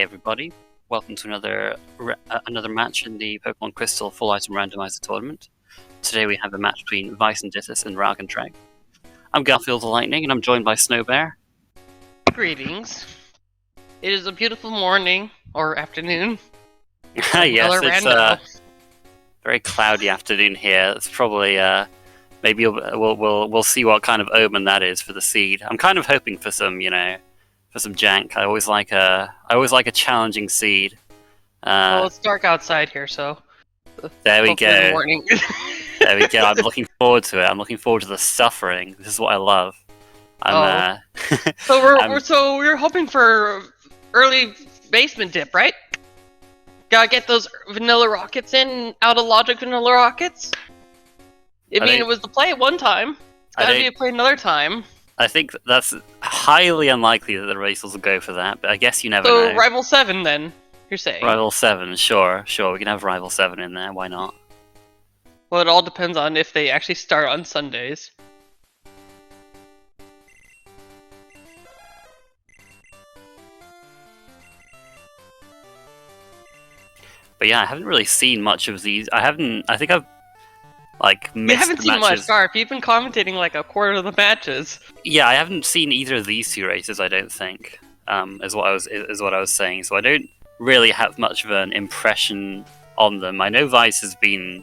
Hey everybody, welcome to another match in the Pokemon Crystal Full Item Randomizer tournament. Today we have a match between Vicendithas and Raagentreg. I'm Garfield the Lightning and I'm joined by Snowbear. Greetings. It is a beautiful morning, or afternoon. Yes, it's a very cloudy afternoon here. It's probably, maybe we'll see what kind of omen that is for the seed. I'm kind of hoping for some, for some jank. I always like a challenging seed. Well, it's dark outside here, so there we go. The morning. There we go. I'm looking forward to it. I'm looking forward to the suffering. This is what I love. So we're hoping for early basement dip, right? Gotta get those vanilla rockets in, out of logic vanilla rockets. It was the play at one time. It's gotta be a play another time. I think that's highly unlikely that the racers will go for that, but I guess you never know. So Rival 7 then, you're saying? Rival 7, sure. We can have Rival 7 in there, why not? Well, it all depends on if they actually start on Sundays. But yeah, I haven't really seen much of these. I think I've missed You haven't seen much, Garf. You've been commentating like a quarter of the matches. Yeah, I haven't seen either of these two races, I don't think. Is what I was saying. So I don't really have much of an impression on them. I know Vice has been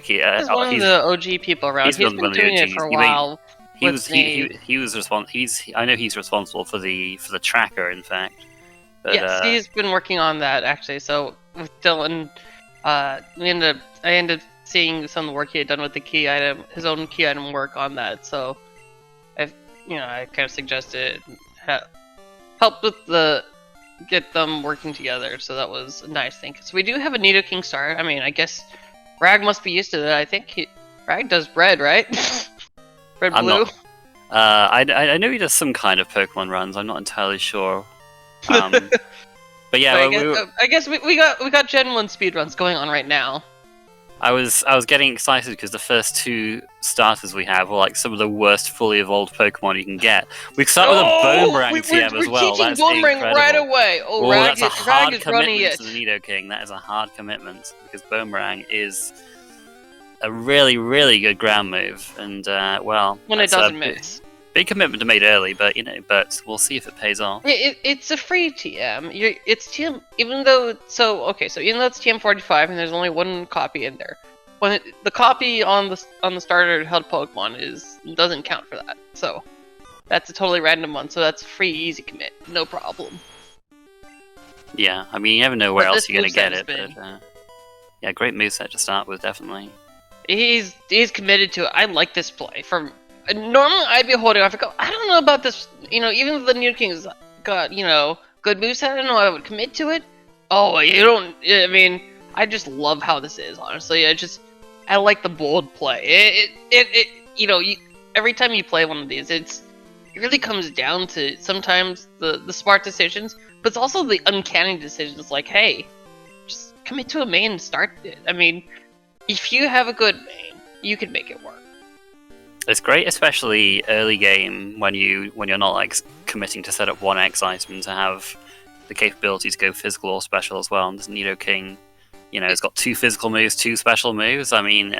he's one of the OG people around. He's been doing it for a while. I know he's responsible for the tracker, in fact. But, yes, he's been working on that actually. So with Dylan, I ended up seeing some of the work he had done with the key item, his own key item work on that. So, I kind of suggested help with get them working together. So that was a nice thing. So we do have a Nidoking star. I mean, I guess Rag must be used to that. I think Rag does red, right? Red blue. I know he does some kind of Pokemon runs. I'm not entirely sure. But yeah, I guess we got Gen 1 speedruns going on right now. I was getting excited because the first two starters we have are some of the worst fully evolved Pokemon you can get. We start with a Boomerang TM as well. We're teaching Boomerang right away. That's a hard commitment to the Nidoking. That is a hard commitment because Boomerang is a really, really good ground move, and when it doesn't miss. Big commitment to made early, but we'll see if it pays off. It's a free TM. It's TM, even though it's TM45 and there's only one copy in there. When the copy on the starter held Pokemon doesn't count for that. So that's a totally random one. So that's a free, easy commit, no problem. Yeah, I mean you never know where else you're gonna get it. But, yeah, great moveset to start with, definitely. He's committed to it. I like this play from. Normally, I'd be holding off. I don't know about this. Even if the Nidoking's got good moveset, I don't know. I would commit to it. Oh, you don't. I mean, I just love how this is. Honestly, I like the bold play. Every time you play one of these, it really comes down to sometimes the smart decisions, but it's also the uncanny decisions. Like, hey, just commit to a main and start it. I mean, if you have a good main, you can make it work. It's great, especially early game when you're not committing to set up one X item to have the capability to go physical or special as well. And this Nidoking, it's got 2 physical moves, 2 special moves. I mean,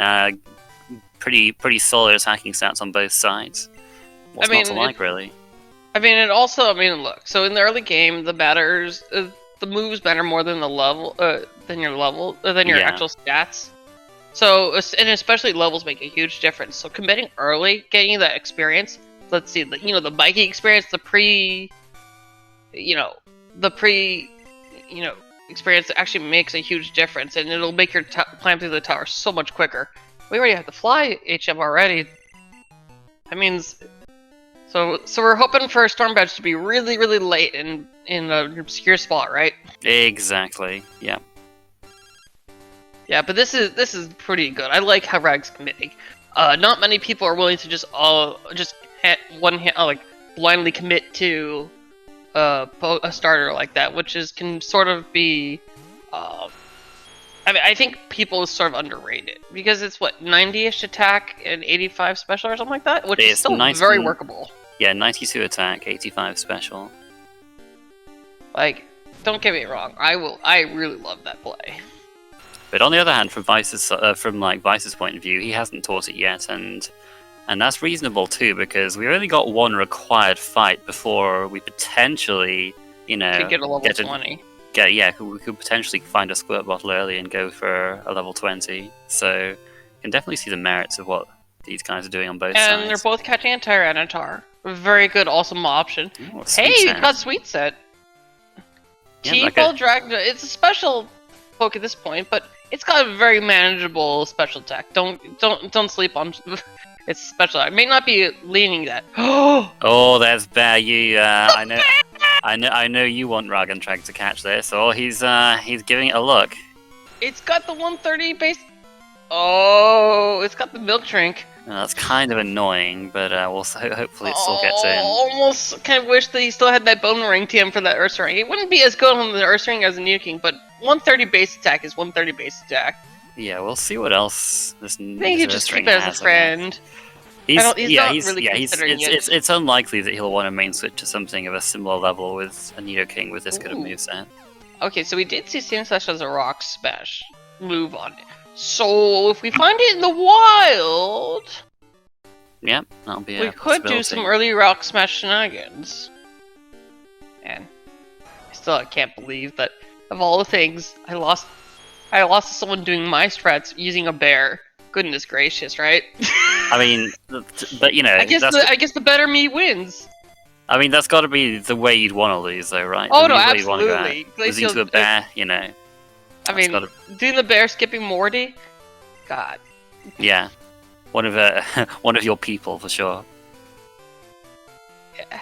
pretty solid attacking stats on both sides. What's not to like, really? I mean, it also, look. So in the early game, the moves matter more than the level, than your actual stats. So, and especially levels make a huge difference. So committing early, getting you that experience. Let's see, the Mikey experience, the pre experience actually makes a huge difference, and it'll make your climb through the tower so much quicker. We already have to fly HM already. That means, so we're hoping for Storm Badge to be really, really late in an obscure spot, right? Exactly. Yeah. Yeah, but this is pretty good. I like how Rag's committing. Not many people are willing to just blindly commit to a starter like that, which can sort of be. I think people sort of underrate it because it's 90-ish attack and 85 special or something like that, which is still very workable. Yeah, 92 attack, 85 special. don't get me wrong. I really love that play. But on the other hand, from Vice's point of view, he hasn't taught it yet, and that's reasonable too, because we only got one required fight before we potentially, To get a level 20. We could potentially find a squirt bottle early and go for a level 20. So you can definitely see the merits of what these guys are doing on both sides. And they're both catching a Tyranitar. Very good, awesome option. Ooh, Hey, you got Sweet Set. Yeah, T-Ball Dragon. It's a special poke at this point, but it's got a very manageable special attack. Don't sleep on its special attack. It may not be leaning that. Oh, that's bad. I know you want Raagentreg to catch this, or he's giving it a look. It's got the 130 base. Oh, it's got the milk drink. That's kind of annoying, but hopefully it still gets in. Almost kind of wish that he still had that bone ring TM for that Ursaring. It wouldn't be as good on the Ursaring as a Nidoking, but 130 base attack is 130 base attack. Yeah, we'll see what else this. I think you just keep it as a friend. It's unlikely that he'll want to main switch to something of a similar level with a Nidoking with this kind of moveset. Okay, so we did see Steam Slash as a Rock Smash move on it. So if we find it in the wild, yep, that'll be. We could do some early Rock Smash shenanigans. And I can't believe that of all the things I lost to someone doing my strats using a bear. Goodness gracious, right? I mean, but you know, I guess the better me wins. I mean, that's got to be the way you'd want to lose, though, right? Oh no, absolutely. Losing to a bear, you know. I mean, doing the bear skipping Morty, God. Yeah, one of your people for sure. Yeah.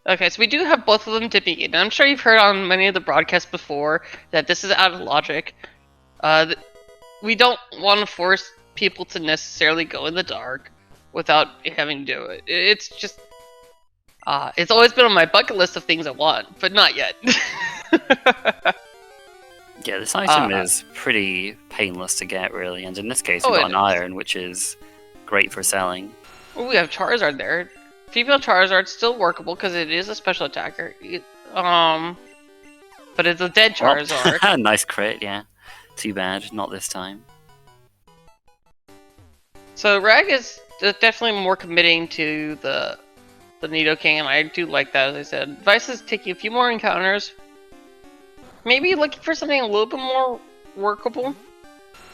Okay, so we do have both of them dipping in. I'm sure you've heard on many of the broadcasts before that this is out of logic. We don't want to force people to necessarily go in the dark without having to do it. It's just, it's always been on my bucket list of things I want, but not yet. Yeah, this item is pretty painless to get, really, and in this case we've got an iron, which is great for selling. Oh, we have Charizard there. Female Charizard's still workable because it is a special attacker. But it's a dead Charizard. Oh, nice crit, yeah. Too bad, not this time. So Rag is definitely more committing to the Nidoking, and I do like that, as I said. Vice is taking a few more encounters. Maybe looking for something a little bit more workable.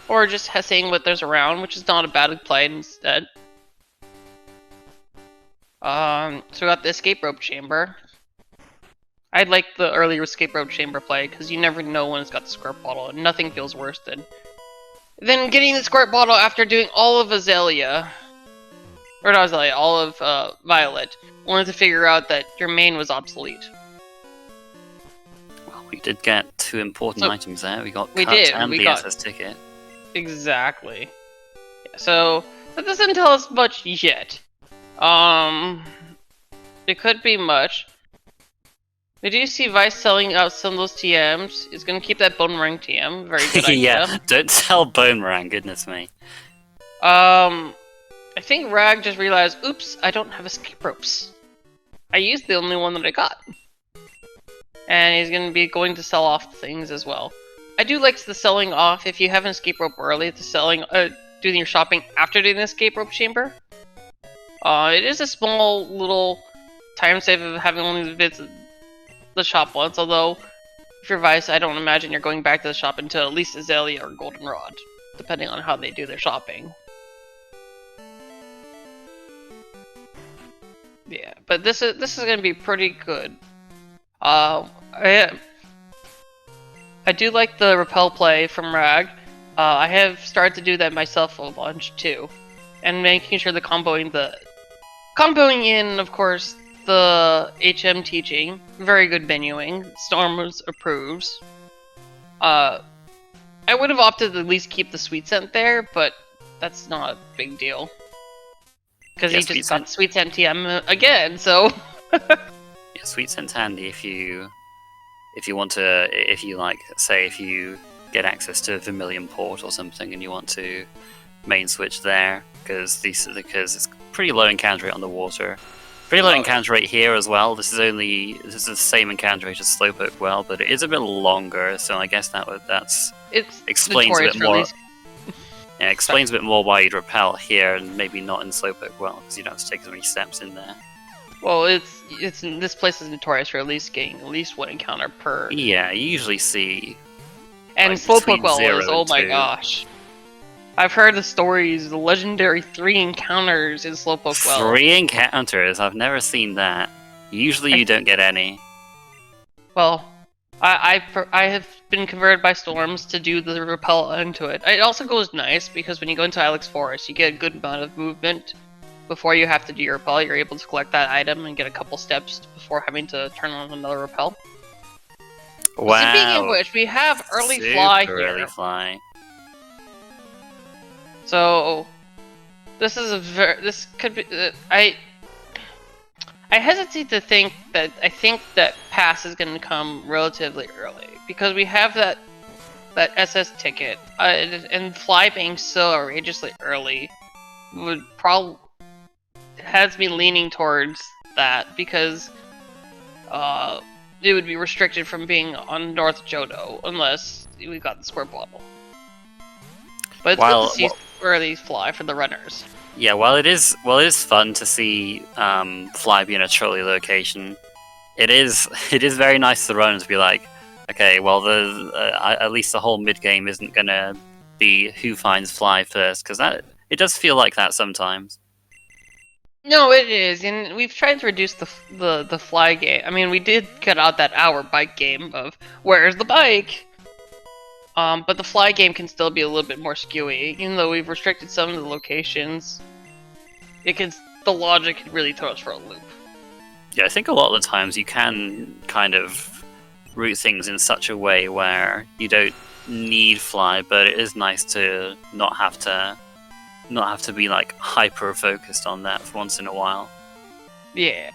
Or just saying what there's around, which is not a bad play instead. So we got the Escape Rope Chamber. I like the earlier Escape Rope Chamber play, because you never know when it's got the Squirt Bottle, and nothing feels worse than getting the Squirt Bottle after doing all of Azalea. Or not Azalea, all of Violet. Only to figure out that your main was obsolete. Well, we did get two important items there. We got Cut and the SS ticket. Exactly. Yeah, so, that doesn't tell us much yet. It could be much. We do see Vice selling out some of those TMs. He's gonna keep that Bone Ring TM. Very good idea. Yeah, don't sell Bone Ring, goodness me. I think Rag just realized, oops, I don't have escape ropes. I used the only one that I got. And he's gonna be going to sell off things as well. I do like the selling off if you have an escape rope early, doing your shopping after doing the escape rope chamber. It is a small little time save of having only visit the shop once, although if you're Vice, I don't imagine you're going back to the shop until at least Azalea or Goldenrod, depending on how they do their shopping. Yeah, but this is gonna be pretty good. I do like the repel play from Rag. I have started to do that myself a bunch too, and making sure the comboing in, of course, the HM teaching, very good menuing. Storms approves. I would have opted to at least keep the Sweet Scent there, but that's not a big deal. Because he just got Sweet Scent TM again, so... Yeah, Sweet Scent's handy if you want to, if you get access to Vermilion Port or something and you want to main switch there, because it's pretty low encounter rate on the water. Pretty low encounter rate here as well. This is the same encounter rate as Slowpoke Well, but it is a bit longer, so I guess that's explains a bit more. Yeah, explains a bit more why you'd repel here and maybe not in Slowpoke Well, because you don't have to take as many steps in there. Well, this place is notorious for at least getting at least one encounter per. Yeah, you usually see. And like, Slowpoke Well between is, 0 oh and my 2. gosh. I've heard the stories, the legendary 3 encounters in Slowpoke Well. 3 encounters? I've never seen that. Usually you don't get any. Well, I have been converted by storms to do the repel into it. It also goes nice because when you go into Ilex Forest, you get a good amount of movement before you have to do your repel. You're able to collect that item and get a couple steps before having to turn on another repel. Wow. Speaking of which, we have early fly here. Early fly. So this is this could be I hesitate to think that pass is going to come relatively early because we have that SS ticket and fly being so outrageously early would probably has me leaning towards that because it would be restricted from being on North Johto unless we got the squirt bottle. But it's good to see early fly for the runners. Yeah, well, it is fun to see fly be in a trolley location. It is very nice to run to be like, okay, well, at least the whole mid game isn't gonna be who finds fly first, because it does feel like that sometimes. No, it is, and we've tried to reduce the fly game. I mean, we did cut out that hour bike game of where's the bike. But the fly game can still be a little bit more skewy, even though we've restricted some of the locations. The logic can really throw us for a loop. Yeah, I think a lot of the times you can kind of route things in such a way where you don't need fly, but it is nice to not have to be like hyper focused on that for once in a while. Yeah.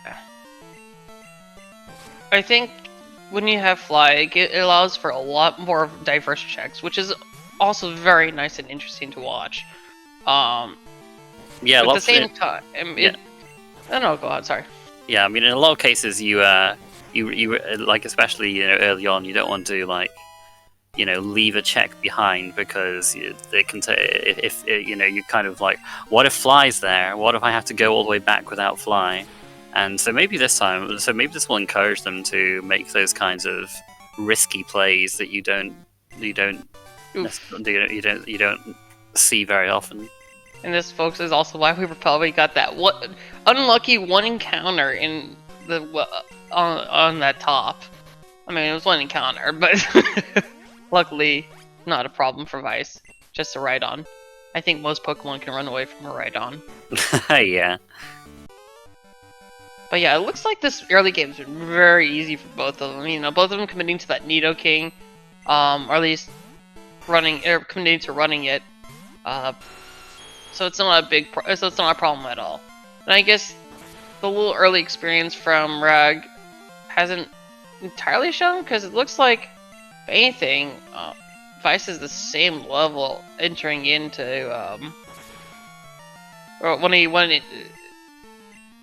I think when you have fly, it allows for a lot more diverse checks, which is also very nice and interesting to watch. Yeah, at the same time, yeah. I don't know. Go ahead. Sorry. Yeah, I mean, in a lot of cases, you like, especially early on, you don't want to like leave a check behind because they can if you kind of like, what if fly's there? What if I have to go all the way back without fly? And so maybe this will encourage them to make those kinds of risky plays that you don't see very often. And this, folks, is also why we probably got that unlucky one encounter in the on that top. I mean, it was one encounter, but luckily not a problem for Vice. Just a ride-on. I think most Pokemon can run away from a ride-on. Yeah. But yeah, it looks like this early game's been very easy for both of them. Both of them committing to that Nidoking, or at least committing to running it. So it's not so it's not a problem at all. And I guess the little early experience from Rag hasn't entirely shown, because it looks like, if anything, Vice is the same level entering into or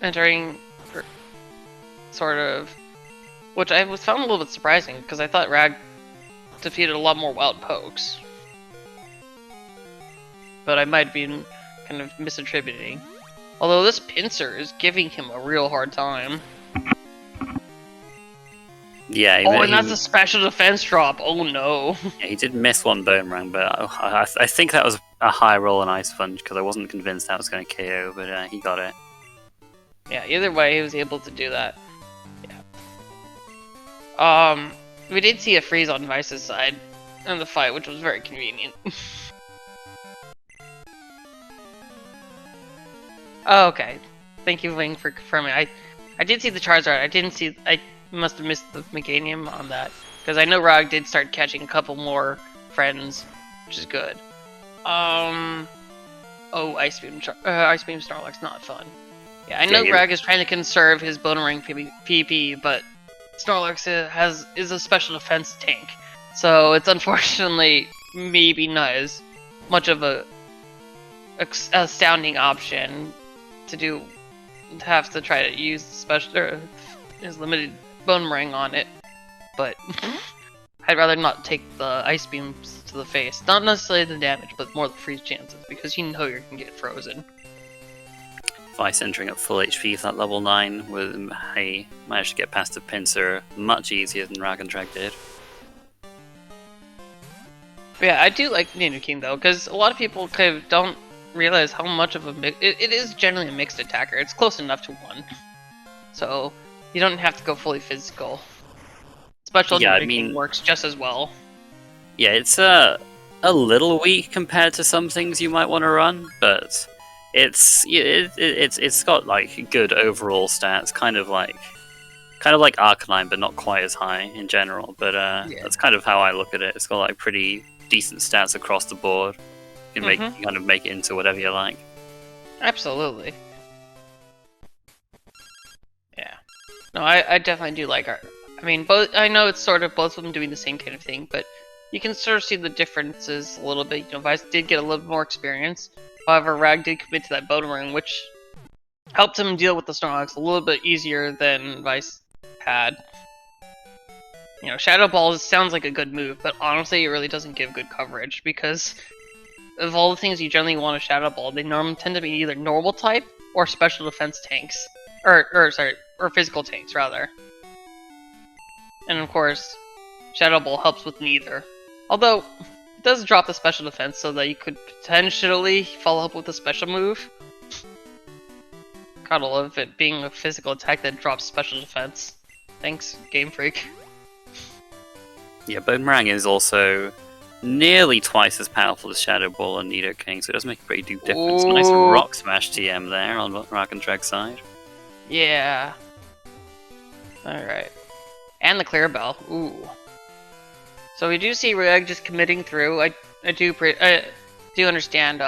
entering. Sort of, which I found a little bit surprising because I thought Rag defeated a lot more wild pokes, but I might be kind of misattributing. Although this Pinsir is giving him a real hard time. Yeah. And that's a special defense drop. Oh no. Yeah, he did miss one Boomerang, but I think that was a high roll on Ice Sponge because I wasn't convinced that was going to KO, but he got it. Yeah. Either way, he was able to do that. Yeah. We did see a freeze on Vice's side in the fight, which was very convenient. Oh, okay. Thank you, Wing, for confirming. I did see the Charizard. I must have missed the Meganium on that, because I know Rog did start catching a couple more friends, which is good. Oh, Ice Beam Snorlax, not fun. Yeah, I know Rag is trying to conserve his Boomerang PP, but Snorlax is a special defense tank, so it's unfortunately maybe not as much of a astounding option to do have to try to use his limited boomerang on it, but I'd rather not take the ice beams to the face. Not necessarily the damage, but more the freeze chances, because you know you're gonna get frozen. Vice entering at full HP for that level 9 with he managed to get past the pincer much easier than Raagentreg did. But yeah, I do like Nino King though, because a lot of people kind of don't realize how much of a it is generally a mixed attacker. It's close enough to one, so you don't have to go fully physical. Special King works just as well. Yeah, it's a little weak compared to some things you might want to run, but it's got like good overall stats, kind of like Arcanine, but not quite as high in general. But that's kind of how I look at it. It's got like pretty decent stats across the board. You can kind of make it into whatever you like. Absolutely. Yeah. No, I definitely do like art. I mean, both. I know it's sort of both of them doing the same kind of thing, but you can sort of see the differences a little bit. You know, Vice did get a little bit more experience. However, Rag did commit to that boomerang, which helped him deal with the Snorlax a little bit easier than Vice had. You know, Shadow Ball sounds like a good move, but honestly, it really doesn't give good coverage because of all the things you generally want to Shadow Ball, they normally tend to be either normal type or special defense tanks, or physical tanks rather. And of course, Shadow Ball helps with neither. Although it does drop the special defense, so that you could potentially follow up with a special move. Gotta love it being a physical attack that drops special defense. Thanks, Game Freak. Yeah, Boomerang is also nearly twice as powerful as Shadow Ball and Nidoking, so it does make a pretty big difference. Ooh. Nice Rock Smash TM there on Raagentreg's side. Yeah. Alright. And the Clear Bell. Ooh. So we do see Reg just committing through. I do understand.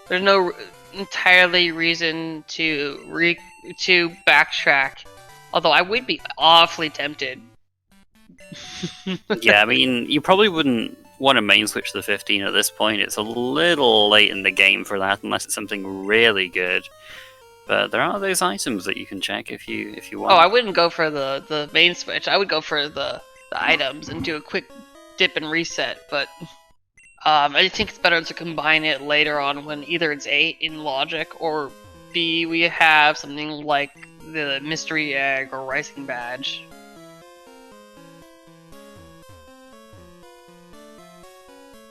There's no entirely reason to backtrack. Although I would be awfully tempted. Yeah, I mean, you probably wouldn't want to main switch to the 15 at this point. It's a little late in the game for that, unless it's something really good. But there are those items that you can check if you want. Oh, I wouldn't go for the main switch. I would go for the items and do a quick dip and reset. But I think it's better to combine it later on when either it's A, in logic, or B, we have something like the mystery egg or rising badge.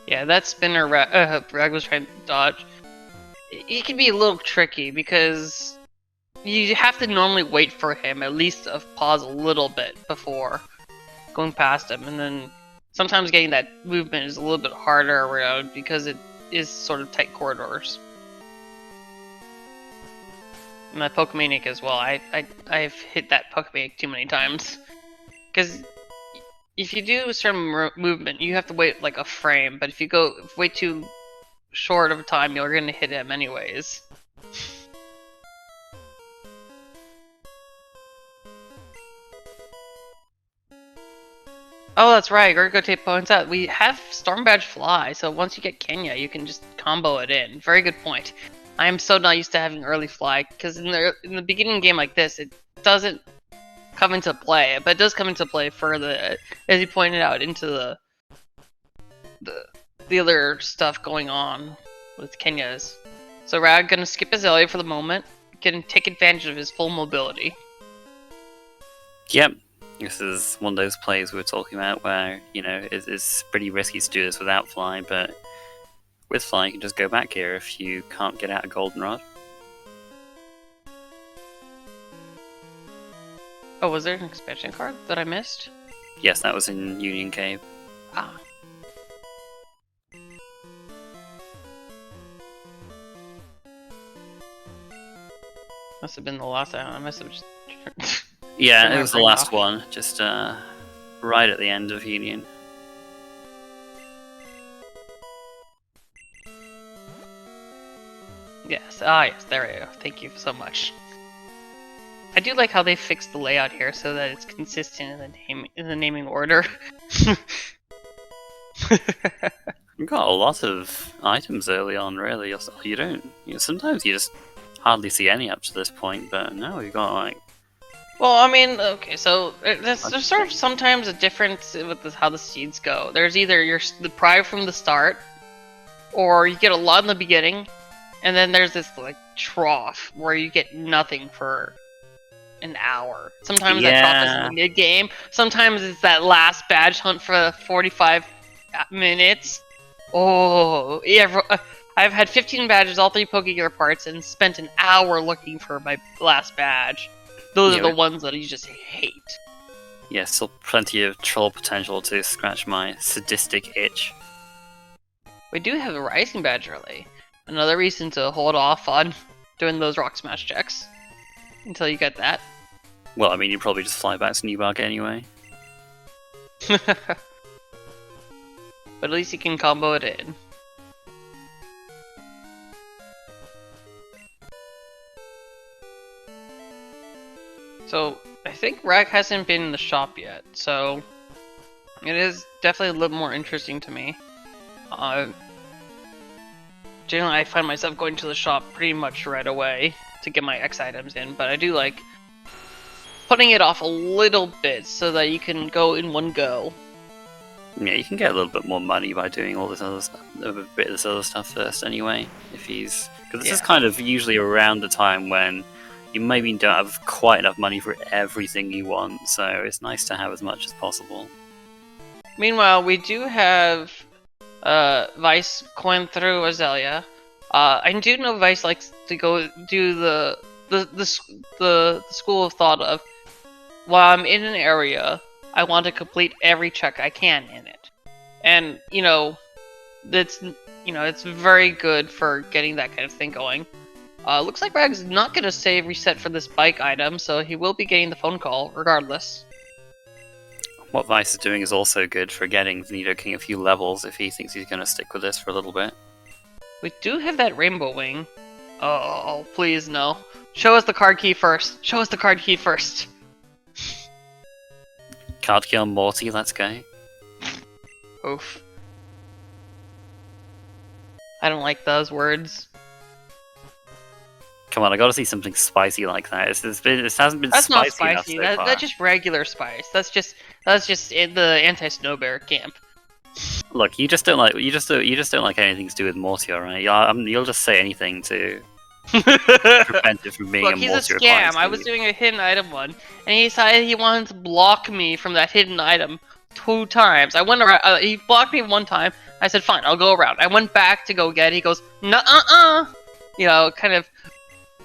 Yeah, that spinner Rag was trying to dodge. It can be a little tricky because you have to normally wait for him, at least pause a little bit before going past him, and then sometimes getting that movement is a little bit harder around because it is sort of tight corridors. And that Pokemaniac as well. I've hit that Pokemaniac too many times because if you do a certain movement, you have to wait like a frame, but if you go way too short of a time, you're gonna hit him anyways. Oh, that's right, Gorgotape points out, we have Storm Badge Fly, so once you get Kenya, you can just combo it in. Very good point. I am so not used to having early Fly, because in the beginning game like this, it doesn't come into play, but it does come into play further, as you pointed out, into the other stuff going on with Kenya's. So Rag gonna skip Azalea for the moment, can take advantage of his full mobility. Yep, this is one of those plays we were talking about where, you know, it's pretty risky to do this without Fly, but with Fly you can just go back here if you can't get out of Goldenrod. Oh, was there an expansion card that I missed? Yes, that was in Union Cave. Ah. Must have been the last one. I must have just... Yeah, it was the last one, just right at the end of Union. Yes, yes, there we go. Thank you so much. I do like how they fixed the layout here so that it's consistent in the naming order. You've got a lot of items early on, really. You don't. You know, sometimes you just hardly see any up to this point, but no, we've got like. Well, I mean, okay, so there's sort of sometimes a difference with how the seeds go. There's either you're deprived from the start, or you get a lot in the beginning, and then there's this like trough where you get nothing for an hour. Sometimes that trough is in the mid game. Sometimes it's that last badge hunt for 45 minutes. Oh, yeah. I've had 15 badges, all 3 Pokegear parts, and spent an hour looking for my last badge. Those are the ones that you just hate. Yeah, still plenty of troll potential to scratch my sadistic itch. We do have a Rising badge early. Another reason to hold off on doing those Rock Smash checks until you get that. Well, I mean, you'd probably just fly back to Newbark anyway. But at least you can combo it in. So, I think Rag hasn't been in the shop yet, so it is definitely a little more interesting to me. Generally, I find myself going to the shop pretty much right away to get my X items in, but I do like putting it off a little bit so that you can go in one go. Yeah, you can get a little bit more money by doing all this other stuff, a bit of this other stuff first anyway, if he's... Because this is kind of usually around the time when you maybe don't have quite enough money for everything you want, so it's nice to have as much as possible. Meanwhile, we do have Vice coin through Azalea. I do know Vice likes to go do the school of thought of, while I'm in an area, I want to complete every check I can in it. And, it's very good for getting that kind of thing going. Looks like Rag's not going to save reset for this bike item, so he will be getting the phone call regardless. What Vice is doing is also good for getting Nidoking a few levels if he thinks he's going to stick with this for a little bit. We do have that Rainbow Wing. Oh, please no. Show us the card key first. Show us the card key first. Card key on Morty, let's go. Oof. I don't like those words. Come on, I gotta see something spicy like that. This hasn't been That's spicy not spicy. enough so far. That's just regular spice. That's just in the anti-snow bear camp. Look, you just don't like anything to do with Morty, alright? You'll just say anything to prevent it from being Look, a he's Morty a scam. requires I to was you. doing a hidden item one, and he decided he wanted to block me from that hidden item 2 times. I went around. He blocked me 1 time. I said, "Fine, I'll go around." I went back to go get it. He goes, "Nuh-uh-uh," kind of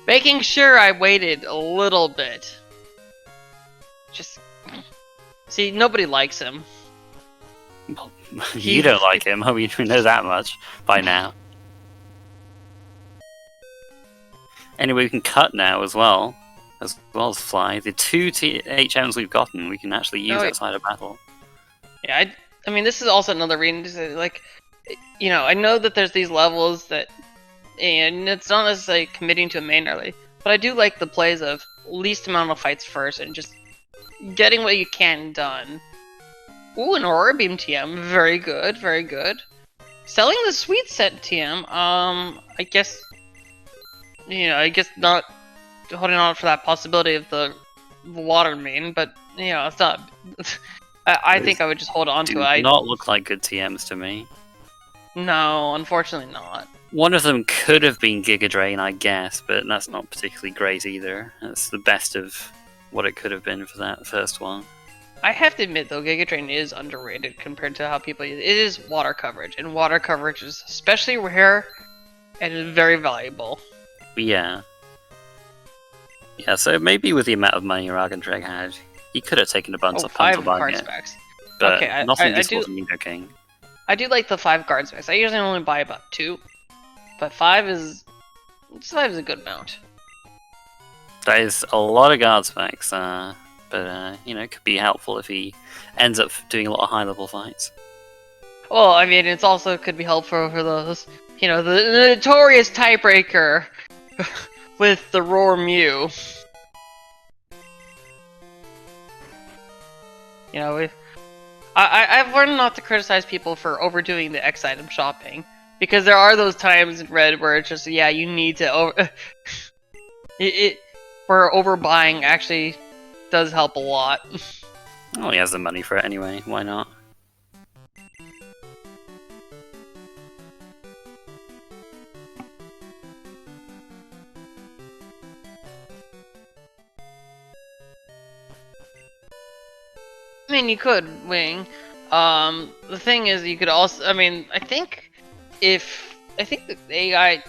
making sure I waited a little bit. Just see, nobody likes him. Well, you don't like him. I mean, we know that much by now. Anyway, we can cut now as well as fly. The 2 HMs we've gotten, we can actually use outside of battle. Yeah, I mean, this is also another reason, like, I know that there's these levels that, and it's not necessarily committing to a main early, but I do like the plays of least amount of fights first and just getting what you can done. Ooh, an Aurora Beam TM, very good, very good. Selling the Sweet Set TM, I guess not holding on for that possibility of the water main, but, it's not... I think I would just hold on to it. Do not look like good TMs to me. No, unfortunately not. One of them could have been Giga Drain, I guess, but that's not particularly great either. That's the best of what it could have been for that first one. I have to admit, though, Giga Drain is underrated compared to how people use it. It is water coverage, and water coverage is especially rare and is very valuable. Yeah. Yeah, so maybe with the amount of money Raagentreg had, he could have taken a bunch of puns on buying it. Specs. But okay, nothing useful to Nidoking. I do like the 5 guard specs. I usually only buy about 2, but 5 is a good amount. That is a lot of guard specs, but it could be helpful if he ends up doing a lot of high-level fights. Well, I mean, it's also could be helpful for those, the notorious tiebreaker with the Roar Mew. I've learned not to criticize people for overdoing the X item shopping, because there are those times in Red where it's just, you need to It for overbuying actually does help a lot. Well, he has the money for it anyway. Why not? I mean, you could wing. The thing is, you could also. I mean, I think the AI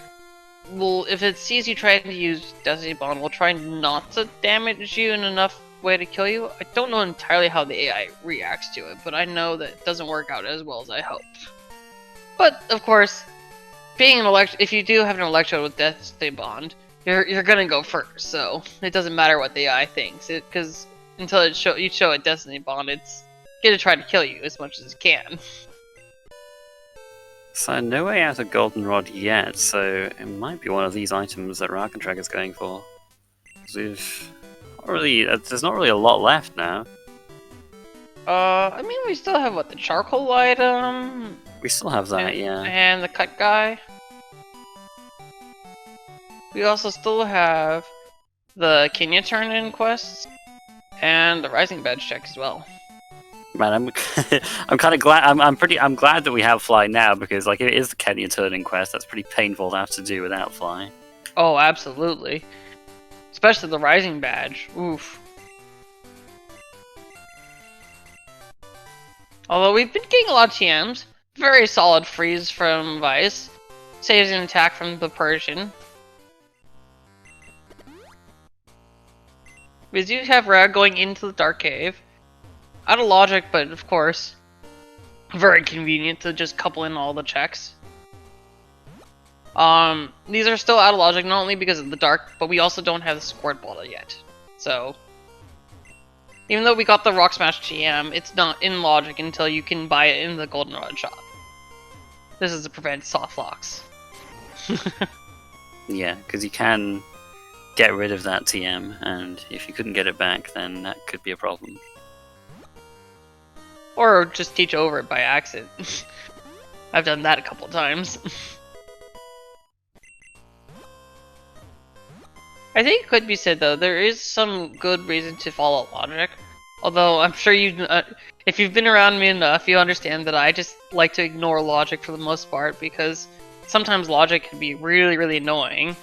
will, if it sees you trying to use Destiny Bond, will try not to damage you in enough way to kill you. I don't know entirely how the AI reacts to it, but I know that it doesn't work out as well as I hoped. But of course, being an if you do have an electrode with Destiny Bond, you're gonna go first. So it doesn't matter what the AI thinks, because until you show it Destiny Bond, it's gonna try to kill you as much as it can. So no way out of Goldenrod yet, so it might be one of these items that Raagentreg is going for. There's not really a lot left now. I mean, we still have, what, the charcoal item? We still have that, yeah. And the cut guy. We also still have the Kenya turn-in quests, and the Rising Badge check as well. Man, I'm kind of glad. I'm glad that we have Fly now, because like if it is the Kenya turning quest, that's pretty painful to have to do without Fly. Oh, absolutely. Especially the Rising Badge. Oof. Although we've been getting a lot of TMs. Very solid freeze from Vice. Saves an attack from the Persian. We do have Rag going into the Dark Cave. Out of logic, but of course, very convenient to just couple in all the checks. These are still out of logic, not only because of the dark, but we also don't have the squirt bottle yet. So, even though we got the Rock Smash TM, it's not in logic until you can buy it in the Goldenrod shop. This is to prevent soft locks. Yeah, because you can get rid of that TM, and if you couldn't get it back, then that could be a problem. Or just teach over it by accident. I've done that a couple of times. I think it could be said though, there is some good reason to follow logic. Although I'm sure if you've been around me enough, you understand that I just like to ignore logic for the most part, because sometimes logic can be really, really annoying.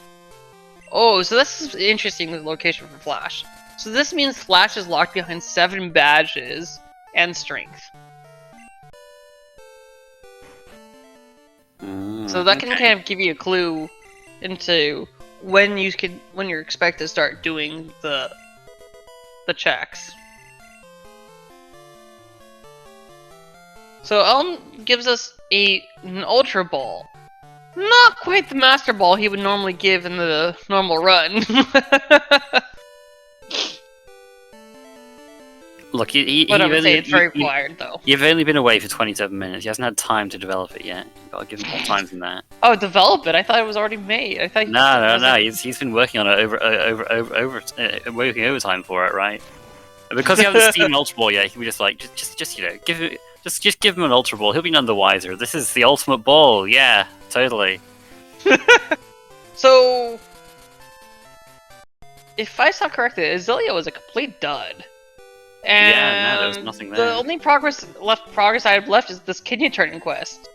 Oh, so this is an interesting location for Flash. So this means Flash is locked behind 7 badges and strength. So that can kind of give you a clue into when you're expected to start doing the checks. So Elm gives us an Ultra Ball. Not quite the Master Ball he would normally give in the normal run. Look, but I would say it's very required, though. You've only been away for 27 minutes. He hasn't had time to develop it yet. You've got to give him more time than that. Oh, develop it? I thought it was already made. I thought. No. He's been working on it working overtime for it, right? Because he hasn't the Steam Ultra Ball yet, he can be just like, just give him an Ultra Ball. He'll be none the wiser. This is the ultimate ball. Yeah, totally. So, if I saw correctly, Azalea was a complete dud. And yeah, no, there was nothing there. The only progress I have left is this Kenya turning quest.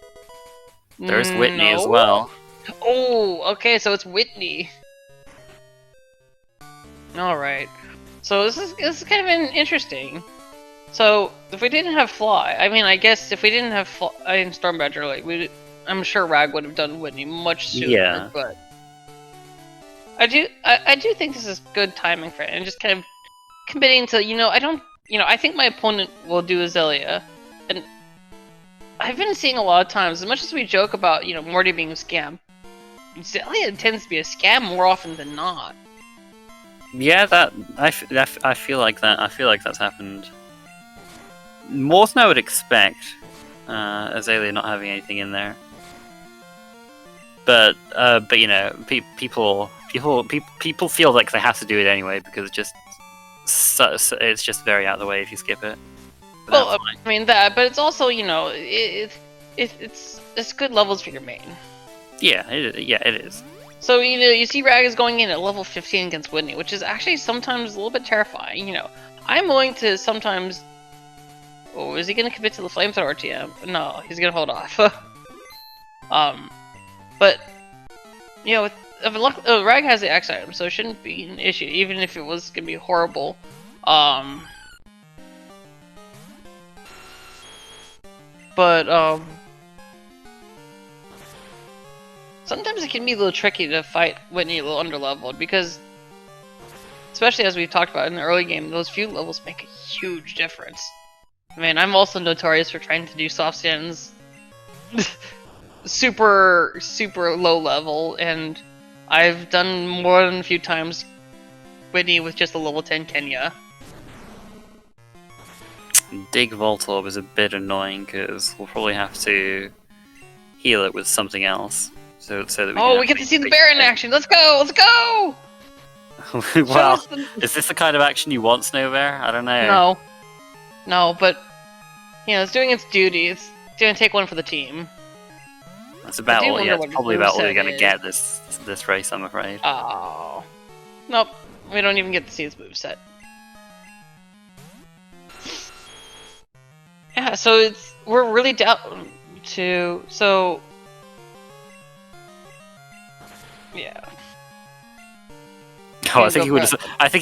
There's Whitney as well. Oh, okay, so it's Whitney. Alright. So this is kind of interesting. So, if we didn't have Fly, I mean, I guess if we didn't have Fly in Storm Badger, like, I'm sure Rag would have done Whitney much sooner, yeah. But I do think this is good timing for it, and just kind of committing to, I think my opponent will do Azalea, and I've been seeing a lot of times, as much as we joke about, Morty being a scam, Azalea tends to be a scam more often than not. Yeah, I feel like that. I feel like that's happened more than I would expect. Azalea not having anything in there, but people feel like they have to do it anyway because it's just very out of the way if you skip it. Well, I mean that, but it's also it's good levels for your main. Yeah, it is. So, you know, you see Rag is going in at level 15 against Whitney, which is actually sometimes a little bit terrifying, you know. I'm willing to sometimes... Oh, is he going to commit to the Flamethrower TM? No, he's going to hold off. But, you know, Rag has the X item, so it shouldn't be an issue, even if it was going to be horrible. Sometimes it can be a little tricky to fight Whitney a little underleveled, because, especially as we've talked about in the early game, those few levels make a huge difference. I mean, I'm also notorious for trying to do soft stands super low level, and I've done more than a few times Whitney with just a level 10 Kenya. Dig Vault Orb is a bit annoying because we'll probably have to heal it with something else. So that we get to see the bear in action. Let's go! Let's go! Well, is this the kind of action you want, Snow Bear? I don't know. No, but you know, it's doing its duty. It's gonna take one for the team. That's about all. Yeah, it's probably about all you're gonna get this race, I'm afraid. Oh, nope. We don't even get to see its moveset. Yeah, so we're really down to yeah. Oh, I think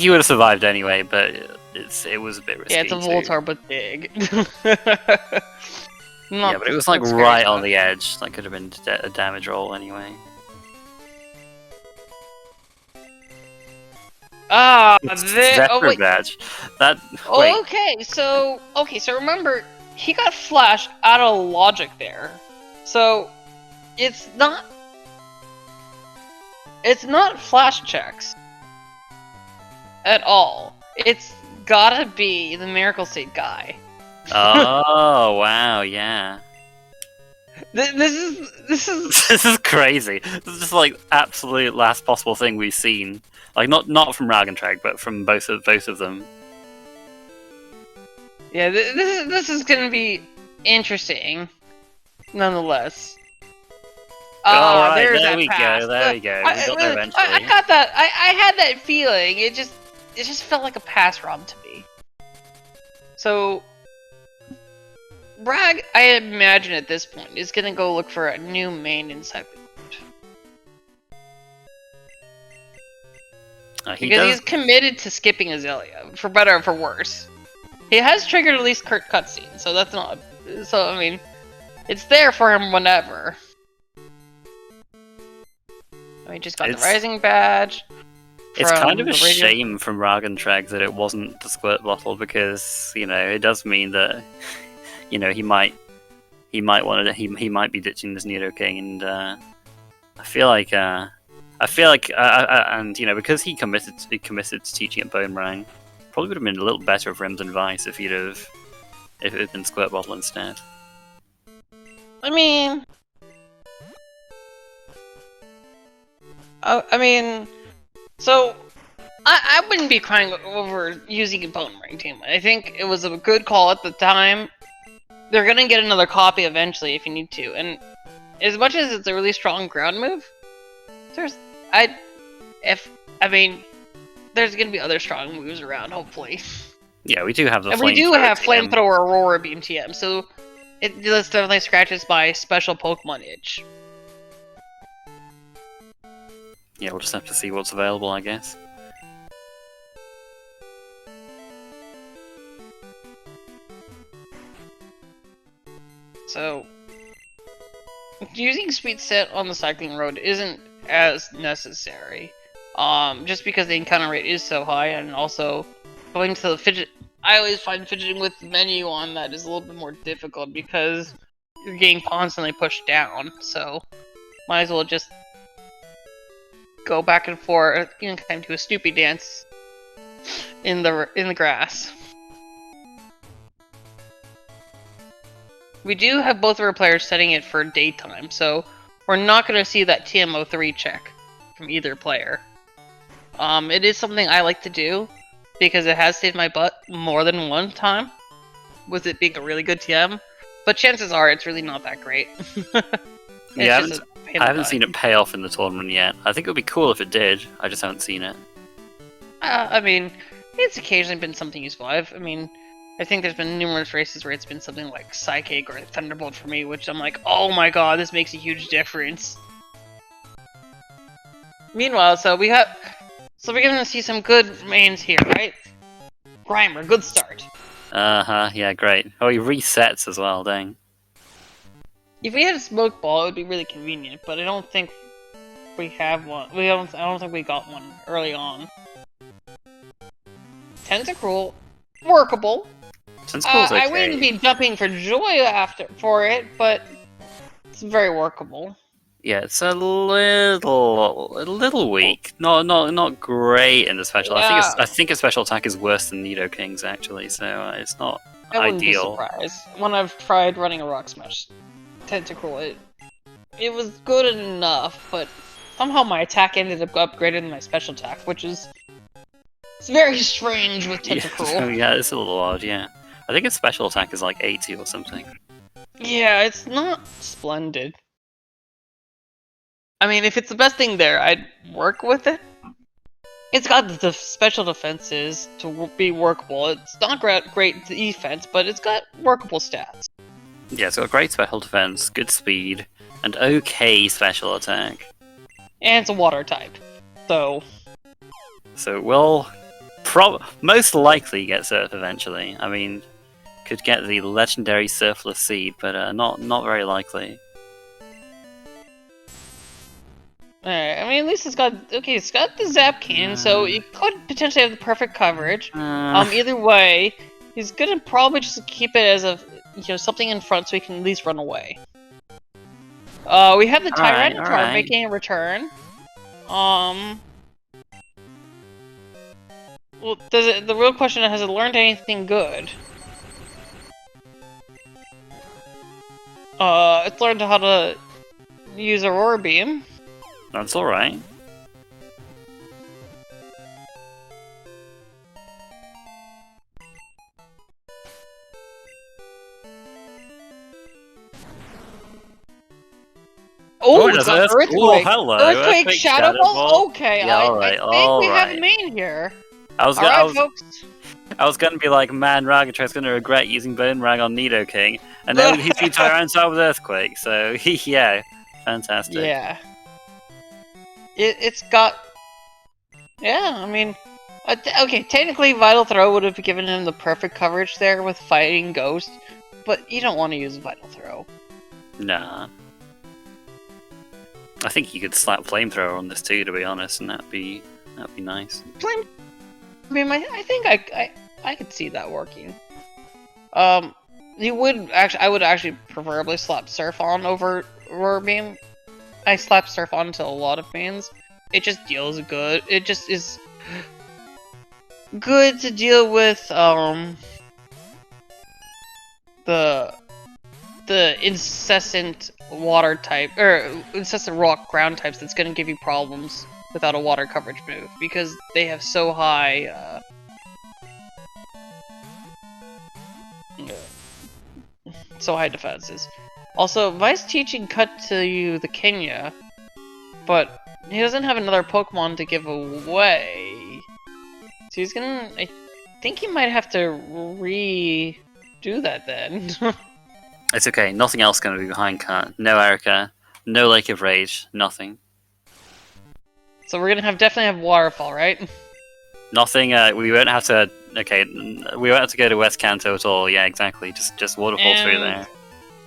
he would have survived anyway, but it was a bit risky. Yeah, it's a Voltar, but big. Yeah, but it was like right on the edge. That could have been a damage roll anyway. Ah, Zephyr badge. Okay, so remember, he got flashed out of logic there. So it's not flash checks at all. It's gotta be the Miracle Seed guy. Oh wow, yeah. This is This is crazy. This is just like absolute last possible thing we've seen. Like not from Raagentreg, but from both of them. Yeah, this is gonna be interesting, nonetheless. Alright, there's there that we pass. go. There we go. We got there eventually. I got that. I had that feeling. It just felt like a pass rob to me. So, Rag, I imagine at this point, is gonna go look for a new main inside the route. Because he's committed to skipping Azalea, for better or for worse. He has triggered at least Kurt cutscene, so that's not. So I mean, it's there for him whenever. We just got the Rising badge. It's kind of a shame from Raagentreg that it wasn't the squirt bottle, because you know it does mean that you know he might be ditching this Nido King, and I feel like and you know, because he committed to teaching at Boomerang, probably would have been a little better for him than Vice if it had been squirt bottle instead. I mean, so I wouldn't be crying over using a Boomerang team. I think it was a good call at the time. They're gonna get another copy eventually if you need to, and as much as it's a really strong ground move, there's gonna be other strong moves around, hopefully. Yeah, we do have the. And we do have Flamethrower Aurora Beam TM, so this definitely scratches my special Pokemon itch. Yeah, we'll just have to see what's available, I guess. So, using Speed Set on the cycling road isn't as necessary, just because the encounter rate is so high, and also going to the fidget. I always find fidgeting with the menu on that is a little bit more difficult because you're getting constantly pushed down. So, might as well just go back and forth, you know, kind of do a Snoopy dance in the grass. We do have both of our players setting it for daytime, so we're not going to see that TMO3 check from either player. It is something I like to do, because it has saved my butt more than one time, with it being a really good TM, but chances are it's really not that great. Yeah, I haven't seen it pay off in the tournament yet. I think it would be cool if it did. I just haven't seen it. I mean, it's occasionally been something useful. I think there's been numerous races where it's been something like Psychic or Thunderbolt for me, which I'm like, oh my god, this makes a huge difference. Meanwhile, so we're gonna see some good mains here, right? Grimer, good start. Yeah, great. Oh, he resets as well, dang. If we had a smoke ball, it would be really convenient, but I don't think we have one. I don't think we got one early on. Tentacruel, workable. Tentacruel's okay. I wouldn't be jumping for joy for it, but it's very workable. Yeah, it's a little weak. Not great in the special. Yeah. I think its special attack is worse than Nidoking's actually, so it's not I wouldn't ideal. be surprised. When I've tried running a Rock Smash Tentacruel, it was good enough, but somehow my attack ended up upgraded in my special attack, which is it's very strange with Tentacruel. Yeah, it's a little odd. Yeah, I think its special attack is like 80 or something. Yeah, it's not splendid. I mean, if it's the best thing there, I'd work with it. It's got the special defenses to be workable. It's not great defense, but it's got workable stats. Yeah, it's got great special defense, good speed, and okay special attack. And it's a water type, so... So it will most likely get Surf eventually. I mean, could get the legendary Surfless Seed, but not very likely. Alright, I mean, at least it's got the Zap Cannon, so it could potentially have the perfect coverage. Either way, he's gonna probably just keep it as a, something in front so he can at least run away. We have the Tyranitar making a return. Well, the real question is, has it learned anything good? It's learned how to use Aurora Beam. That's alright. Oh, it's an Earthquake! Oh, hello. Earthquake Shadow Ball? Okay, yeah, I think we have a main here. Folks. I was gonna be like, man, Raagentreg gonna regret using Bone Rag on Nidoking, and then he's been Tyranitar with Earthquake, so yeah, fantastic. Yeah. It's got... Yeah, I mean... okay, technically Vital Throw would have given him the perfect coverage there with Fighting Ghost, but you don't want to use Vital Throw. Nah. I think you could slap Flamethrower on this too, to be honest, and that'd be nice. I mean, I think I could see that working. You would actually, I would actually preferably slap Surf on over Aurora Beam. I slap Surf onto a lot of mains. It just deals good. It just is good to deal with the incessant water type or incessant rock ground types that's going to give you problems without a water coverage move because they have so high defenses. Also, Vice teaching cut to you the Kenya, but he doesn't have another Pokemon to give away. So he's gonna... I think he might have to redo that then. It's okay, nothing else gonna be behind Cut. No Erica, no Lake of Rage, nothing. So we're gonna definitely have Waterfall, right? Nothing, we won't have to... Okay, we won't have to go to West Kanto at all, yeah, exactly. Just Waterfall through there.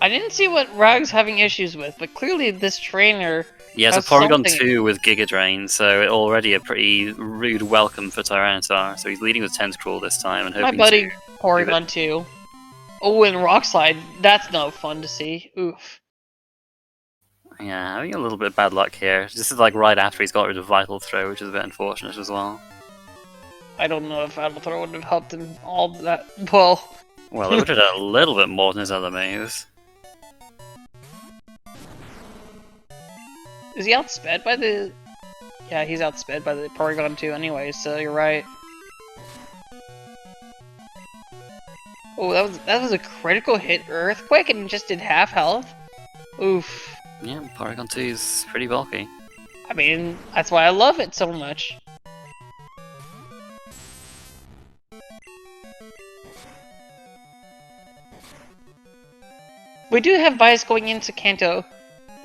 I didn't see what Rag's having issues with, but clearly this trainer... Yeah, it's a Porygon 2 with Giga Drain, so already a pretty rude welcome for Tyranitar. So he's leading with Tentacruel this time and hoping my buddy Porygon 2. Oh, and Rock Slide. That's no fun to see. Oof. Yeah, having a little bit of bad luck here. This is like right after he's got rid of Vital Throw, which is a bit unfortunate as well. I don't know if Vital Throw would have helped him all that well. Well, it would have done a little bit more than his other moves. Is he outsped by the... Yeah, he's outsped by the Porygon 2 anyway, so you're right. Oh, that was a critical hit Earthquake and just did half health? Oof. Yeah, Porygon 2 is pretty bulky. I mean, that's why I love it so much. We do have Vice going into Kanto.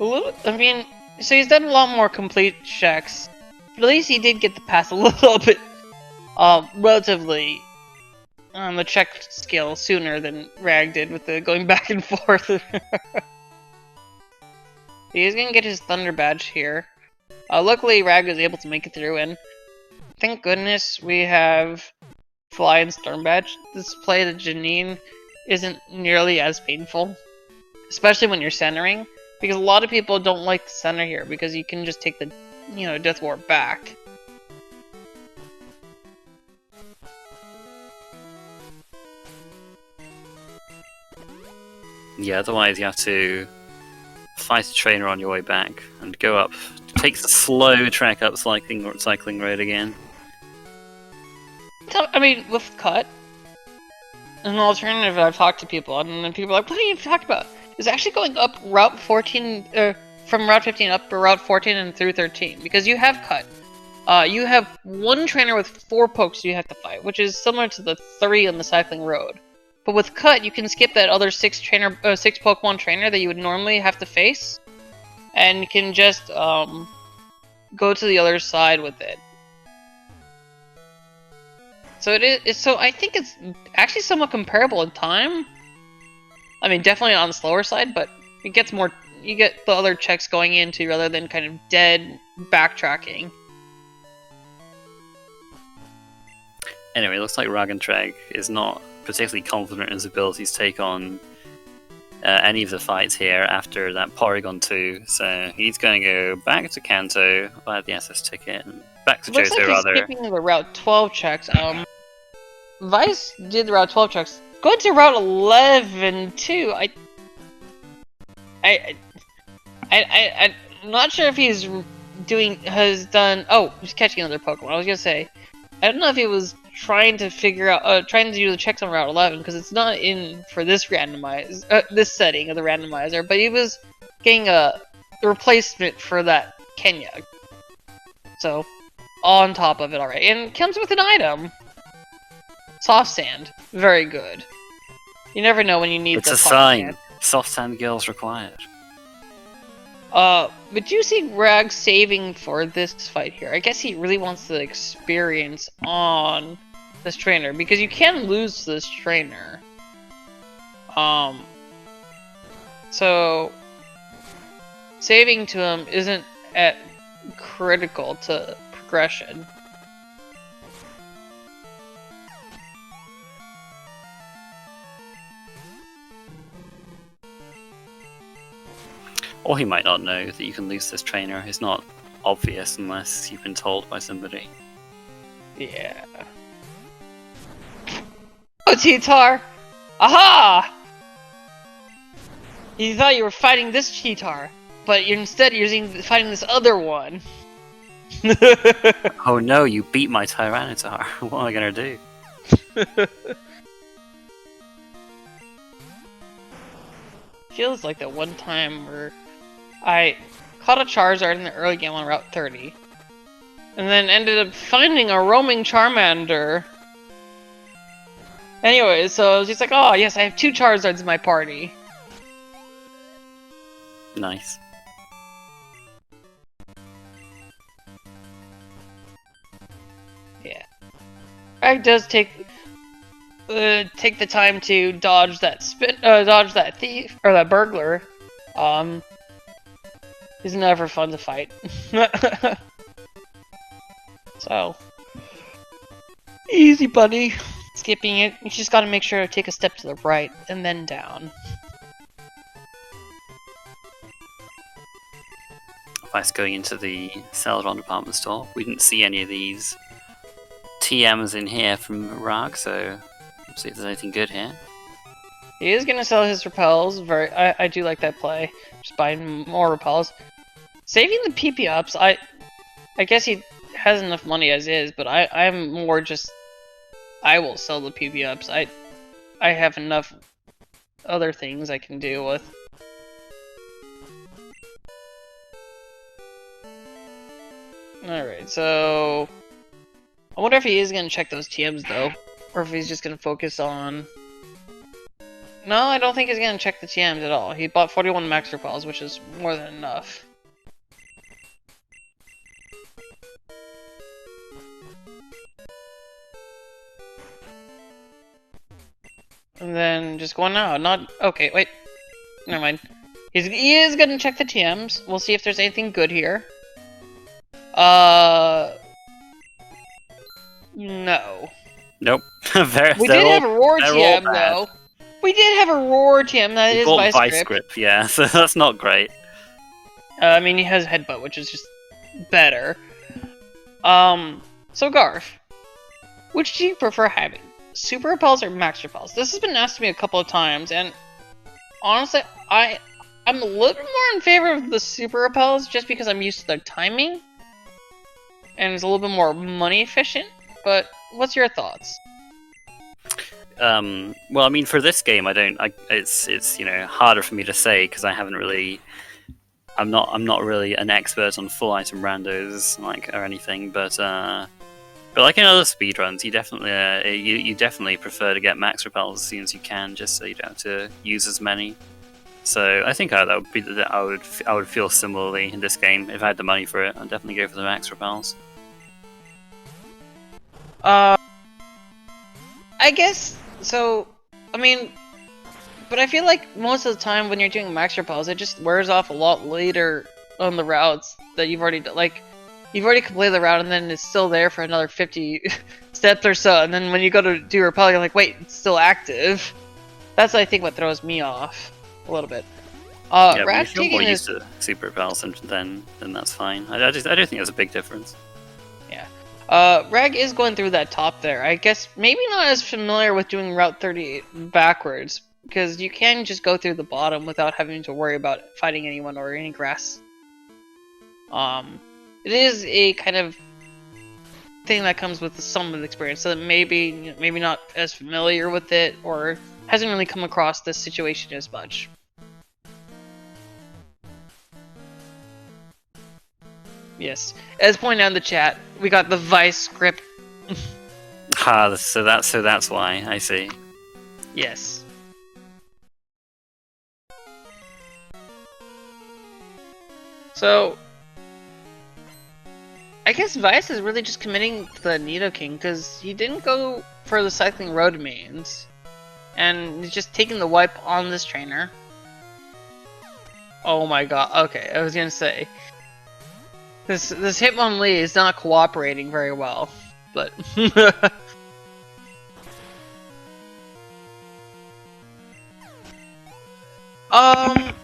I mean, so he's done a lot more complete checks. But at least he did get the pass a little bit, relatively on the check scale sooner than Rag did with the going back and forth. He's gonna get his Thunder Badge here. Luckily, Rag was able to make it through, and thank goodness we have Fly and Storm Badge. This play to Janine isn't nearly as painful, especially when you're centering, because a lot of people don't like the center here because you can just take the, Death Warp back. Yeah, otherwise you have to fight a trainer on your way back and go up. Take the slow trek up cycling road again. I mean, with Cut, an alternative I've talked to people, and then people are like, what are you talking about? It's actually going up Route 14, from Route 15 up to Route 14 and through 13, because you have Cut. You have one trainer with 4 pokes you have to fight, which is similar to the 3 on the cycling road. But with Cut, you can skip that other 6 Pokemon trainer that you would normally have to face, and you can just go to the other side with it. So I think it's actually somewhat comparable in time. I mean, definitely on the slower side, but it gets more. You get the other checks going into rather than kind of dead backtracking. Anyway, it looks like Raagentreg is not particularly confident in his abilities to take on any of the fights here after that Porygon 2, so he's going to go back to Kanto via the SS ticket, and back to Looks Johto like rather. He's skipping the Route 12 checks. Vice did the Route 12 checks. Going to Route 11 too. I'm not sure if he's done. Oh, he's catching another Pokemon. I was gonna say, I don't know if he was trying to figure out, trying to do the checks on Route 11 because it's not in for this this setting of the randomizer. But he was getting a replacement for that Kenya. So, on top of it already, and comes with an item. Soft Sand, very good. You never know when you need It's the a soft sign. sand. Soft sand girls required. But you see Rag saving for this fight here. I guess he really wants the experience on this trainer, because you can lose this trainer. So saving to him isn't at critical to progression. Or he might not know that you can lose this trainer. It's not obvious unless you've been told by somebody. Yeah. Oh, Cheetar! Aha! You thought you were fighting this Cheetar, but instead you're fighting this other one. Oh no, you beat my Tyranitar. What am I gonna do? Feels like that one time where I caught a Charizard in the early game on Route 30, and then ended up finding a roaming Charmander. Anyway, so I was just like, oh yes, I have 2 Charizards in my party. Nice. Yeah. Greg does take the time to dodge that thief or that burglar. He's never fun to fight. So easy, buddy. Skipping it. You just gotta make sure to take a step to the right and then down. Vice going into the Celadon department store. We didn't see any of these TMs in here from Rag, so let's see if there's anything good here. He is gonna sell his repels. I do like that play. Just buying more repels. Saving the PP ups. I guess he has enough money as is, but I'm more just. I will sell the PP ups. I have enough other things I can deal with. Alright, so... I wonder if he is gonna check those TMs though. Or if he's just gonna focus on... No, I don't think he's gonna check the TMs at all. He bought 41 max repels, which is more than enough. And then just going out, not... Okay, wait. Never mind. He is gonna check the TMs. We'll see if there's anything good here. No. Nope. We did have a roar TM though. We did have a roar TM that is vice grip. Yeah, so that's not great. I mean, he has headbutt, which is just better. So Garth, which do you prefer having? Super repels or max repels? This has been asked to me a couple of times, and honestly, I'm a little bit more in favor of the super repels just because I'm used to their timing, and it's a little bit more money efficient. But what's your thoughts? Well, I mean, for this game, it's harder for me to say because I haven't really. I'm not really an expert on full item randos or anything, but like in other speedruns, you definitely prefer to get max repels as soon as you can, just so you don't have to use as many. So I think I would feel similarly in this game if I had the money for it. I'd definitely go for the max repels. I guess so. I mean, but I feel like most of the time when you're doing max repels, it just wears off a lot later on the routes that you've already done. Like, you've already completed the route and then it's still there for another 50 steps or so, and then when you go to do repel, you're like, wait, it's still active. That's, I think, what throws me off a little bit. Yeah, but if you're more used to super repels, then that's fine. I don't think there's a big difference. Rag is going through that top there. I guess maybe not as familiar with doing Route 38 backwards, because you can just go through the bottom without having to worry about fighting anyone or any grass. It is a kind of thing that comes with some of the experience, so that maybe not as familiar with it, or hasn't really come across this situation as much. Yes, as pointed out in the chat, we got the vice grip. So that's why, I see. Yes. So I guess Vice is really just committing to the Nidoking because he didn't go for the cycling road mains, and he's just taking the wipe on this trainer. Oh my god! Okay, I was gonna say. This Hitmonlee is not cooperating very well, but I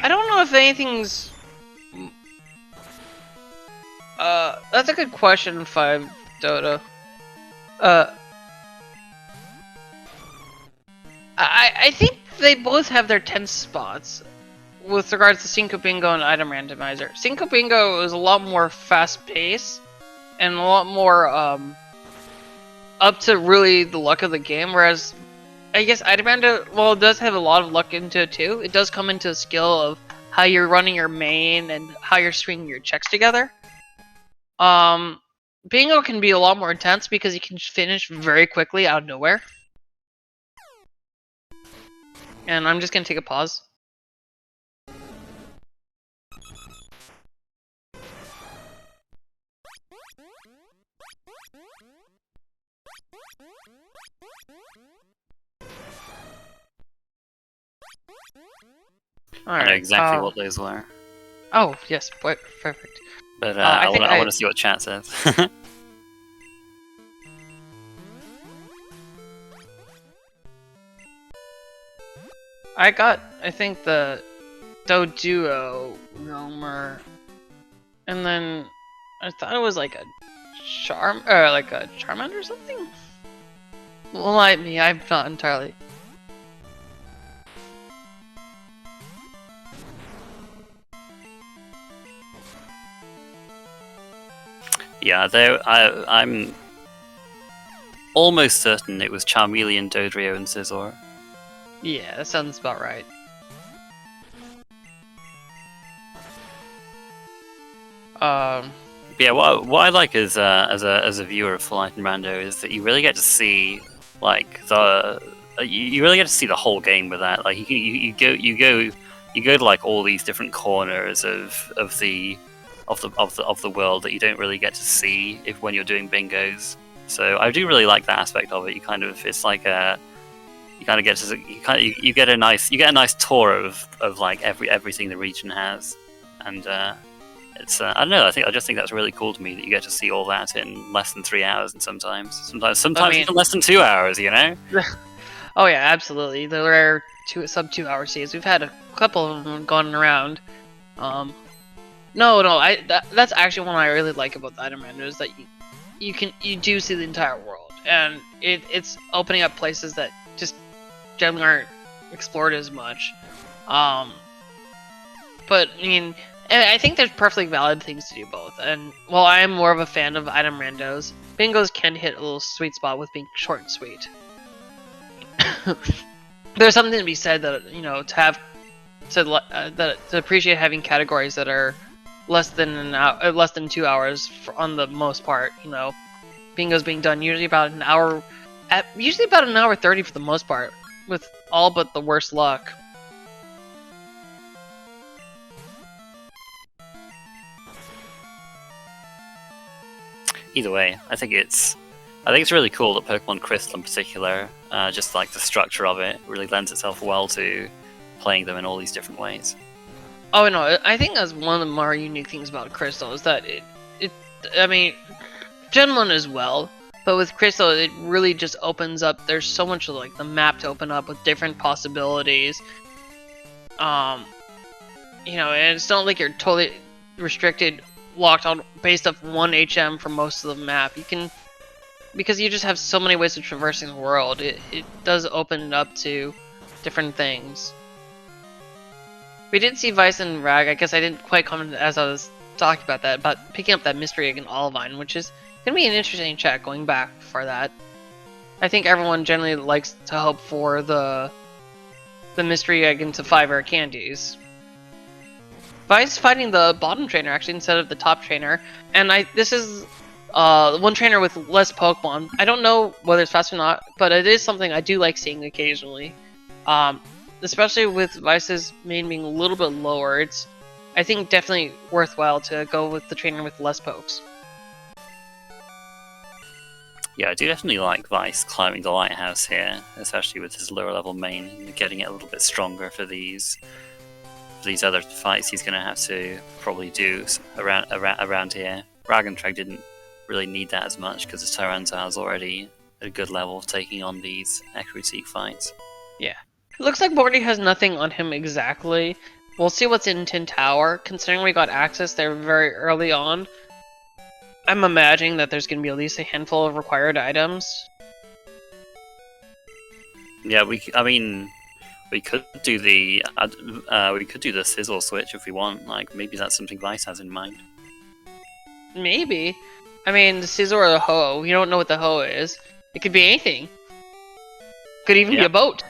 don't know if anything's that's a good question, 5 Dota. I think they both have their tense spots. With regards to Cinco Bingo and Item Randomizer. Cinco Bingo is a lot more fast-paced, and a lot more, up to really the luck of the game, whereas, I guess Item Rando, well, it does have a lot of luck into it too. It does come into a skill of how you're running your main and how you're stringing your checks together. Bingo can be a lot more intense because you can finish very quickly out of nowhere. And I'm just gonna take a pause. I know exactly what those were. Oh, yes, perfect. But I want to see what chat says. I think, the Doduo Roamer, and then I thought it was like a Charmander or something? Light me, I'm not entirely. Yeah, I'm almost certain it was Charmeleon, Dodrio, and Scizor. Yeah, that sounds about right. yeah, what I like is as a viewer of Full Item Rando is that you really get to see like you really get to see the whole game with that. Like you go to like all these different corners of the world that you don't really get to see if when you're doing bingos. So I do really like that aspect of it. You kind of it's like a you kind of get to you get a nice tour of like everything the region has, and it's I don't know. I just think that's really cool to me that you get to see all that in less than 3 hours, and sometimes even less than 2 hours. You know? Oh yeah, absolutely. The rare sub 2 hour seeds. We've had a couple of them gone around. No, that's actually one I really like about the item render is that you do see the entire world, and it's opening up places that just generally aren't explored as much. But I mean, and I think there's perfectly valid things to do both. And while I am more of a fan of item randos, bingos can hit a little sweet spot with being short and sweet. There's something to be said that to appreciate having categories that are less than 2 hours on the most part. Bingos being done usually about an hour, usually about an hour 30 for the most part, with all but the worst luck. Either way, I think it's really cool that Pokemon Crystal in particular, just like the structure of it, really lends itself well to playing them in all these different ways. Oh no, I think that's one of the more unique things about Crystal is that I mean, Gen 1 as well, but with Crystal it really just opens up. There's so much like the map to open up with different possibilities. And it's not like you're totally restricted, locked on based off one HM for most of the map. You can, because you just have so many ways of traversing the world, it does open it up to different things. We did see Vice and Rag. I guess I didn't quite comment as I was talking about that, but picking up that mystery egg in Olivine, which is going to be an interesting check going back for that. I think everyone generally likes to hope for the mystery egg into 5 rare candies. Vi's fighting the bottom trainer actually instead of the top trainer, and this is one trainer with less Pokemon. I don't know whether it's fast or not, but it is something I do like seeing occasionally. Especially with Vice's main being a little bit lower, it's, I think, definitely worthwhile to go with the trainer with less pokes. Yeah, I do definitely like Vice climbing the lighthouse here, especially with his lower level main, and getting it a little bit stronger for these other fights he's going to have to probably do around here. Raagentreg didn't really need that as much because his Tyranitar is already at a good level of taking on these Ekrutik fights. Yeah. It looks like Morty has nothing on him exactly. We'll see what's in Tin Tower. Considering we got access there very early on, I'm imagining that there's going to be at least a handful of required items. Yeah, we could do the sizzle switch if we want. Like maybe that's something Vice has in mind. Maybe. I mean, the Sizzle or the Ho. You don't know what the Ho is. It could be anything. Could even be a boat.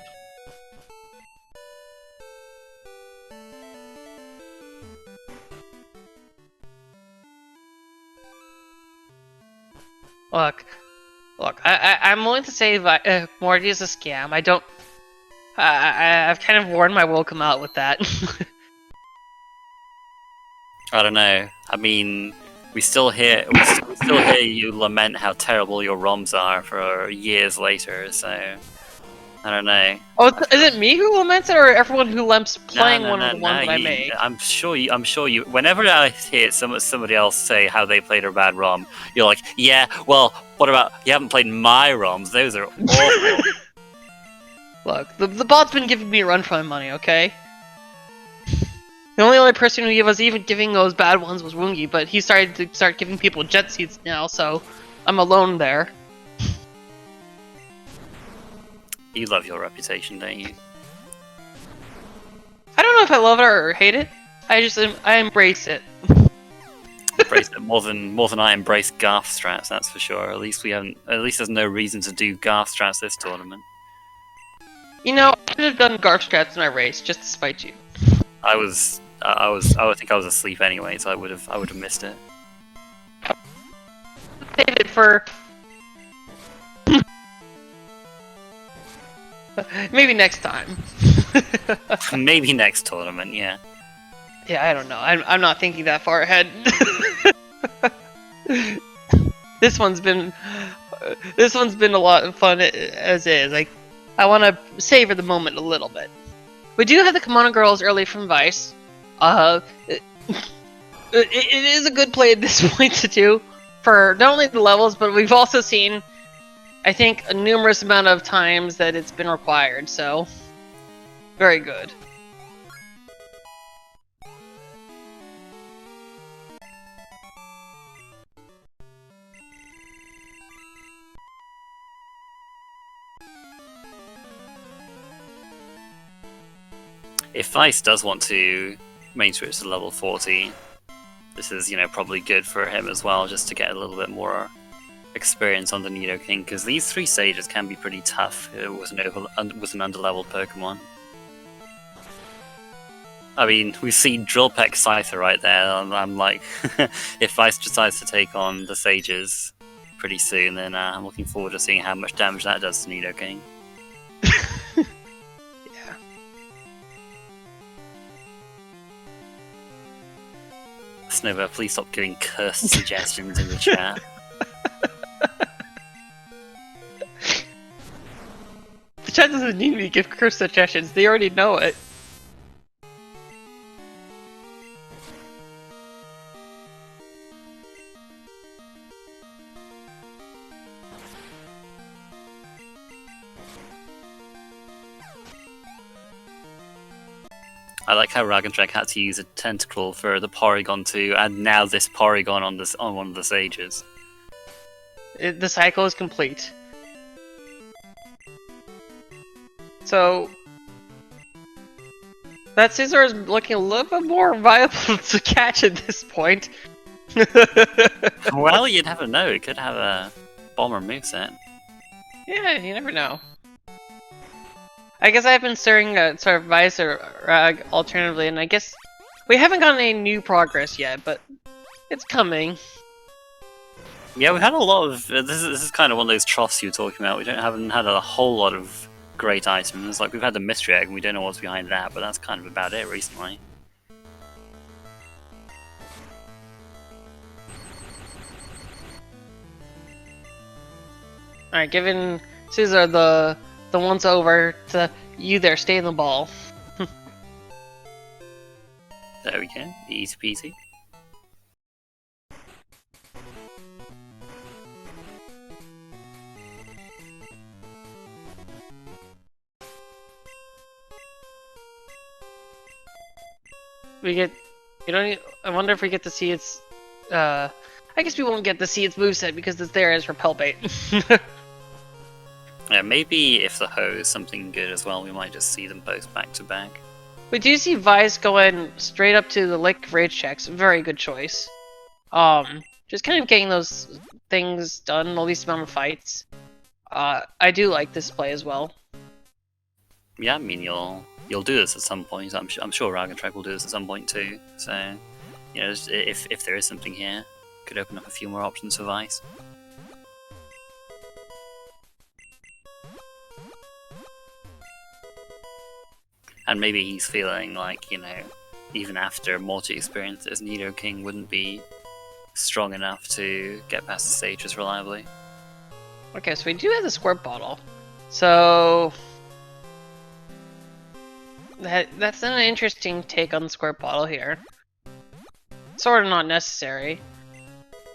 Look. I'm willing to say Morty is a scam. I've kind of worn my welcome out with that. I don't know. I mean, we still hear you lament how terrible your ROMs are for years later. So I don't know. Oh, is it me who laments it, or everyone who lamps playing one of the ones that I made? I'm sure you. Whenever I hear somebody else say how they played a bad ROM, you're like, yeah. Well, what about you haven't played my ROMs? Those are awful. Look, the bot's been giving me a run for my money, okay? The only other person who was even giving those bad ones was Woongi, but he started to giving people jet seats now, so I'm alone there. You love your reputation, don't you? I don't know if I love it or hate it. I embrace it. Embrace it more than I embrace Garth strats, that's for sure. At least there's no reason to do Garth strats this tournament. You know, I should have done Garth strats in my race just to spite you. I think I was asleep anyway, so I would have missed it. save it for maybe next time. Maybe next tournament, yeah. Yeah, I don't know. I'm not thinking that far ahead. This one's been a lot of fun as is. Like, I want to savor the moment a little bit. We do have the Kimono Girls early from Vice. It is a good play at this point to do for not only the levels, but we've also seen, I think, a numerous amount of times that it's been required. So, very good. If Vice does want to main switch to level 40, this is, probably good for him as well, just to get a little bit more experience on the Nidoking, because these 3 sages can be pretty tough with an underleveled Pokemon. I mean, we've seen Drill Peck Scyther right there, and I'm like, if Vice decides to take on the sages pretty soon, then I'm looking forward to seeing how much damage that does to Nidoking. Snowbird, please stop giving cursed suggestions in the chat. The chat doesn't need me to give cursed suggestions, they already know it. I like how Raagentreg had to use a tentacle for the Porygon too, and now this Porygon on one of the sages. The cycle is complete. So that Scizor is looking a little bit more viable to catch at this point. Well, you never know. It could have a bomber moveset. Yeah, you never know. I guess I've been stirring sort of Vice or Rag alternatively, and I guess we haven't gotten any new progress yet, but it's coming. Yeah, we had a lot of. This is kind of one of those troughs you were talking about. Haven't had a whole lot of great items. Like, we've had the Mystery Egg, and we don't know what's behind that, but that's kind of about it recently. Alright, giving Scizor the once over to you there, stay in the ball. There we go, easy peasy. We get, I wonder if we get to see its, I guess we won't get to see its moveset because it's there as Repel Bait. Yeah, maybe if the hoe is something good as well, we might just see them both back to back. We do see Vice going straight up to the Lick of Rage checks. Very good choice. Just kind of getting those things done, the least amount of fights. I do like this play as well. Yeah, I mean, you'll do this at some point. I'm sure Raagentreg will do this at some point too. So, if there is something here, could open up a few more options for Vice. And maybe he's feeling like, even after multi-experiences, Nidoking wouldn't be strong enough to get past the stages reliably. Okay, so we do have the Squirt Bottle. So that's an interesting take on the Squirt Bottle here. Sort of not necessary.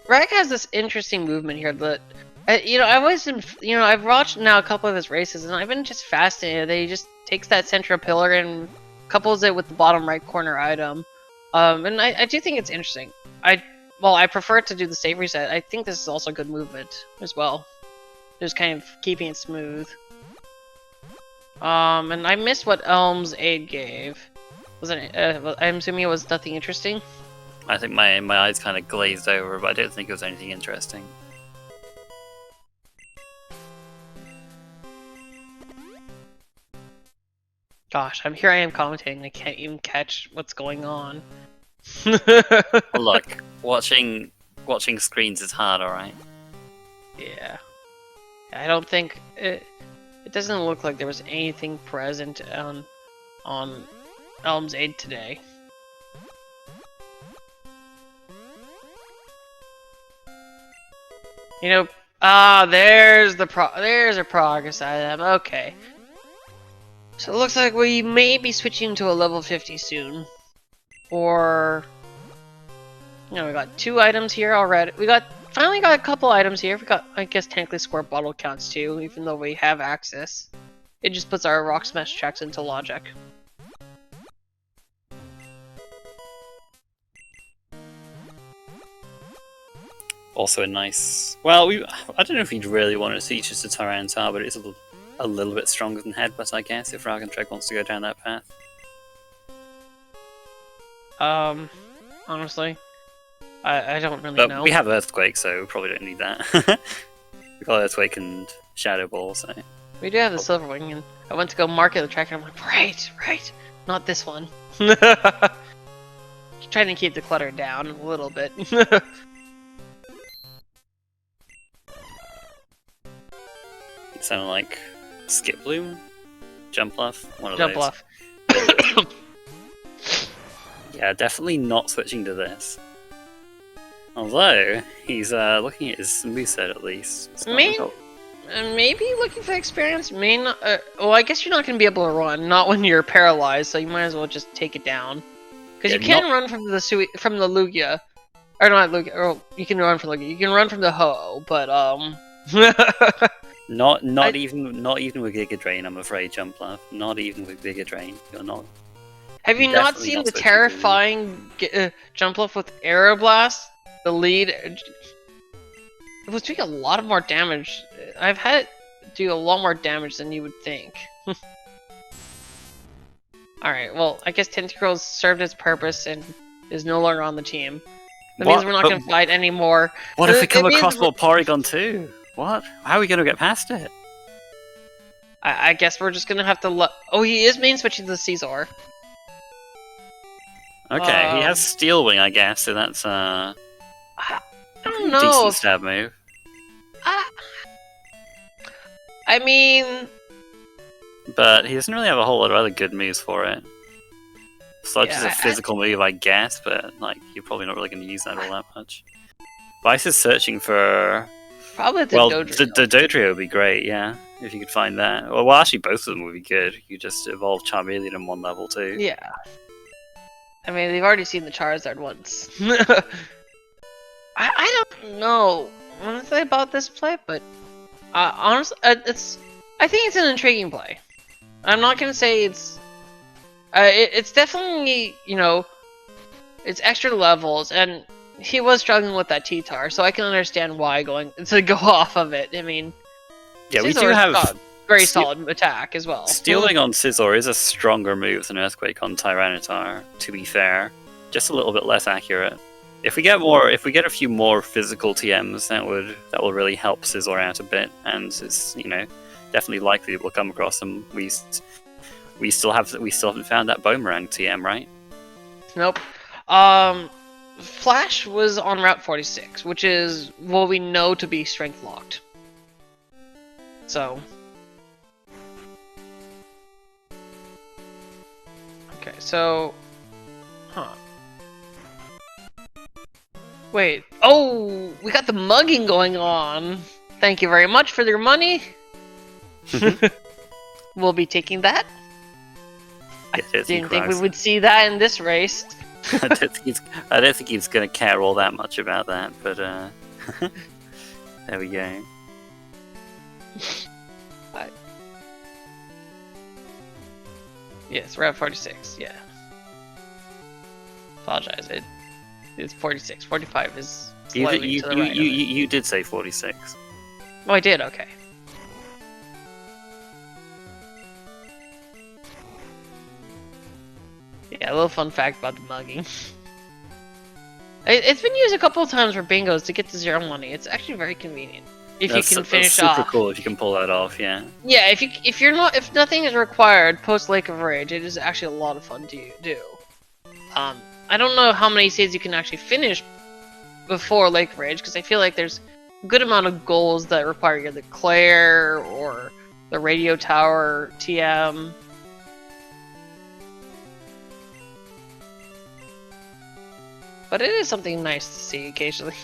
Rag has this interesting movement here that, I've always been, I've watched now a couple of his races, and I've been just fascinated that he just takes that central pillar and couples it with the bottom right corner item. And I do think it's interesting. I prefer to do the save reset. I think this is also good movement as well. Just kind of keeping it smooth. And I missed what Elm's aid gave. I'm assuming it was nothing interesting? I think my eyes kind of glazed over, but I don't think it was anything interesting. Gosh, here I am commentating, I can't even catch what's going on. Look, watching screens is hard, alright? Yeah. I don't think it doesn't look like there was anything present on Elm's Aid today. You know, there's a progress item. Okay. So it looks like we may be switching to a level 50 soon. Or you know, we got 2 items here already. Finally got a couple items here. We got, I guess, technically squirt bottle counts too, even though we have access. It just puts our rock smash checks into logic. Also a nice... Well, I don't know if we'd really want to teach us to Tyranitar, but it's a little bit stronger than Headbutt, I guess, if Raagentreg wants to go down that path. Honestly, I don't really But know. we have Earthquake, so we probably don't need that. We got Earthquake and Shadow Ball, so... We do have the Silver Wing, and I went to go market the track, and I'm like, right, not this one. Trying to keep the clutter down a little bit. It sounded like Skip Bloom? Jump Bluff? One of Jump those. Bluff. Yeah, definitely not switching to this. Although, he's looking at his moveset at least. Maybe looking for experience. May not. Well, I guess you're not going to be able to run. Not when you're paralyzed, so you might as well just take it down. Because you can run from the Lugia, or not Lugia. Or you can run from Lugia. You can run from the Ho, but Not even with Giga Drain, I'm afraid, Jump Bluff. Not even with Giga Drain. You're not. Have you not seen the terrifying Jump Bluff with Aeroblast? The lead. It was doing a lot more damage. I've had it do a lot more damage than you would think. Alright, well, I guess Tentacruel served its purpose and is no longer on the team. That means we're not going to fight anymore. What if we come across more Porygon too? What? How are we going to get past it? I guess we're just going to have to Oh, he is main switching to the Caesar. Okay, he has Steel Wing, I guess, so that's I don't know. decent stab move. I mean... But he doesn't really have a whole lot of other good moves for it. Such as a physical move, I guess, but like you're probably not really going to use that all that much. Vice is searching for... Probably the Dodrio. The Dodrio would be great, yeah, if you could find that. Well, actually, both of them would be good. You just evolve Charmeleon in one level too. Yeah. I mean, they've already seen the Charizard once. I don't know what to say about this play, but honestly, I think it's an intriguing play. I'm not gonna say it's definitely, you know, it's extra levels, and he was struggling with that T-Tar, so I can understand why going to go off of it. I mean, yeah, we do have a very solid attack as well. Steel Wing on Scizor is a stronger move than Earthquake on Tyranitar, to be fair. Just a little bit less accurate. If we get a few more physical TMs, that will really help Scizor out a bit, and it's, you know, definitely likely we'll come across them. We still haven't found that Boomerang TM, right? Nope. Flash was on Route 46, which is what we know to be strength locked. So. Okay, so. Huh. Wait. Oh! We got the mugging going on! Thank you very much for your money! We'll be taking that. I didn't think we would see that in this race. I don't think he's going to care all that much about that, but there we go. Yes, Route 46, yeah. Apologize, it's 46. 45 is slightly to the right. You did say 46. Oh, I did, okay. Yeah, a little fun fact about the mugging. It's been used a couple of times for bingos to get to 0 money. It's actually very convenient if you can finish off. That's super cool if you can pull that off. Yeah. Yeah, if nothing is required post Lake of Rage, it is actually a lot of fun to do. I don't know how many stages you can actually finish before Lake of Rage, because I feel like there's good amount of goals that require either Claire or the radio tower TM. But it is something nice to see occasionally.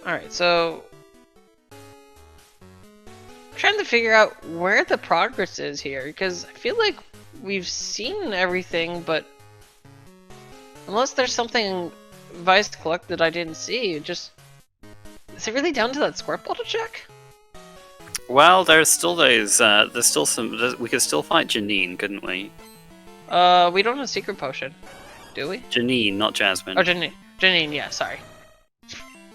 Alright, so I'm trying to figure out where the progress is here, because I feel like we've seen everything, but unless there's something Vice to collect that I didn't see, is it really down to that squirt bottle check? Well, there's still those. There's still some. We could still fight Janine, couldn't we? We don't have a secret potion, do we? Janine, not Jasmine. Oh, Janine, yeah, sorry.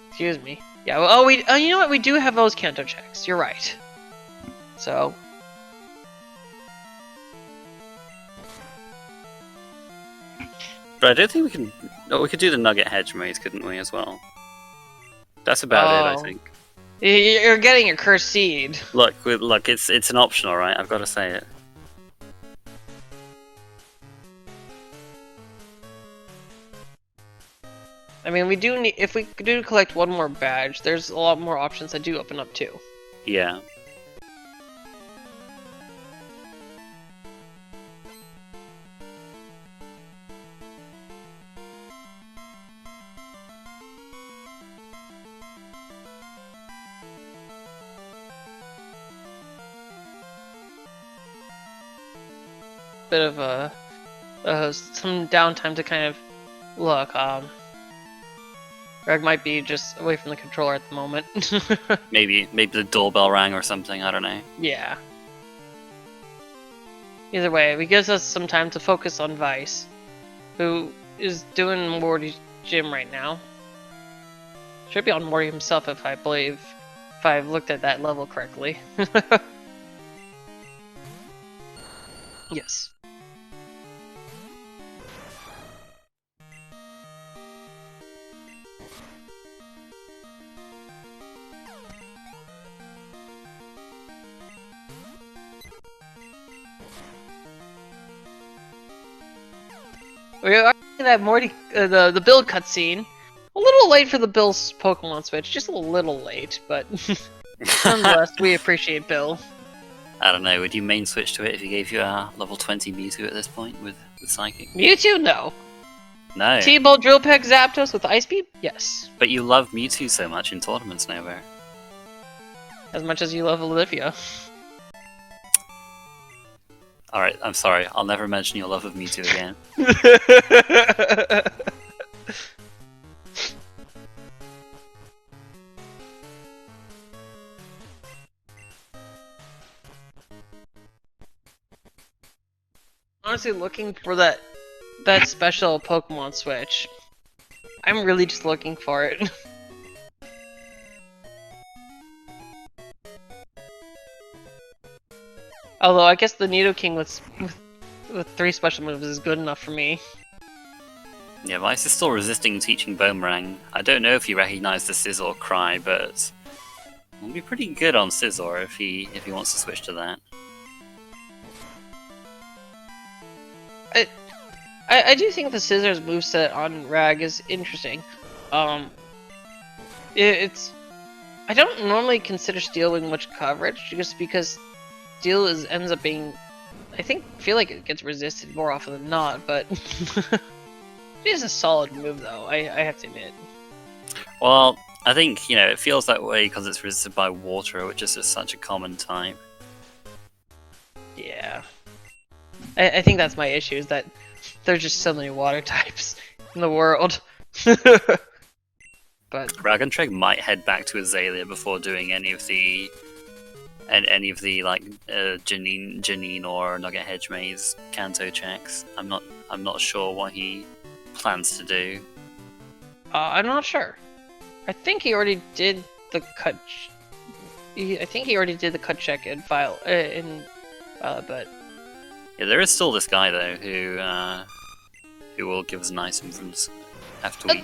Excuse me. Yeah, well, you know what? We do have those Kanto checks. You're right. So. But I don't think we can. No, we could do the Nugget Hedge maze, couldn't we, as well? That's about it, I think. You're getting a cursed seed. Look, it's an optional, right? I've got to say it. I mean, we do need. If we do collect one more badge, there's a lot more options that do open up too. Yeah. Bit of some downtime to kind of look. Greg might be just away from the controller at the moment. maybe the doorbell rang or something. I don't know. Yeah. Either way, it gives us some time to focus on Vice, who is doing Morty's gym right now. Should be on Morty himself, if I've looked at that level correctly. Yes. We are in that Morty, the build cutscene. A little late for the Bill's Pokemon switch, just a little late, but nonetheless, we appreciate Bill. I don't know, would you main switch to it if he gave you a level 20 Mewtwo at this point with Psychic? Mewtwo? No. No. T-Ball Drill Peck Zapdos with Ice Beam? Yes. But you love Mewtwo so much in tournaments nowhere. As much as you love Olivia. Alright, I'm sorry, I'll never mention your love of Mewtwo again. Honestly, looking for that special Pokemon switch. I'm really just looking for it. Although I guess the Nidoking with 3 special moves is good enough for me. Yeah, Vice is still resisting teaching Boomerang. I don't know if you recognize the Scizor cry, but it'll be pretty good on Scizor if he wants to switch to that. I do think the Scissors moveset on Rag is interesting. It's I don't normally consider Steel with much coverage just because Steel ends up being feel like it gets resisted more often than not, but it is a solid move though, I have to admit. Well, I think, it feels that way because it's resisted by water, which is just such a common type. Yeah. I think that's my issue, is that there's just so many water types in the world. But Raagentreg might head back to Azalea before doing any of the Janine or Nugget Hedge Maze Kanto checks. I'm not sure what he plans to do. I'm not sure. I think he already did the cut. I think he already did the cut check in but yeah, there is still this guy though who will give us an item from after we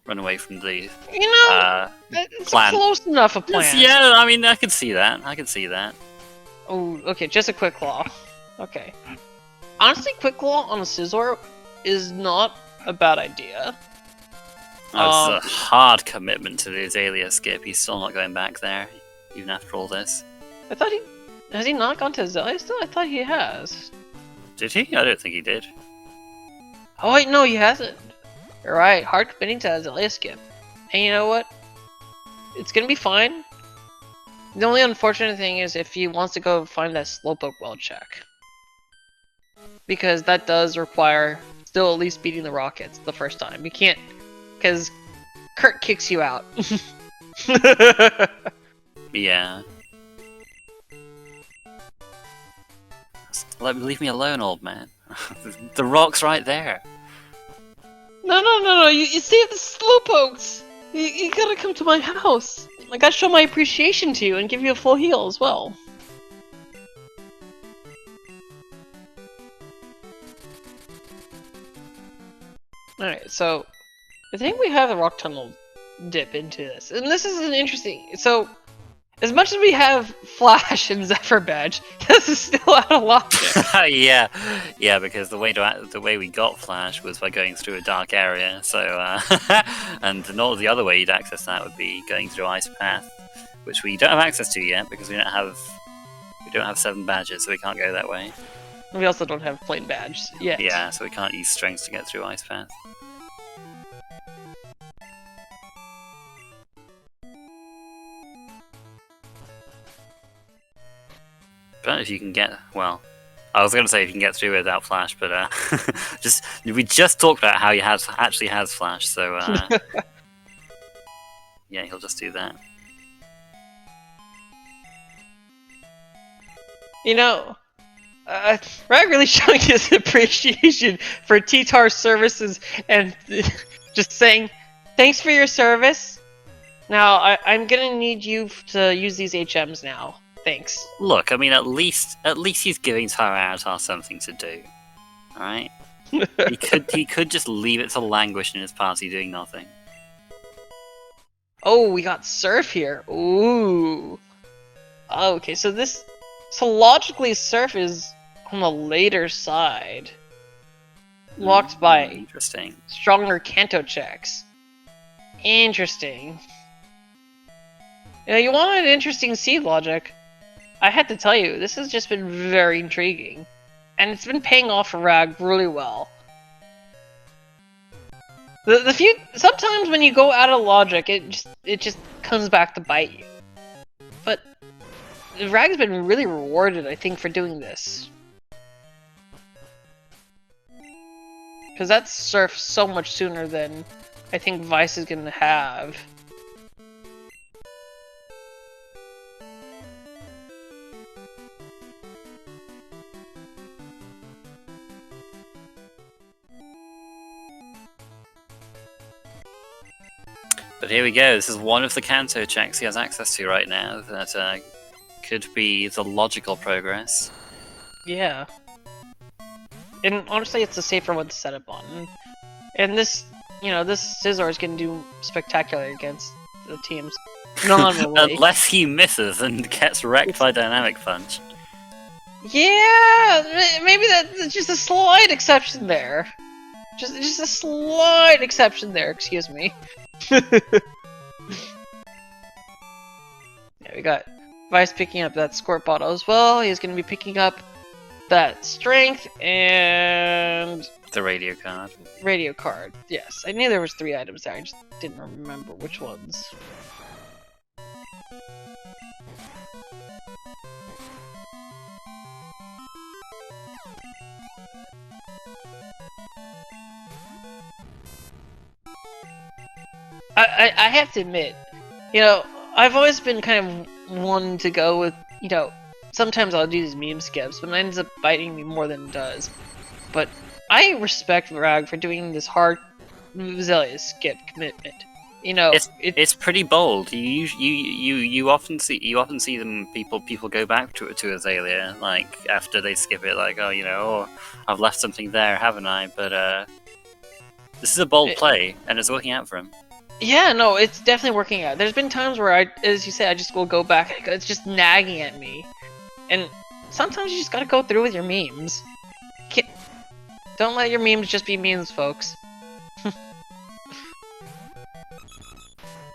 run away from the it's plan. Close enough a plan. Yeah, I mean, I could see that. Oh, okay, just a Quick Claw. Okay. Honestly, Quick Claw on a Scizor is not a bad idea. Oh, this is a hard commitment to the Azalea skip. He's still not going back there, even after all this. I thought has he not gone to Azalea still? I thought he has. Did he? I don't think he did. Oh wait, no, he hasn't. You're right, hard committing to Azalea skip. And you know what? It's gonna be fine. The only unfortunate thing is if he wants to go find that Slowpoke well check. Because that does require still at least beating the Rockets the first time. You can't, because Kurt kicks you out. Yeah. Leave me alone, old man. The rock's right there. No, you saved the Slowpokes! You gotta come to my house! I gotta show my appreciation to you and give you a full heal as well. Alright, so I think we have the rock tunnel dip into this. And this is an interesting... So, as much as we have Flash and Zephyr Badge, this is still out of logic. yeah, because the way we got Flash was by going through a dark area. So, and not the other way you'd access that would be going through Ice Path, which we don't have access to yet because we don't have 7 badges, so we can't go that way. We also don't have plain badge yet. Yeah, so we can't use strengths to get through Ice Path. But if you can get, well, I was going to say if you can get through without Flash, but we just talked about how he actually has Flash, so yeah, he'll just do that. You know, Rag really showing his appreciation for T-Tar's services and just saying, thanks for your service. Now, I'm gonna need you to use these HMs now. Thanks. Look, I mean, at least he's giving Tyranitar something to do. Alright? he could just leave it to languish in his party doing nothing. Oh, we got Surf here. Ooh. Okay, so logically Surf is on the later side. Blocked by interesting. Stronger Kanto checks. Interesting. You want an interesting seed logic? I had to tell you, this has just been very intriguing. And it's been paying off for Rag really well. Sometimes when you go out of logic, it just comes back to bite you. But Rag's been really rewarded, I think, for doing this. Because that's Surf so much sooner than I think Vice is gonna have. But here we go, this is one of the Kanto checks he has access to right now that could be the logical progress. Yeah. And honestly, it's a safer one to set up on. And this, this Scizor is going to do spectacular against the teams. Normally. Unless he misses and gets wrecked by Dynamic Punch. Yeah! Maybe that's just a slight exception there. Just a slight exception there, excuse me. Yeah, we got Vice picking up that Squirt Bottle as well. He's going to be picking up that Strength and... the radio card. Radio card, yes. I knew there was 3 items there, I just didn't remember which ones. I have to admit, I've always been kind of one to go with, sometimes I'll do these meme skips, but it ends up biting me more than it does. But I respect Rag for doing this hard Azalea skip commitment. It's pretty bold. You often see them people go back to Azalea like after they skip it, like I've left something there, haven't I? But this is a bold play, and it's working out for him. Yeah, no, it's definitely working out. There's been times where as you say, I just will go back. It's just nagging at me, and sometimes you just gotta go through with your memes. Don't let your memes just be memes, folks.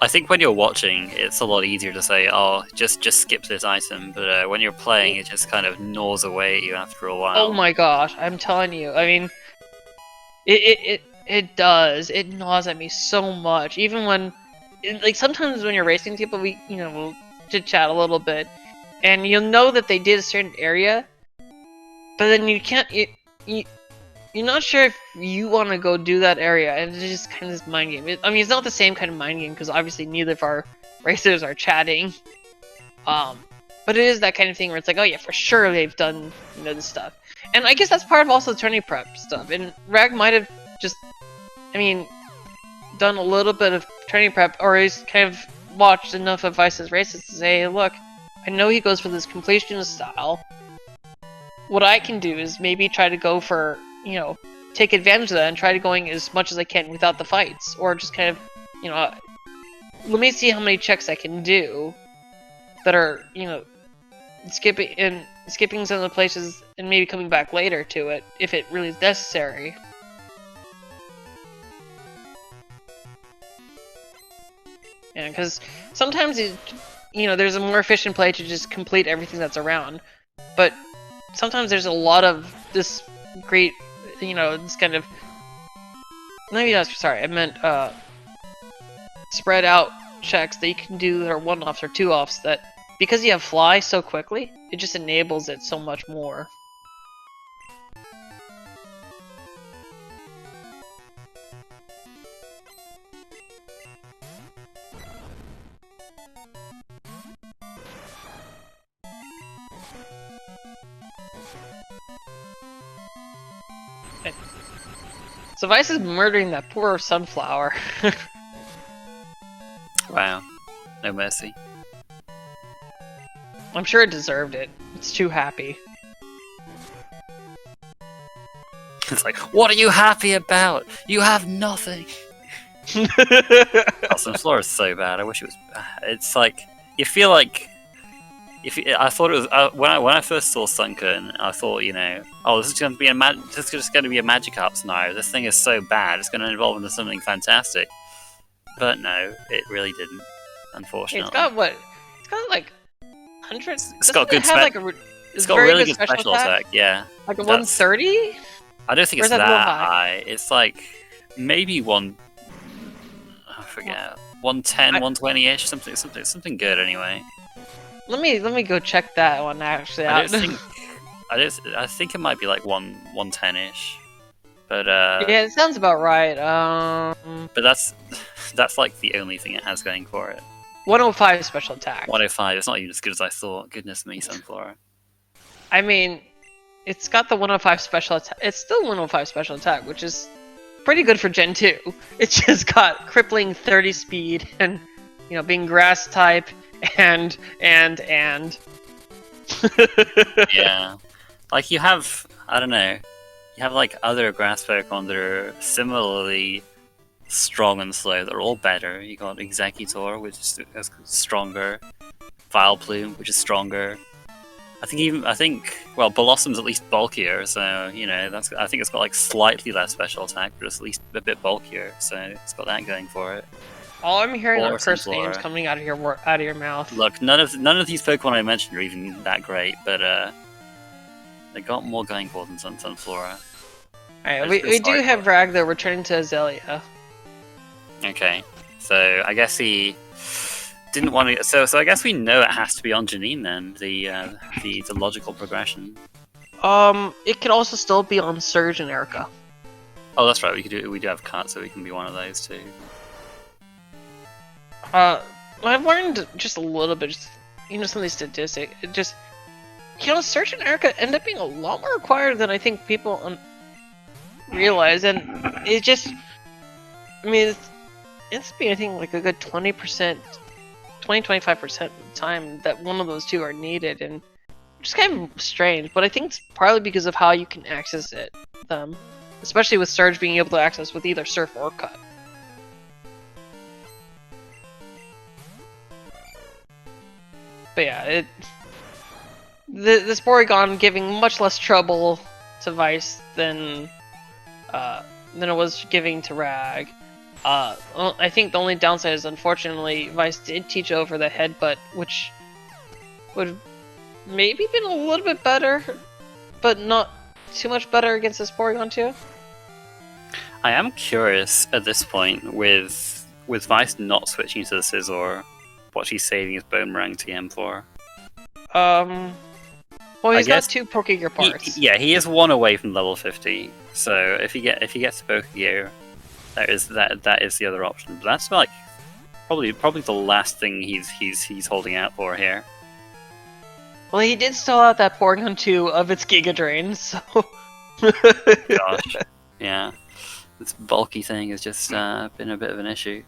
I think when you're watching, it's a lot easier to say, "Oh, just skip this item," but when you're playing, it just kind of gnaws away at you after a while. Oh my gosh, I'm telling you. I mean, it does. It gnaws at me so much. Even when, like, sometimes when you're racing people, we'll chit chat a little bit, and you'll know that they did a certain area, but then you can't. You're not sure if you want to go do that area, and it's just kind of this mind game. I mean, it's not the same kind of mind game because obviously neither of our racers are chatting. But it is that kind of thing where it's like, oh yeah, for sure they've done this stuff, and I guess that's part of also the tourney prep stuff. And Rag might have just, I mean, done a little bit of tourney prep, or he's kind of watched enough of Vice's races to say, hey, look, I know he goes for this completionist style. What I can do is maybe try to go for, take advantage of that and try to going as much as I can without the fights, or just kind of, let me see how many checks I can do that are, skipping some of the places and maybe coming back later to it if it really is necessary. Yeah, because sometimes there's a more efficient play to just complete everything that's around, but sometimes there's a lot of this great, this kind of, maybe not, sorry, I meant spread out checks that you can do that are one-offs or two-offs that, because you have fly so quickly, it just enables it so much more. So Vice is murdering that poor sunflower. Wow. No mercy. I'm sure it deserved it. It's too happy. It's like, what are you happy about? You have nothing. Oh, sunflower is so bad. I wish it was bad. It's like, you feel like, I thought it was when I first saw Sunken, I thought, oh, this is going to be a Magikarp scenario. This thing is so bad, it's going to evolve into something fantastic. But no, it really didn't, unfortunately. It's got what? It's got like hundreds. It's got good it's got really good special attack. Yeah. Like a 130. I don't think it's that high. It's like maybe I forget, 110, 120-ish, something good anyway. Let me go check that one actually out. I think it might be like 110-ish. But yeah, it sounds about right. But that's like the only thing it has going for it. 105 special attack. 105. It's not even as good as I thought. Goodness me, Sunflower. I mean, it's got the 105 special attack. It's still 105 special attack, which is pretty good for Gen 2. It's just got crippling 30 speed and being grass type and. Yeah, like you have, I don't know. You have like other grass Pokemon that are similarly strong and slow. They're all better. You got Executor, which is stronger. Vileplume, which is stronger. I think well, Blossom's at least bulkier, so I think it's got like slightly less special attack, but it's at least a bit bulkier, so it's got that going for it. All I'm hearing are cursed names coming out of your mouth. Look, none of these Pokemon I mentioned are even that great, but they got more going for them than Sunflora. Alright, we do have Rag though returning to Azalea. Okay, so I guess he didn't want to. So I guess we know it has to be on Janine then. The logical progression. It could also still be on Surge and Erica. Oh, that's right. We do have Cut, so we can be one of those too. I've learned just a little bit, some of these statistics. It just, Surge and Erica end up being a lot more required than I think people realize, and it just, I mean, it's been, I think, like a good 20%, 20-25% of the time that one of those two are needed, and just kind of strange, but I think it's partly because of how you can access them, especially with Surge being able to access with either Surf or Cut. But yeah, this Porygon giving much less trouble to Vice than it was giving to Rag. Well, I think the only downside is, unfortunately, Vice did teach over the headbutt, which would have maybe been a little bit better, but not too much better against this Porygon 2. I am curious at this point with Vice not switching to the Scizor, what she's saving his Boomerang TM for. Well, he's got guess 2 Pokegear parts. He is 1 away from level 50. So if he gets Pokegear, that is the other option. But that's like probably the last thing he's holding out for here. Well, he did stall out that Porygon 2 of its Giga Drain, so... Gosh. Yeah. This bulky thing has just been a bit of an issue.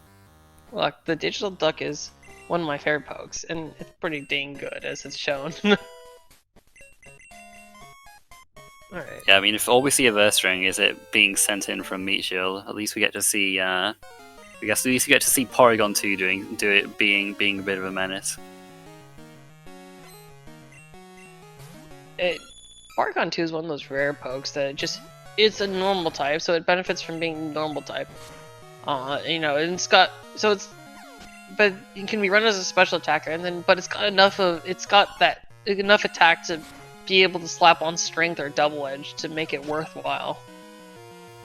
Look, the Digital Duck is one of my favorite pokes, and it's pretty dang good, as it's shown. Alright. Yeah, I mean, if all we see of Earthstring is it being sent in from Meat Shield, at least we get to see Porygon 2 being a bit of a menace. Porygon 2 is one of those rare pokes that it's a normal type, so it benefits from being normal type. You know, and but it can be run as a special attacker, but it's got enough attack to be able to slap on strength or double edge to make it worthwhile.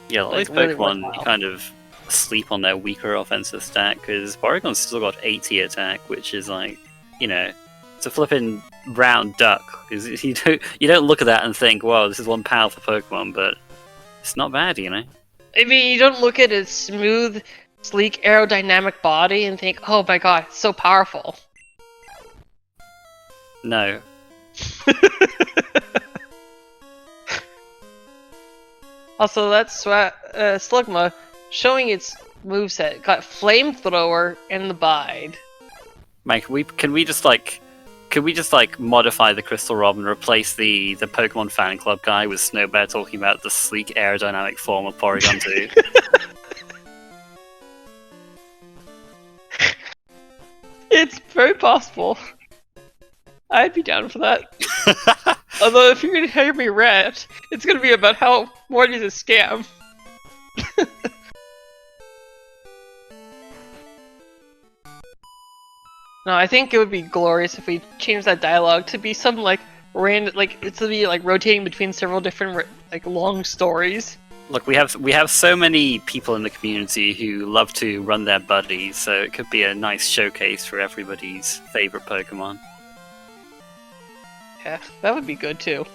Yeah, all these Pokemon kind of sleep on their weaker offensive stat, because Porygon's still got 80 attack, which is like, you know, it's a flipping round duck. You don't look at that and think, wow, this is one powerful Pokemon, but it's not bad, you know? I mean, you don't look at its smooth, sleek, aerodynamic body and think, oh my god, it's so powerful. No. Also, that's Slugma showing its moveset. Got Flamethrower and the Bide. Mike, can we just modify the Crystal Rob and replace the Pokemon fan club guy with Snowbear talking about the sleek aerodynamic form of Porygon 2? It's very possible. I'd be down for that. Although, if you're gonna hear me rant, it's gonna be about how Morty's a scam. No, I think it would be glorious if we changed that dialogue to be some random, it's to be rotating between several different long stories. Look, we have so many people in the community who love to run their buddies, so it could be a nice showcase for everybody's favorite Pokemon. Yeah, that would be good too.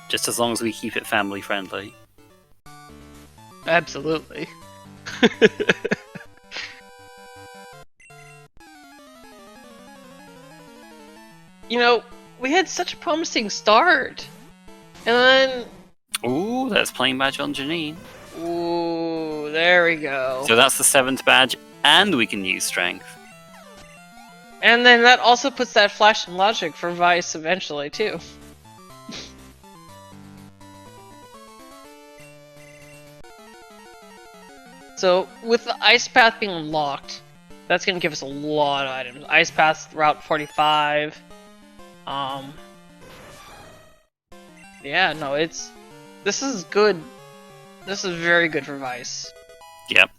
Just as long as we keep it family friendly. Absolutely. You know, we had such a promising start. And then... Ooh, that's Plain Badge on Janine. Ooh, there we go. So that's the 7th badge, and we can use Strength. And then that also puts that Flash and Logic for Vice eventually, too. So, with the Ice Path being unlocked, that's going to give us a lot of items. Ice Path, Route 45. Yeah, no, this is good. This is very good for Vice. Yep.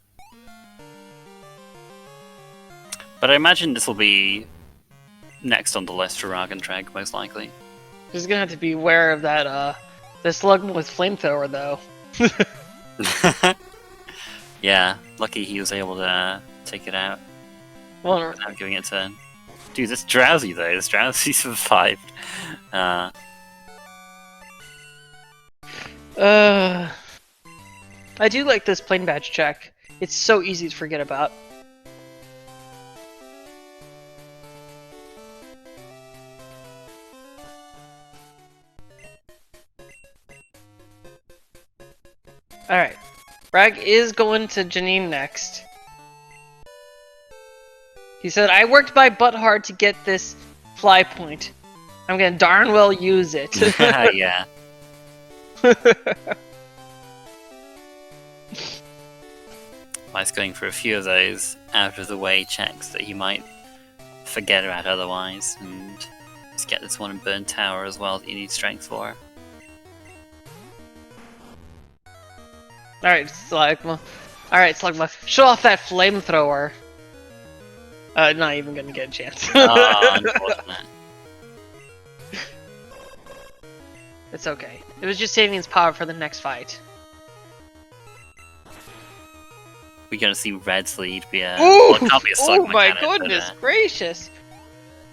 But I imagine this will be next on the list for Raagentreg, most likely. He's gonna have to be aware of that, the Slugma with Flamethrower, though. Yeah, lucky he was able to take it out without giving it a turn. Dude, this Drowsy, though. This Drowsy survived. I do like this Plain Badge check. It's so easy to forget about. Alright. Bragg is going to Janine next. He said, I worked my butt hard to get this fly point. I'm gonna darn well use it. Yeah. Mike's going for a few of those out of the way checks that he might forget about otherwise, and just get this one in Burn Tower as well that you need strength for. Alright, Slugma. Alright, Slugma. Show off that flamethrower. Not even gonna get a chance. Ah, unfortunate. It's okay. It was just saving its power for the next fight. We're gonna see Red's lead be a. Ooh! Well, it can't be a Oh Slugma my cannon, goodness gracious!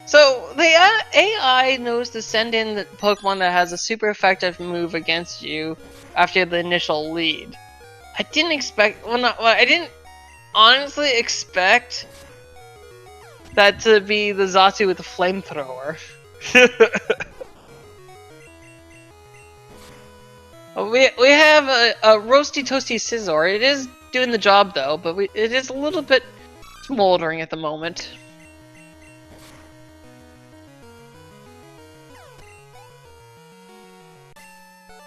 So, the AI knows to send in the Pokemon that has a super effective move against you after the initial lead. I didn't expect. I didn't honestly expect that to be the Zatsu with the flamethrower. we have a roasty toasty Scizor. It is doing the job though, but it is a little bit smoldering at the moment.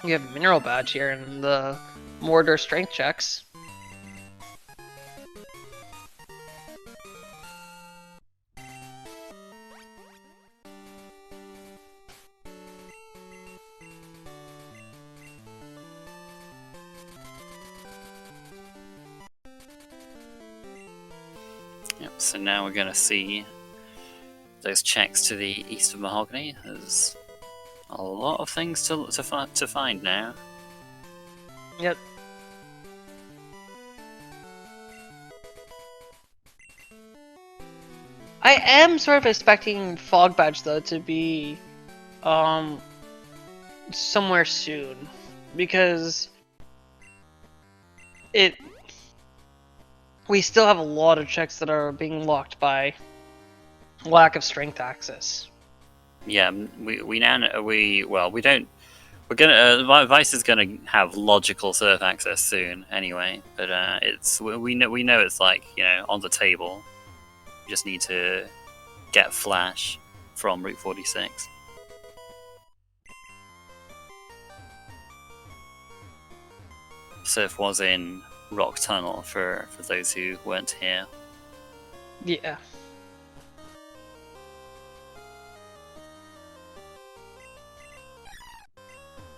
We have a mineral badge here and the mortar strength checks. Yep, so now we're gonna see those checks to the east of Mahogany. There's a lot of things to find now. Yep. I am sort of expecting Fog Badge though to be somewhere soon, because we still have a lot of checks that are being locked by lack of strength access. Yeah, we now know, we don't. We're gonna Vice is gonna have logical surf access soon anyway, but we know it's like, you know, on the table. We just need to get Flash from Route 46. Surf was in Rock Tunnel for those who weren't here. Yeah.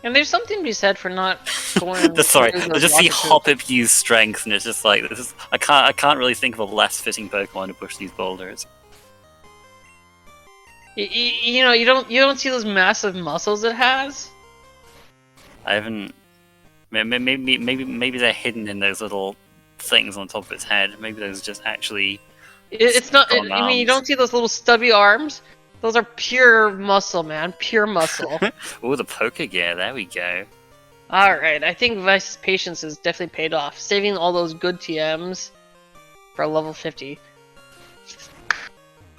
And there's something to be said for not going. Sorry, through I those just see rocket Hoppip use strength, and it's just like I can't really think of a less fitting Pokemon to push these boulders. you know, you don't see those massive muscles it has. I haven't. Maybe they're hidden in those little things on top of its head. Maybe those are just actually. It's not. strong I mean, you arms. don't see those little stubby arms. Those are pure muscle, man. Pure muscle. Oh, the poker gear. There we go. Alright, I think Vice's patience has definitely paid off. Saving all those good TMs for level 50.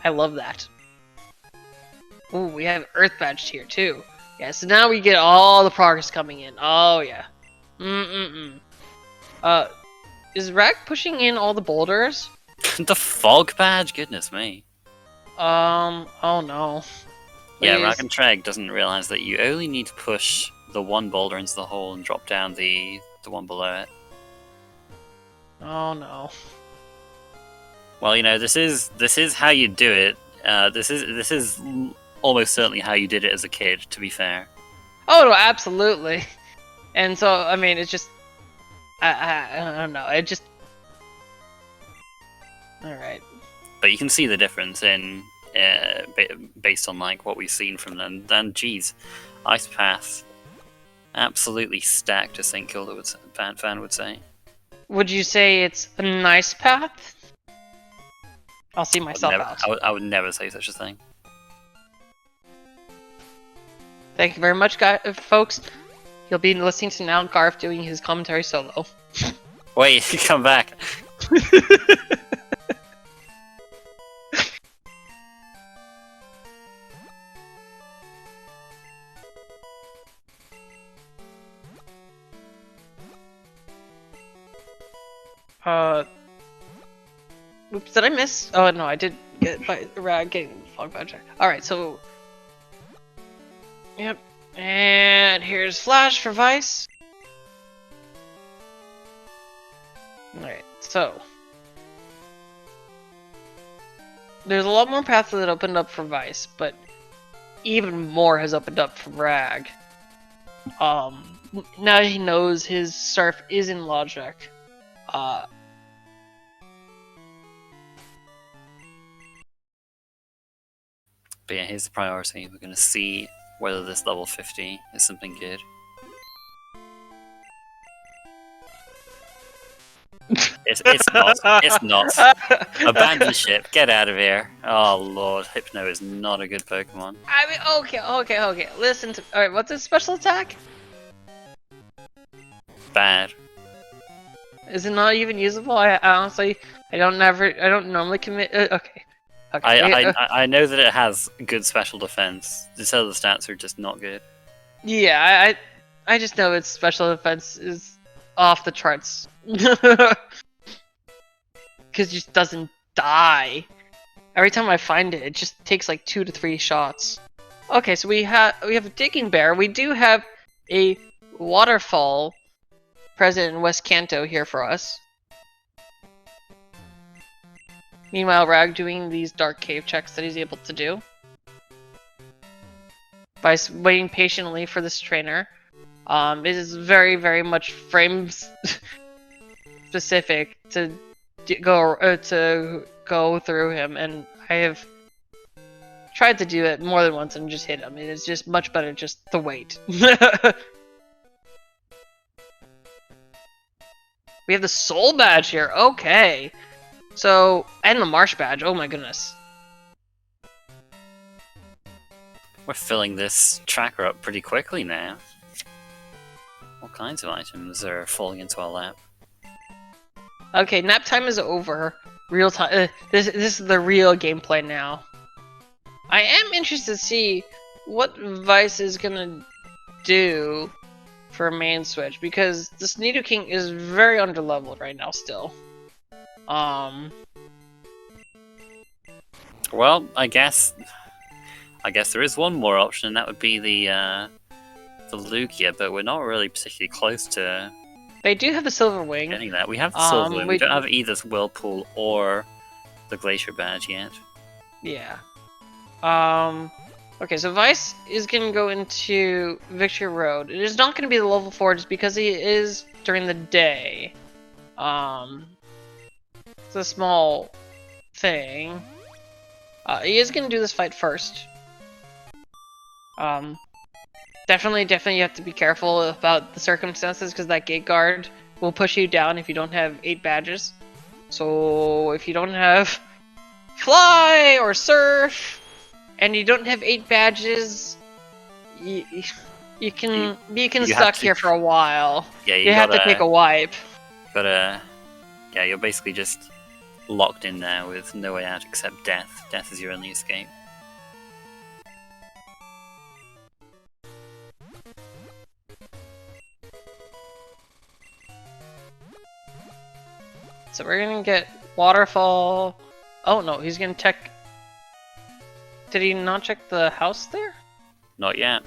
I love that. Ooh, we have Earth Badge here too. Yeah, so now we get all the progress coming in. Oh yeah. Is Rag pushing in all the boulders? The fog badge. Goodness me. Oh no. Yeah, Please. Raagentreg doesn't realize that you only need to push the one boulder into the hole and drop down the one below it. Oh no. Well, you know, this is how you do it. This is almost certainly how you did it as a kid. To be fair. Oh no, absolutely. And so, I mean, it's just, I don't know. It just. All right. But you can see the difference in based on like what we've seen from them. Then, geez, Ice Path, absolutely stacked, as St. Kilda fan would say. Would you say it's a nice path? I'll see myself out. I would never say such a thing. Thank you very much, folks. You'll be listening to now Garth doing his commentary solo. Wait, come back. Oops, did I miss? Oh no, I did get by Rag getting Fog Badge. Alright, so. Yep. And here's Flash for Vice. Alright, so. There's a lot more paths that opened up for Vice, but even more has opened up for Rag. now he knows his surf is in logic. But yeah, here's the priority. We're gonna see whether this level 50 is something good. It's not. It's not. Abandon ship. Get out of here. Oh lord, Hypno is not a good Pokemon. I mean, okay. Listen to. Alright, what's his special attack? Bad. Is it not even usable? I honestly, I don't normally commit. Okay. I know that it has good special defense. The other stats are just not good. Yeah, I just know its special defense is off the charts. Because it just doesn't die. Every time I find it, it just takes like 2 to 3 shots. Okay, so we have a digging bear. We do have a waterfall present in West Kanto here for us. Meanwhile, Rag doing these dark cave checks that he's able to do by waiting patiently for this trainer. It is very, very much frames specific to go through him, and I have tried to do it more than once and just hit him. It is just much better just to wait. We have the soul badge here. Okay. So, and the marsh badge. Oh my goodness. We're filling this tracker up pretty quickly now. All kinds of items are falling into our lap. Okay, nap time is over. Real time. This is the real gameplay now. I am interested to see what Vice is gonna do for main switch, because this Nidoking is very underleveled right now still. Well, I guess there is one more option, and that would be the Lugia, but we're not really particularly close to They do have the Silver Wing. getting that. We have the Silver Wing. We don't have either Whirlpool or the Glacier badge yet. Yeah. Okay, so Vice is gonna go into Victory Road. It is not gonna be the level 4 just because he is during the day. It's a small thing. He is gonna do this fight first. Definitely you have to be careful about the circumstances, because that gate guard will push you down if you don't have 8 badges. So if you don't have Fly or Surf, and you don't have 8 badges, you can stuck here for a while. Yeah, you have to take a wipe. Yeah, you're basically just locked in there with no way out except death. Death is your only escape. So we're gonna get Waterfall. Oh no, he's gonna check. Did he not check the house there? Not yet.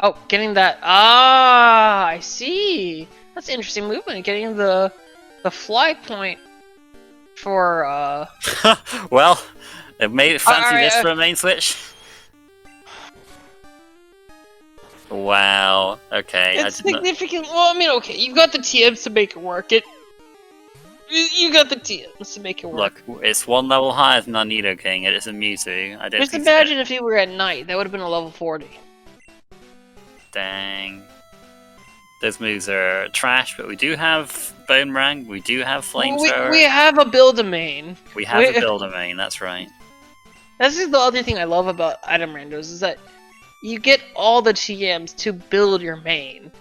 Oh, getting that. Ah, I see. That's interesting movement. Getting the fly point for Well, it made it fancy this for a main switch. Wow. Okay. It's significant. Well, I mean, okay, you've got the TMs to make it work. You got the TMs to make it work. Look, it's one level higher than our Nidoking. It is a Mewtwo. I don't Just think imagine if he were at night. That would have been a level 40. Dang. Those moves are trash, but we do have Boomerang. We do have Flamethrower. We have a Build-A-Main. We have a Build-A-Main. That's right. This is the other thing I love about Item Randos, is that you get all the TMs to build your main.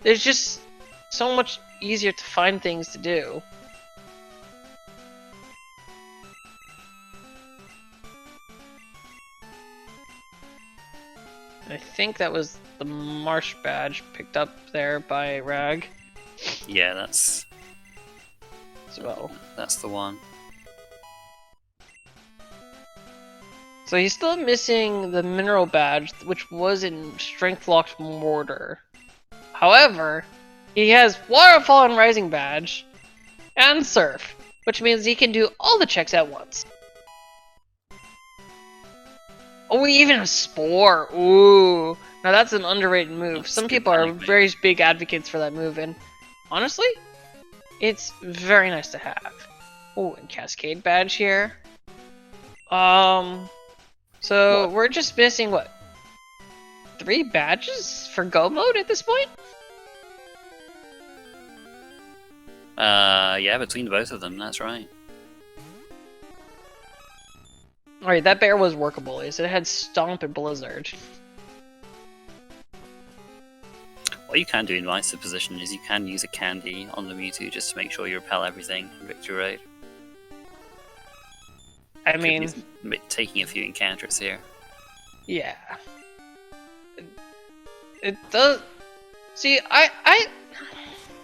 There's just so much easier to find things to do. I think that was the Marsh badge picked up there by Rag. Yeah, that's the one. So he's still missing the Mineral badge, which was in Strength Locked Mortar. However, he has Waterfall and Rising badge and Surf, which means he can do all the checks at once. Oh, we even have Spore. Ooh, Now that's an underrated move. That's Some a good people are panic move. very big advocates for that move, and honestly, it's very nice to have. Oh, and Cascade badge here. So What? we're just missing what? 3 badges for Go mode at this point? Yeah, between both of them, that's right. Alright, that bear was workable. It had Stomp and Blizzard. What you can do in Vice's position is you can use a candy on the Mewtwo just to make sure you repel everything in Victory Road. I mean, Taking a few encounters here. yeah. It does. See,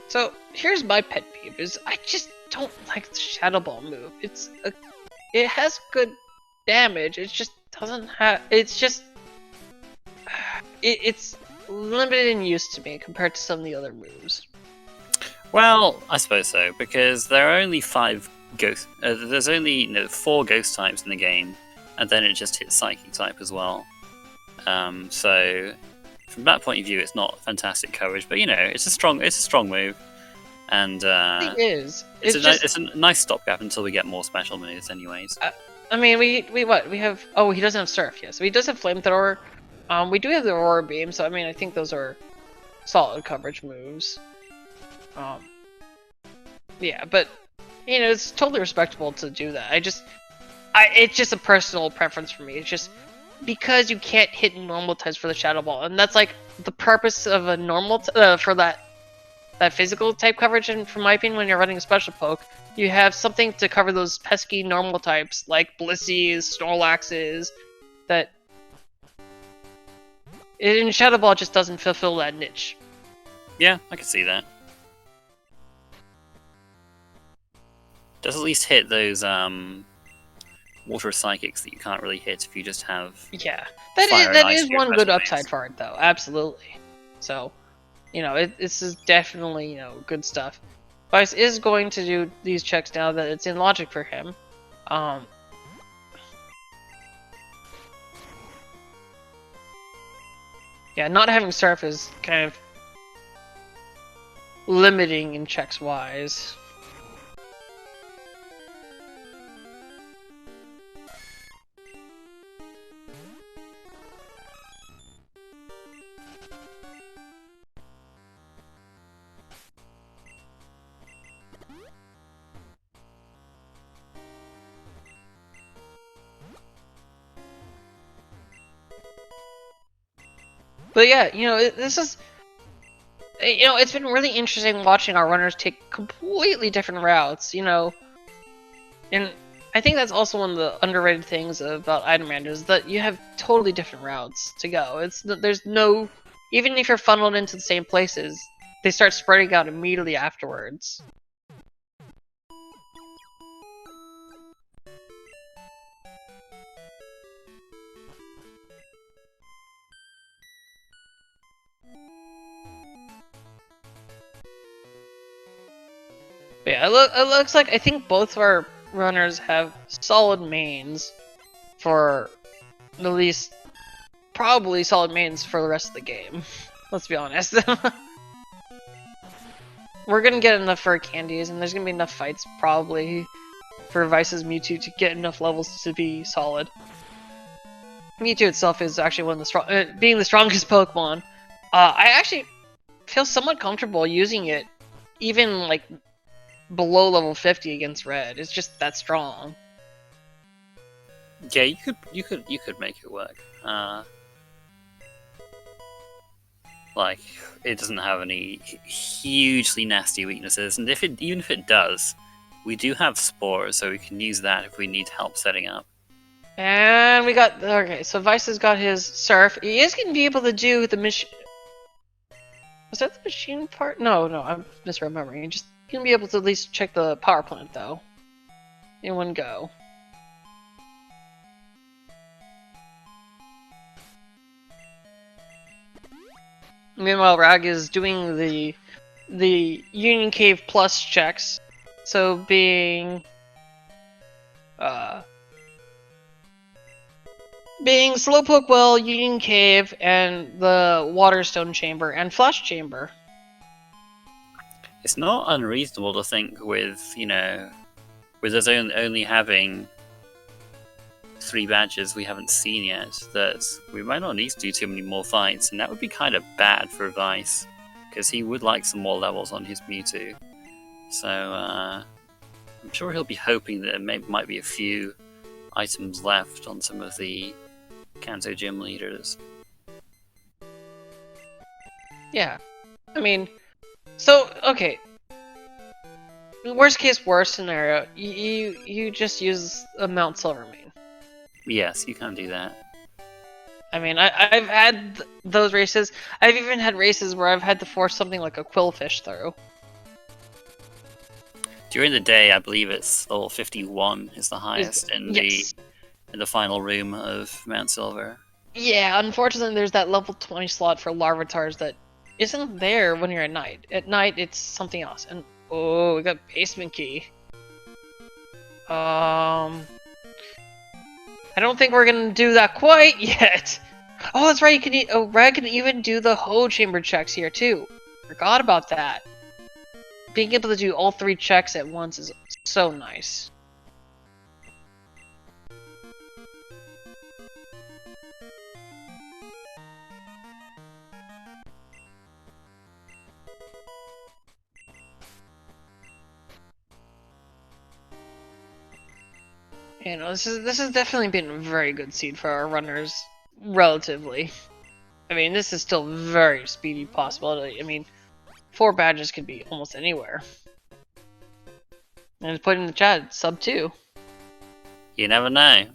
So here's my pet peeve: is I just don't like the Shadow Ball move. It has good damage. It just doesn't have. It's just. It's limited in use to me compared to some of the other moves. Well, I suppose so, because there are only 5 ghost. There's only 4 ghost types in the game, and then it just hits Psychic type as well. So from that point of view, it's not fantastic coverage, but it's a strong move, and It is. it's a nice stopgap until we get more special moves, anyways. I mean, we have. Oh, he doesn't have Surf. Yes, he does have Flamethrower. We do have the Aurora Beam, so I mean, I think those are solid coverage moves. Yeah, but it's totally respectable to do that. It's just a personal preference for me. It's just because you can't hit normal types for the Shadow Ball, and that's like the purpose of a normal for that physical type coverage. And from my opinion, when you're running a special poke, you have something to cover those pesky normal types like Blissies, Snorlaxes, that in Shadow Ball just doesn't fulfill that niche. Yeah, I can see that. Does at least hit those water psychics that you can't really hit if you just have. Yeah, that is one good upside for it, though. Absolutely. So, this is definitely good stuff. Vice is going to do these checks now that it's in logic for him. Yeah, not having Surf is kind of limiting in checks wise. But yeah, this is. It's been really interesting watching our runners take completely different routes, And I think that's also one of the underrated things about Item Rando is that you have totally different routes to go. There's no. Even if you're funneled into the same places, they start spreading out immediately afterwards. But yeah, it looks like I think both of our runners have solid mains for at least probably solid mains for the rest of the game. Let's be honest. We're gonna get enough for candies, and there's gonna be enough fights probably for Vice's Mewtwo to get enough levels to be solid. Mewtwo itself is actually one of the being the strongest Pokemon. I actually feel somewhat comfortable using it, even like below level 50 against Red. It's just that strong. Yeah, you could make it work. Like, it doesn't have any hugely nasty weaknesses, and even if it does, we do have Spores, so we can use that if we need help setting up. And we got okay. So Vice has got his Surf. He is gonna be able to do the machine. Was that the machine part? No, I'm misremembering. Just gonna be able to at least check the power plant though, in one go. Meanwhile, Rag is doing the Union Cave Plus checks. So being Slowpoke Well, Union Cave, and the Waterstone Chamber, and Flash Chamber. It's not unreasonable to think with, with us only having 3 badges we haven't seen yet, that we might not need to do too many more fights, and that would be kind of bad for Vice, because he would like some more levels on his Mewtwo. So, I'm sure he'll be hoping that there might be a few items left on some of the Kanto gym leaders. Yeah. I mean, so, okay. Worst case, worst scenario, you just use a Mount Silvermane. Yes, you can do that. I mean, I've had those races. I've even had races where I've had to force something like a Quillfish through. During the day, I believe it's level 51 is the highest in the final room of Mount Silver. Yeah, unfortunately, there's that level 20 slot for Larvitars that isn't there when you're at night. At night, it's something else. And oh, we got basement key. I don't think we're gonna do that quite yet. Oh, that's right. You can. Rag can even do the Ho chamber checks here too. Forgot about that. Being able to do all 3 checks at once is so nice. You know, this has definitely been a very good seed for our runners, relatively. I mean, this is still very speedy possibility. I mean, 4 badges could be almost anywhere. And put in the chat, sub 2. You never know.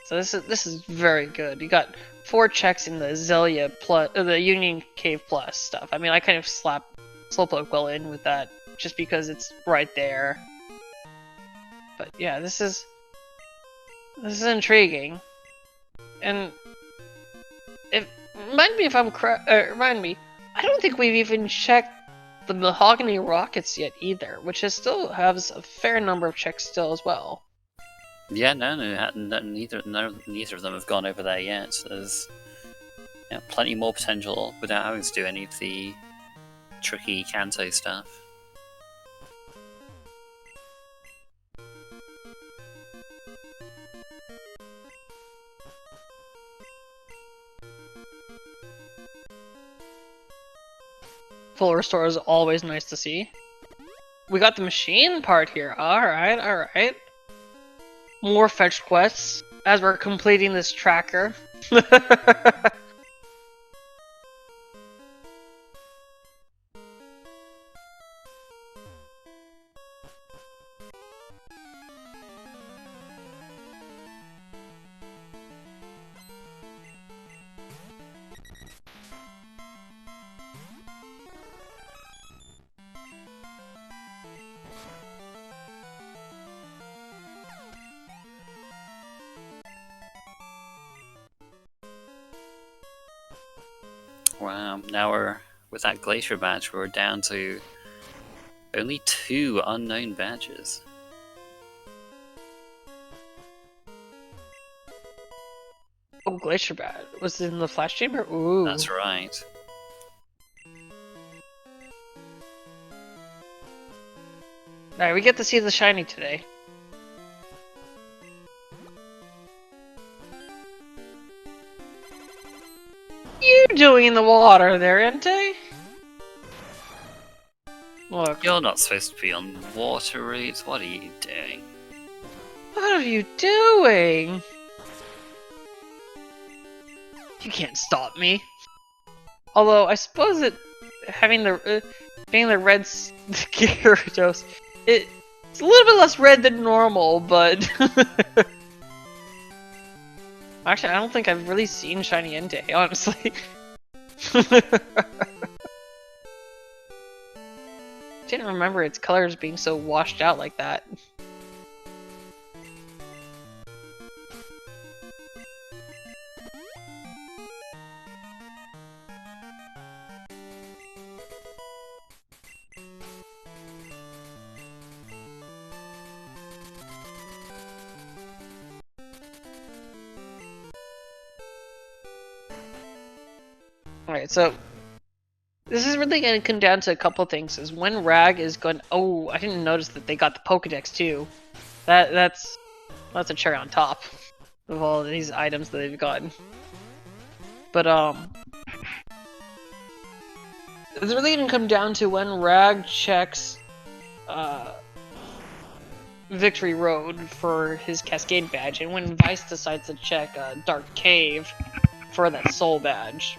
So this is very good. You got 4 checks in the Azalea plus the Union Cave plus stuff. I mean, I kind of slapped Slowpoke Well in with that just because it's right there. But yeah, this is intriguing. And remind me if I'm correct. Remind me. I don't think we've even checked the Mahogany Rockets yet either, which still has a fair number of checks still as well. Yeah, neither of them have gone over there yet. There's plenty more potential without having to do any of the tricky Kanto stuff. Full restore is always nice to see. We got the machine part here. Alright, alright. More fetch quests as we're completing this tracker. Wow, now with that Glacier badge, we're down to only 2 unknown badges. Oh, Glacier Bat was in the Flash Chamber? Ooh. That's right. Alright, we get to see the shiny today. You doing in the water there, Entei? Look. You're not supposed to be on water routes. What are you doing? What are you doing? You can't stop me. Although I suppose that having the being the red Gyarados, it's a little bit less red than normal, but actually I don't think I've really seen shiny Entei, honestly. Didn't remember its colors being so washed out like that. Alright, so this is really going to come down to a couple things. Is when Rag is going. Oh, I didn't notice that they got the Pokedex too. That's a cherry on top of all of these items that they've gotten. But it's really going to come down to when Rag checks Victory Road for his Cascade badge, and when Vice decides to check Dark Cave for that Soul badge.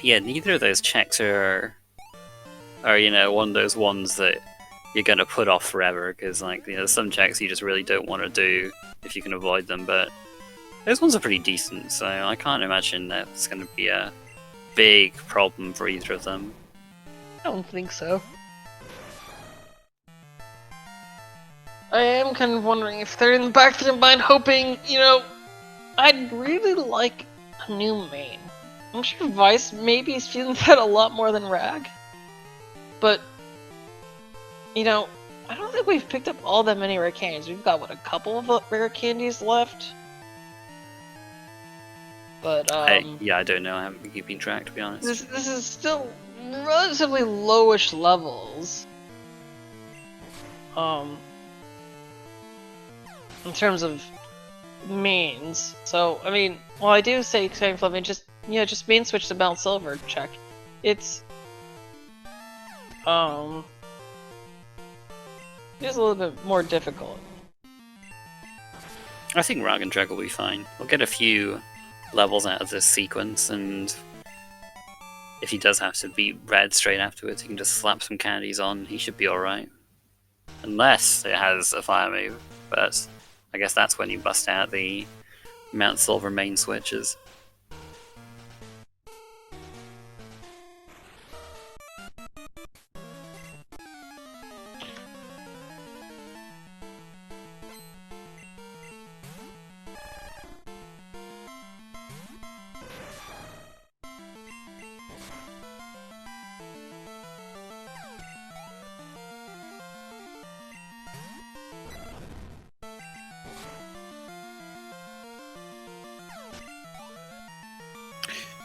Yeah, neither of those checks are you know, one of those ones that you're gonna put off forever, because like, you know, some checks you just really don't want to do if you can avoid them, but those ones are pretty decent, so I can't imagine that's gonna be a big problem for either of them. I don't think so. I am kind of wondering if they're in the back of their mind hoping, you know, I'd really like a new main. I'm sure Vice maybe is feeling that a lot more than Rag. But, you know, I don't think we've picked up all that many rare candies. We've got, what, a couple of rare candies left? But, yeah, I don't know, I haven't been keeping track, to be honest. This is still relatively lowish levels. In terms of mains. So, I mean, while I do say Extreme Full Item, just main switch to Mount Silver check. It's it's a little bit more difficult. I think Raagentreg will be fine. We'll get a few levels out of this sequence, and if he does have to beat Red straight afterwards, he can just slap some candies on, he should be alright. Unless it has a fire move, but I guess that's when you bust out the Mount Silver main switches.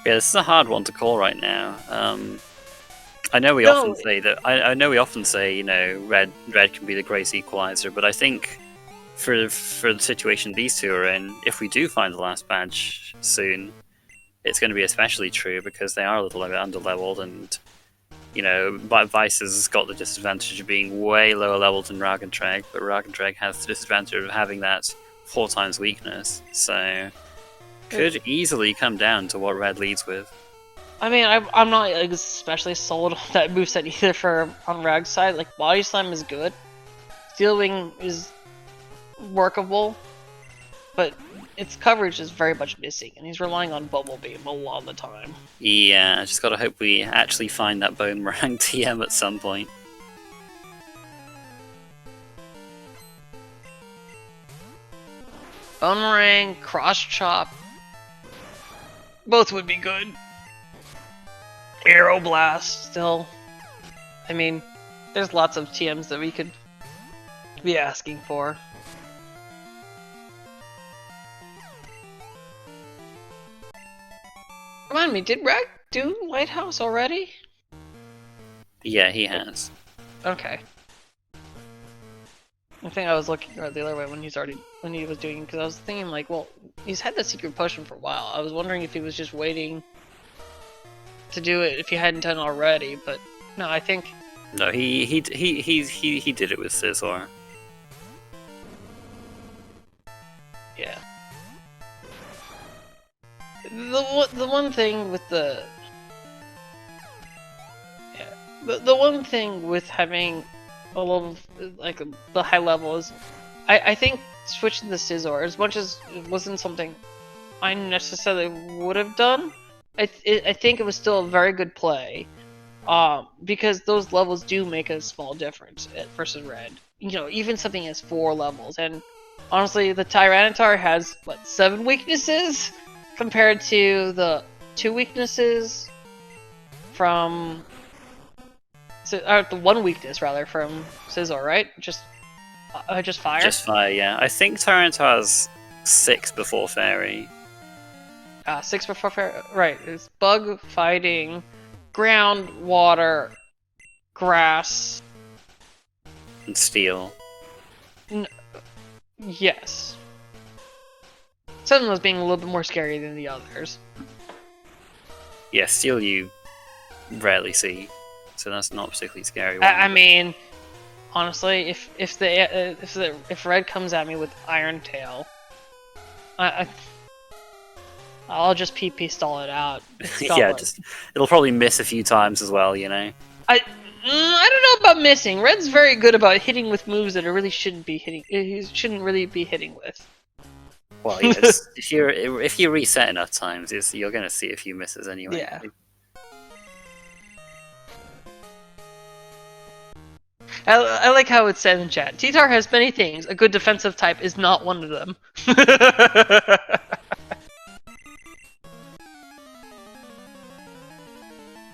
Yeah, this is a hard one to call right now. I know we often say that. I know we often say, you know, red can be the great equalizer, but I think for the situation these two are in, if we do find the last badge soon, it's going to be especially true because they are a little bit underleveled, and you know, Vice has got the disadvantage of being way lower leveled than Raagentreg, but Raagentreg has the disadvantage of having that 4 times weakness, so could easily come down to what Red leads with. I mean, I'm not especially sold on that moveset either for on Rag's side. Like, Body Slam is good, Steel Wing is workable, but its coverage is very much missing, and he's relying on Bubble Beam a lot of the time. Yeah, I just gotta hope we actually find that Boomerang TM at some point. Boomerang, Cross Chop, both would be good. Aero Blast, still. I mean, there's lots of TMs that we could be asking for. Remind me, did Rag do Lighthouse already? Yeah, he has. Okay. I think I was looking the other way when he was doing, because I was thinking like, well, he's had the secret potion for a while. I was wondering if he was just waiting to do it if he hadn't done it already, but no, I think no, he did it with Scizor. Yeah. The one thing with the one thing with having a level like the high level is, I think switching the Scizor, as much as it wasn't something I necessarily would have done, I think it was still a very good play, because those levels do make a small difference versus Red. You know, even something as 4 levels, and honestly, the Tyranitar has what, 7 weaknesses compared to the 2 weaknesses from. So, the 1 weakness rather from Scizor, right? Just Just fire? Just fire, yeah. I think Tyrant has 6 before fairy. 6 before fire. Right. It's bug, fighting, ground, water, grass. And steel. Yes. Some of those being a little bit more scary than the others. Yeah, steel you rarely see, so that's not particularly scary. I mean, honestly, if Red comes at me with Iron Tail, I'll just PP stall it out. Yeah, it'll probably miss a few times as well, you know. I don't know about missing. Red's very good about hitting with moves that it really shouldn't be hitting. He shouldn't really be hitting with. Well, yes, if you reset enough times, you're gonna see a few misses anyway. Yeah. I like how it's said in chat. T-Tar has many things. A good defensive type is not one of them.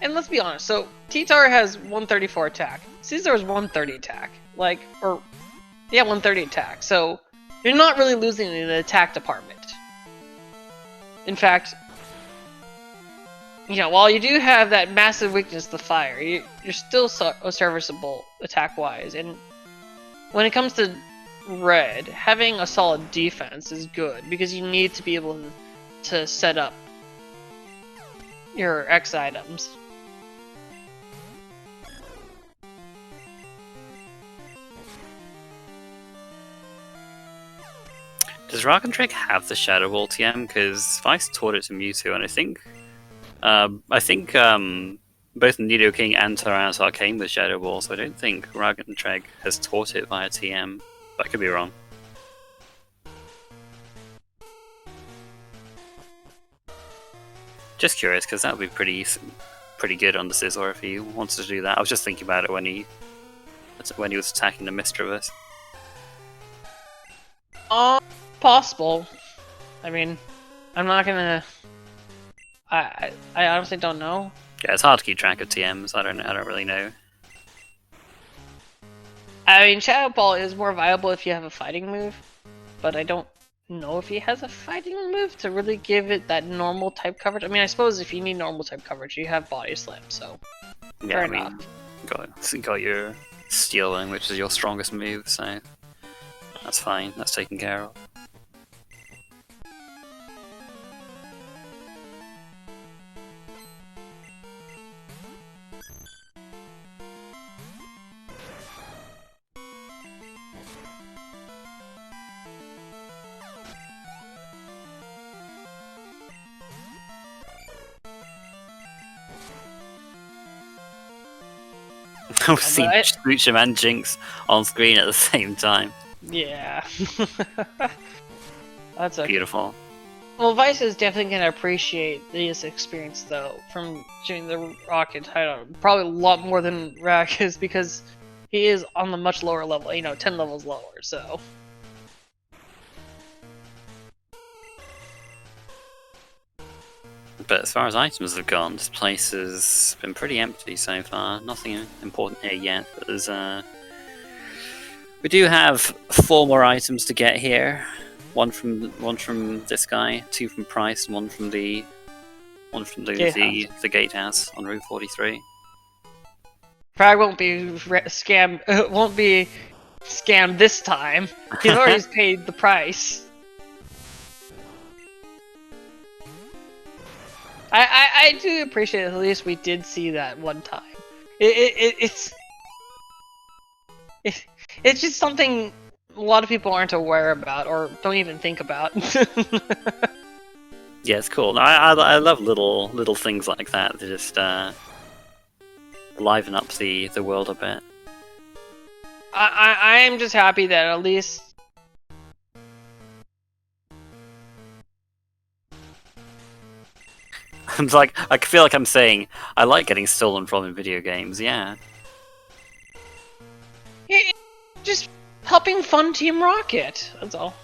And let's be honest, so T-Tar has 134 attack. Caesar has 130 attack. 130 attack. So you're not really losing in the attack department. In fact, while you do have that massive weakness to fire, you're still serviceable attack-wise. And when it comes to Red, having a solid defense is good, because you need to be able to set up your X items. Does Raagentreg have the Shadow Ball TM? Because Vice taught it to Mewtwo, and I think both Nidoking and Tyranitar came with Shadow Ball, so I don't think Raagentreg has taught it via TM. But I could be wrong. Just curious, because that would be pretty good on the Scizor if he wants to do that. I was just thinking about it when he was attacking the Misdreavus. Possible. I mean, I'm not gonna. I honestly don't know. Yeah, it's hard to keep track of TMs. I don't really know. I mean, Shadow Ball is more viable if you have a fighting move, but I don't know if he has a fighting move to really give it that normal type coverage. I mean, I suppose if you need normal type coverage, you have Body Slam, so yeah, fair enough. Got your Steel Wing, which is your strongest move, so that's fine. That's taken care of. I've seen Smoochum and Jinx on screen at the same time. Yeah. That's okay. Beautiful. Well, Vice is definitely going to appreciate this experience, though, from doing the Rocket hideout. Probably a lot more than Rack is, because he is on the much lower level, 10 levels lower, so. But as far as items have gone, this place has been pretty empty so far. Nothing important here yet, but there's we do have 4 more items to get here. One from this guy, 2 from Price, and one from the gatehouse on Route 43. Frag won't be scammed this time. He's already paid the price. I do appreciate at least we did see that one time. It's just something a lot of people aren't aware about or don't even think about. Yeah, it's cool. I love little things like that. They just liven up the world a bit. I am just happy that at least. I feel like I'm saying I like getting stolen from in video games. Yeah. Just helping fund Team Rocket. That's all.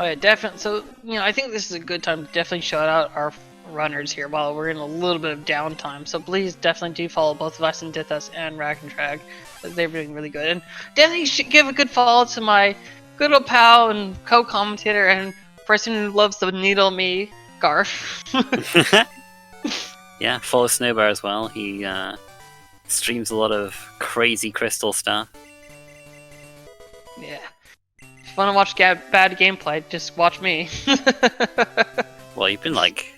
Oh yeah, definitely. So I think this is a good time to definitely shout out our runners here while we're in a little bit of downtime. So please definitely do follow both Vicendithas and Raagentreg. They're doing really good, and definitely should give a good follow to my good old pal and co-commentator and person who loves to needle me, Garth. Yeah, follow Snowbar as well. He streams a lot of crazy crystal stuff. Yeah. If you want to watch bad gameplay, just watch me. Well, you've been like...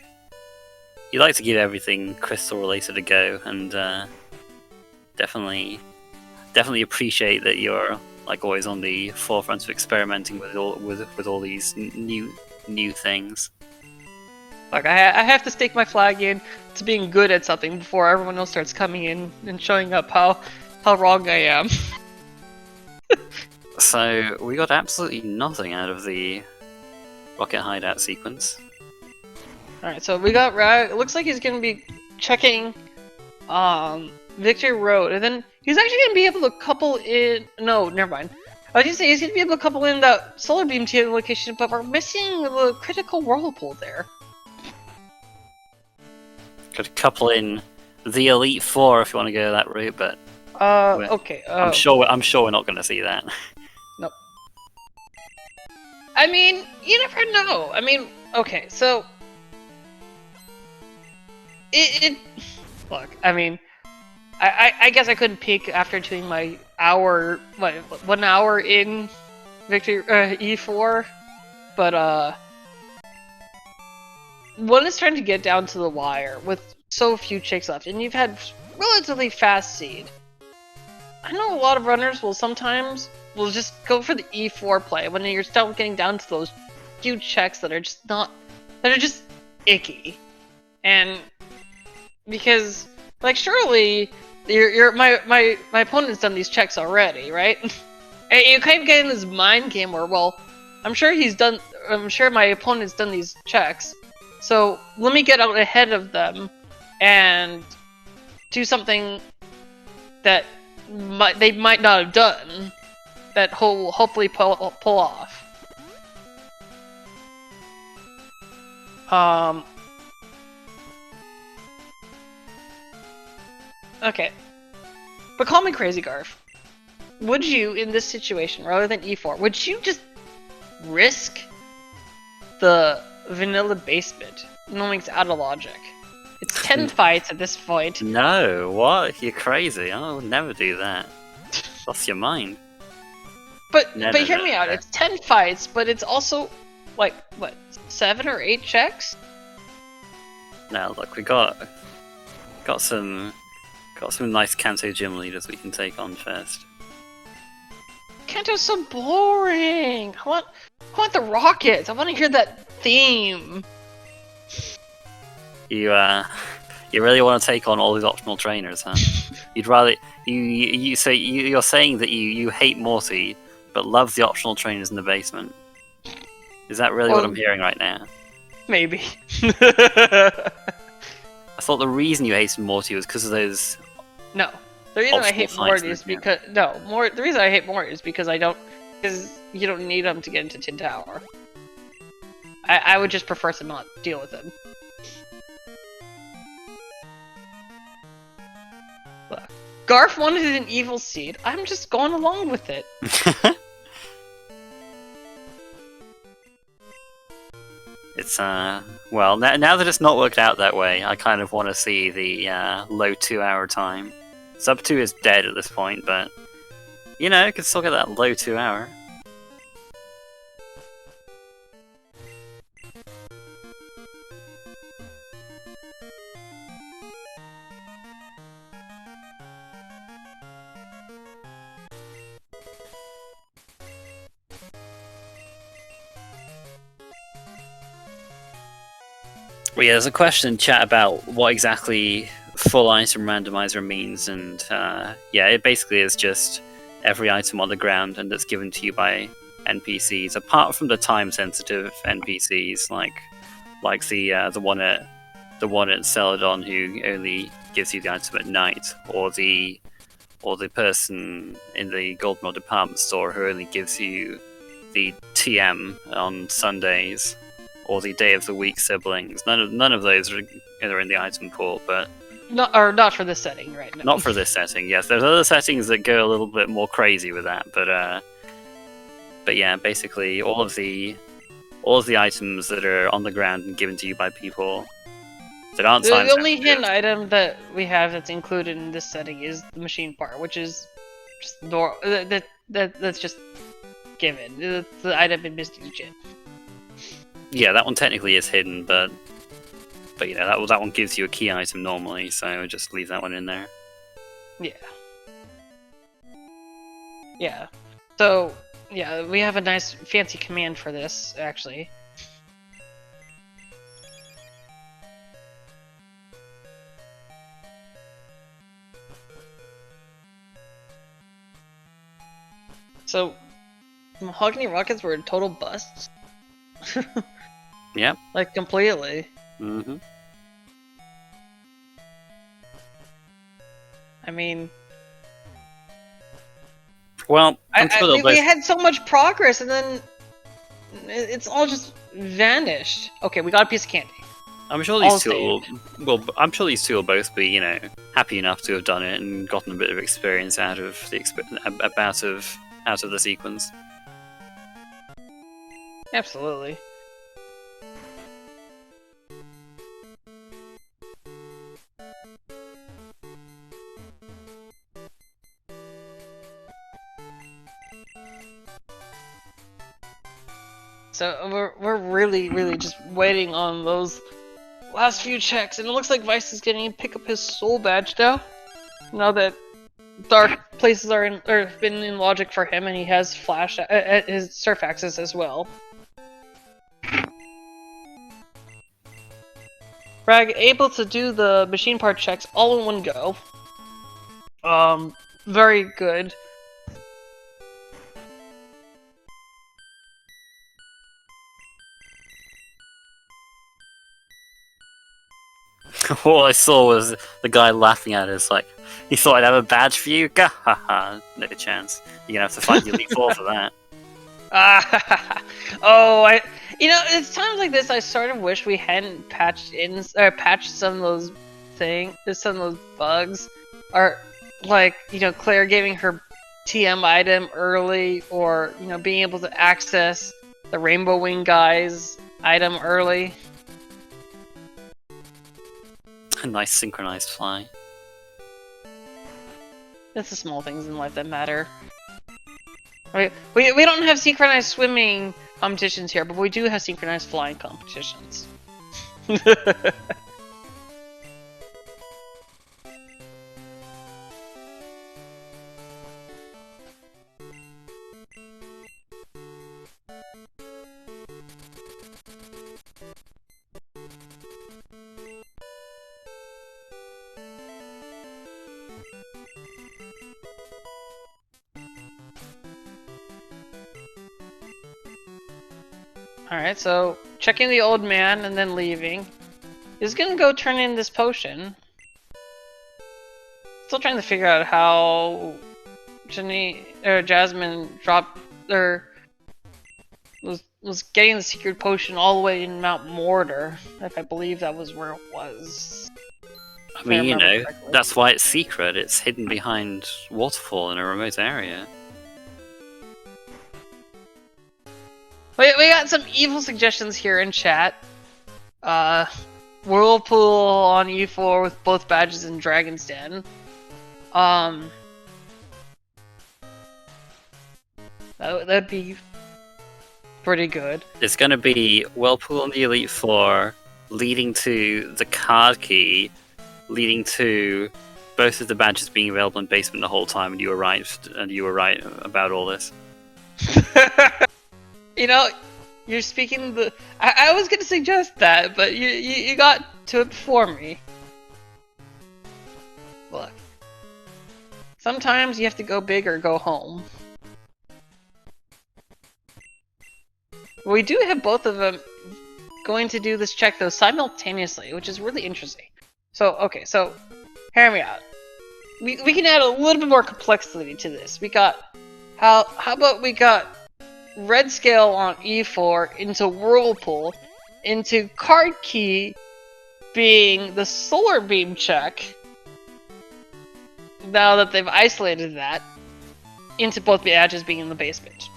You like to give everything crystal related a go, and definitely appreciate that you're like always on the forefront of experimenting with all these new things. Like I have to stake my flag in to being good at something before everyone else starts coming in and showing up how wrong I am. So we got absolutely nothing out of the rocket hideout sequence. Alright, so we got it looks like he's gonna be checking Victory Road, and then he's actually gonna be able to couple in never mind. I was gonna say he's gonna be able to couple in that solar beam to the location, but we're missing the critical whirlpool there. Could couple in the Elite Four if you want to go that route, but okay. I'm sure we're not going to see that. Nope. I mean, you never know. I mean, okay, so look. I mean, I guess I couldn't peek after doing my 1 hour in Victory E4, but one is trying to get down to the wire with so few chicks left, and you've had relatively fast seed. I know a lot of runners will sometimes just go for the E4 play when you're still getting down to those few checks that are just icky, and because like surely my opponent's done these checks already, right? And you kind of get in this mind game where, well, I'm sure my opponent's done these checks. So let me get out ahead of them and do something that they might not have done that will hopefully pull off. Okay. But call me crazy, Garth. Would you, in this situation, rather than E4, would you just risk the vanilla basement, knowing it's out of logic? It's 10 fights at this point. No, what? You're crazy. I would never do that. Lost your mind. But hear me out. It's 10 fights, but it's also like what, 7 or 8 checks? Now look, we got some nice Kanto gym leaders we can take on first. Kanto's so boring. I want the rockets. I want to hear that theme. You really want to take on all these optional trainers, huh? You'd rather you're saying that you hate Morty, but love the optional trainers in the basement. Is that really what I'm hearing right now? Maybe. I thought the reason you hated Morty was because of those. No, the reason I hate Morty is because the reason I hate Morty is because you don't need him to get into Tin Tower. I would just prefer to not deal with him. Garth wanted an evil seed. I'm just going along with it. It's well, now that it's not worked out that way, I kind of want to see the low 2-hour time. Sub 2 is dead at this point, but you know, you can still get that low 2-hour. Well, yeah, there's a question in chat about what exactly full item randomizer means, and yeah, it basically is just every item on the ground and that's given to you by NPCs, apart from the time-sensitive NPCs, like the one at Celadon who only gives you the item at night, or the person in the Golden Rod department store who only gives you the TM on Sundays or the day of the week siblings. None of those are in the item pool, but not for this setting, right? No. Not for this setting. Yes, there's other settings that go a little bit more crazy with that, but yeah, basically all of the items that are on the ground and given to you by people that aren't the only hidden item that we have that's included in this setting is the machine part, which is just that's just given. It's the item in Misty Gym. Yeah, that one technically is hidden, but you know that one gives you a key item normally, so just leave that one in there. Yeah. Yeah. So yeah, we have a nice fancy command for this actually. So, Mahogany Rockets were total busts. Yep. Like, completely. Mm-hmm. I mean... Well, we had so much progress, and then it's all just vanished. Okay, we got a piece of candy. I'm sure these two will both be, you know, happy enough to have done it and gotten a bit of experience out of the sequence. Absolutely. So we're really just waiting on those last few checks, and it looks like Vice is getting to pick up his soul badge now. Now that dark places have been in logic for him, and he has flash at his surf axis as well. Rag able to do the machine part checks all in one go. Very good. All I saw was the guy laughing at us like, he thought I'd have a badge for you? Gahaha, no chance. You're gonna have to fight the Elite Four for that. You know, it's times like this I sort of wish we hadn't patched some of those bugs, or like, you know, Claire giving her TM item early, or, you know, being able to access the Rainbow Wing guy's item early. A nice synchronized fly. It's the small things in life that matter. We don't have synchronized swimming competitions here, but we do have synchronized flying competitions. Alright, so checking the old man and then leaving. He's gonna go turn in this potion. Still trying to figure out how Jasmine dropped was getting the secret potion all the way in Mount Mortar, if I believe that was where it was. I mean, you know, that's why it's secret. It's hidden behind waterfall in a remote area. We got some evil suggestions here in chat. Whirlpool on E4 with both badges in Dragon's Den. That'd be pretty good. It's gonna be Whirlpool on the Elite Four, leading to the card key, leading to both of the badges being available in basement the whole time, and you were right about all this. You know, you're speaking the... I was gonna suggest that, but you got to it before me. Look. Sometimes you have to go big or go home. We do have both of them going to do this check, though, simultaneously, which is really interesting. So, okay, so, hear me out. We can add a little bit more complexity to this. We got... How about we got red scale on E4 into Whirlpool, into card key being the solar beam check, now that they've isolated that, into both badges being in the base page.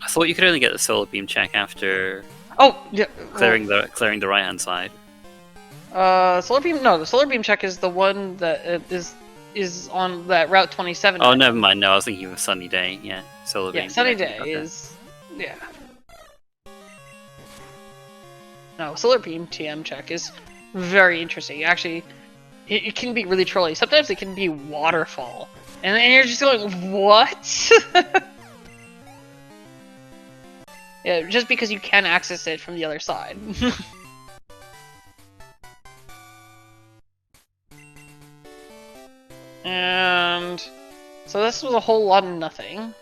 I thought you could only get the solar beam check after Oh, yeah. clearing the right hand side. Solar beam. No, the solar beam check is the one that is on that Route 27. Oh, never mind. No, I was thinking of a sunny day. Yeah, solar beam. Yeah, sunny check. day is. Yeah. No, solar beam TM check is very interesting. Actually, it can be really trolly. Sometimes it can be waterfall, and you're just going, what? Yeah, just because you can access it from the other side. And so this was a whole lot of nothing.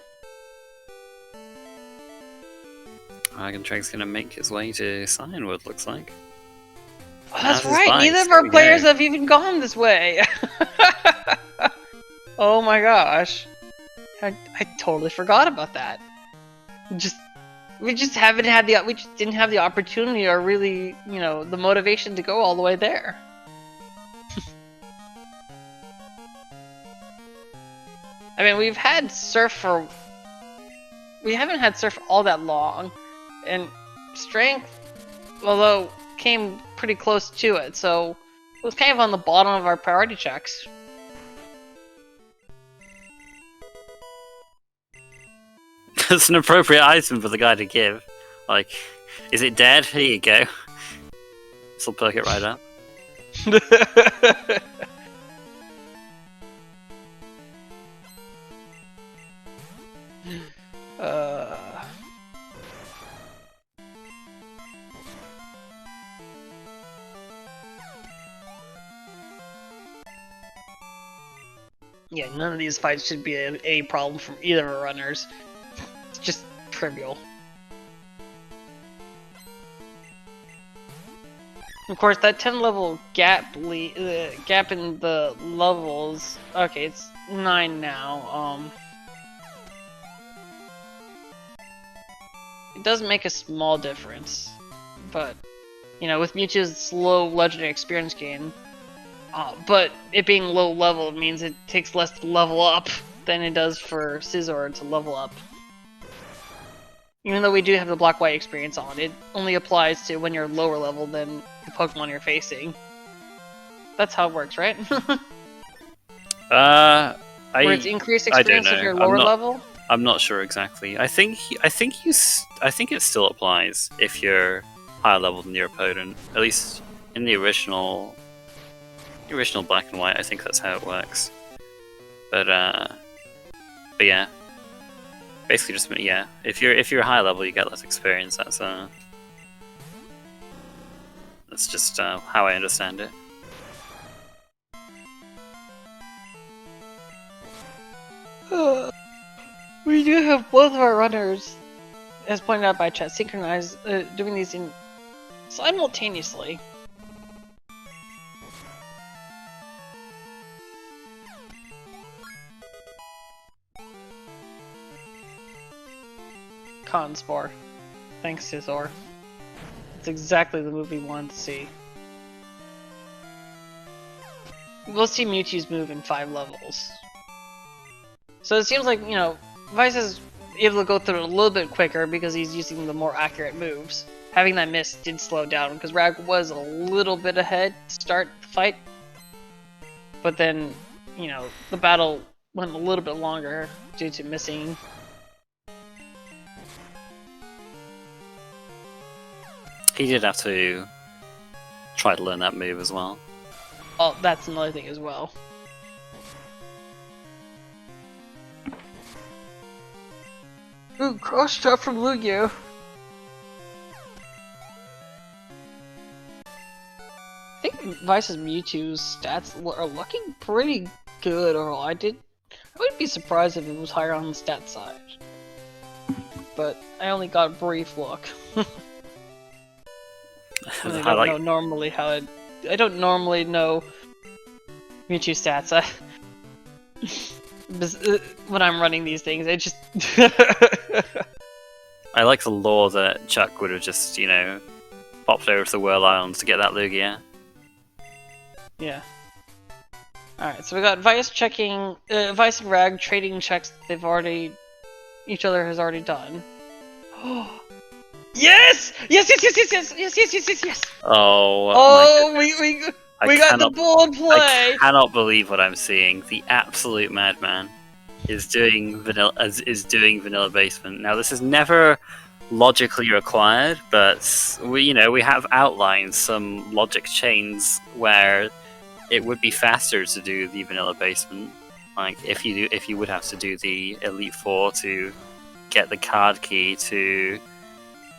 Raagentreg gonna make his way to Cyanwood, looks like. Oh, that's right, neither of our players have even gone this way! Oh my gosh. I totally forgot about that. We just didn't have the opportunity or really, you know, the motivation to go all the way there. I mean, we haven't had surf all that long, and strength, although came pretty close to it, so it was kind of on the bottom of our priority checks. That's an appropriate item for the guy to give. Like, is it dead? Here you go. This'll perk it right up. Yeah, none of these fights should be a problem from either of our runners. It's just trivial. Of course, that 10 level gap in the levels. Okay, it's 9 now. It does make a small difference, but you know, with Mewtwo's slow legendary experience gain, but it being low level means it takes less to level up than it does for Scizor to level up. Even though we do have the black-white experience on, it only applies to when you're lower level than the Pokemon you're facing. That's how it works, right? Where it's increased experience if you're lower level? I'm not sure exactly. I think it still applies if you're higher level than your opponent. At least in the original Black and White, I think that's how it works. But yeah, basically just yeah. If you're higher level, you get less experience. That's just how I understand it. We do have both of our runners, as pointed out by chat, synchronized, doing these simultaneously. Conspore. Thanks, Scizor. It's exactly the move we wanted to see. We'll see Mewtwo's move in 5 levels. So it seems like, you know, Vice is able to go through it a little bit quicker because he's using the more accurate moves. Having that miss did slow down because Rag was a little bit ahead to start the fight. But then, you know, the battle went a little bit longer due to missing. He did have to try to learn that move as well. Oh, that's another thing as well. Ooh, cross drop from Lugia. I think Vice's Mewtwo's stats are looking pretty good overall. I wouldn't be surprised if it was higher on the stat side. But I only got a brief look. I don't normally know Mewtwo stats. when I'm running these things. It just I like the lore that Chuck would have just, you know, popped over to the Whirl Islands to get that Lugia. yeah. Alright, so we got Vice checking, Vice and Rag trading checks that they've already, each other has already done. Yes! Yes, yes, yes, yes, yes, yes, yes, yes, yes, yes! Oh, we got the bold play! I cannot believe what I'm seeing. The absolute madman is doing vanilla basement. Now, this is never logically required, but we have outlined some logic chains where it would be faster to do the vanilla basement. Like if you would have to do the Elite Four to get the card key to,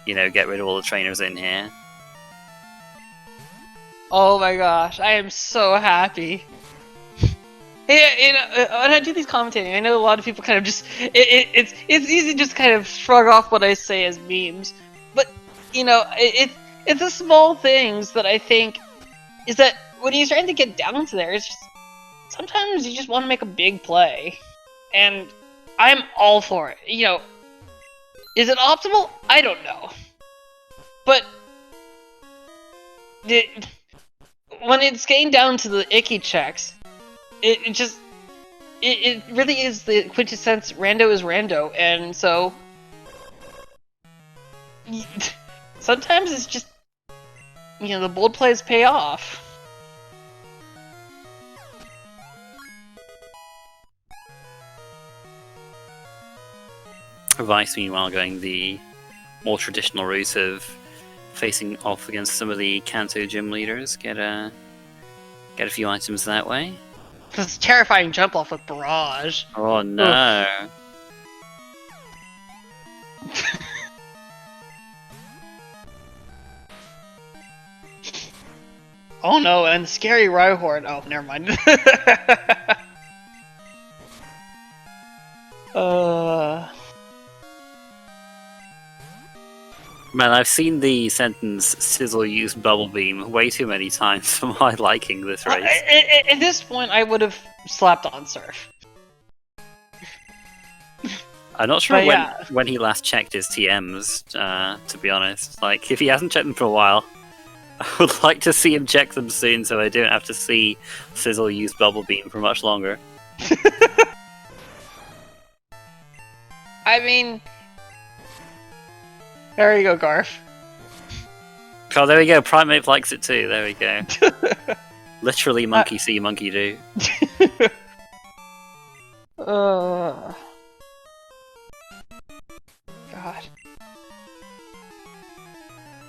get rid of all the trainers in here. Oh my gosh, I am so happy. Hey, when I do these commentating, I know a lot of people kind of just it's easy to just kind of shrug off what I say as memes, but it's the small things that I think is that when you're starting to get down to there, it's just sometimes you just want to make a big play, and I'm all for it. Is it optimal? I don't know, but when it's getting down to the icky checks, it really is the quintessence rando is rando, and so sometimes it's just the bold plays pay off. Vice, meanwhile, going the more traditional route of facing off against some of the Kanto gym leaders, get a few items that way. This terrifying jump off with Barrage. Oh no! Oh no! And the scary Rhyhorn. Oh, never mind. Man, I've seen the sentence "Sizzle used Bubble Beam" way too many times for my liking this race. At this point, I would have slapped on Surf. I'm not sure when he last checked his TMs, to be honest. Like, if he hasn't checked them for a while, I would like to see him check them soon so I don't have to see Sizzle use Bubble Beam for much longer. I mean... There you go, Garf. Oh, there we go. Primate likes it too. There we go. Literally monkey see, monkey do. God.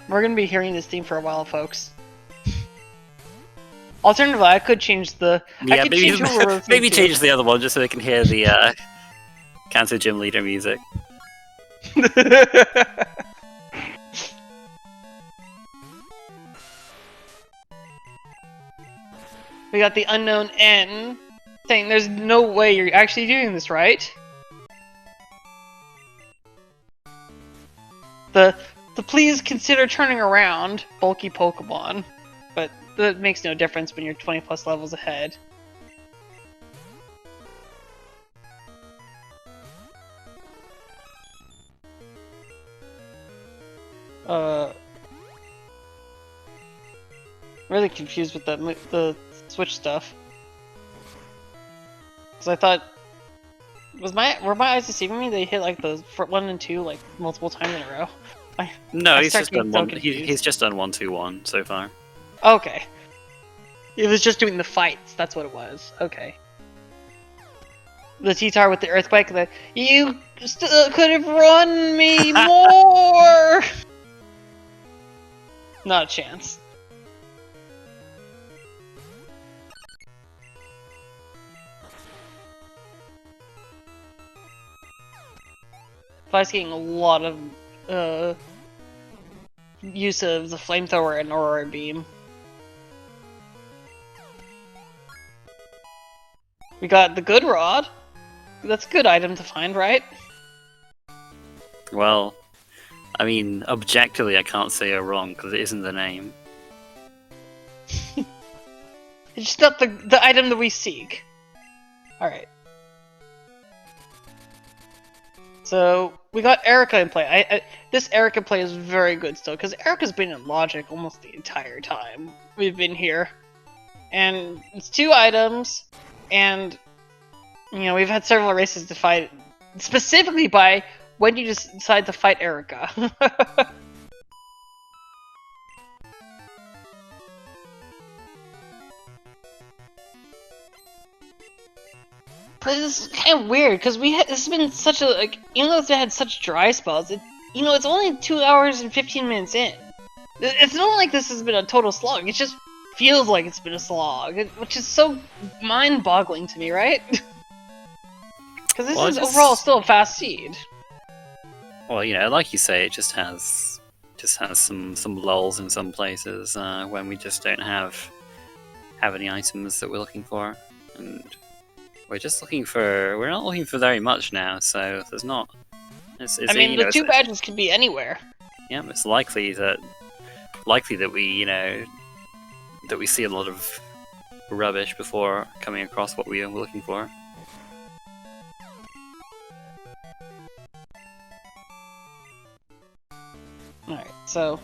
We're gonna be hearing this theme for a while, folks. Alternatively, I could change the... Yeah, maybe change the other one just so we can hear the Kanto Gym Leader music. We got the unknown N saying there's no way you're actually doing this, right? The please consider turning around bulky Pokemon, but that makes no difference when you're 20 plus levels ahead. Really confused with the Switch stuff. Cause I thought, were my eyes deceiving me? They hit like the 1 and 2 like multiple times in a row. No, he's just done one. He's just done 1-2-1 so far. Okay, it was just doing the fights. That's what it was. Okay. The T-Tar with the Earthquake. You could have run me more. Not a chance. Vice getting a lot of use of the flamethrower and Aurora Beam. We got the Good Rod. That's a good item to find, right? Well, I mean, objectively I can't say you're wrong, because it isn't the name. It's just not the item that we seek. Alright. So we got Erica in play. This Erica play is very good still, because Erica's been in Logic almost the entire time we've been here. And it's 2 items, and you know, we've had several races to fight, specifically by when you just decide to fight Erica. But it's kind of weird because it's been such a even though they had such dry spells, it's only 2 hours and 15 minutes in. It's not like this has been a total slog. It just feels like it's been a slog, which is so mind-boggling to me, right? Because this is overall still a fast seed. Well, like you say, it just has some lulls in some places when we just don't have any items that we're looking for, and we're not looking for very much now. So there's not. I mean, the 2 badges can be anywhere. Yeah, it's likely that we see a lot of rubbish before coming across what we are looking for. Alright, so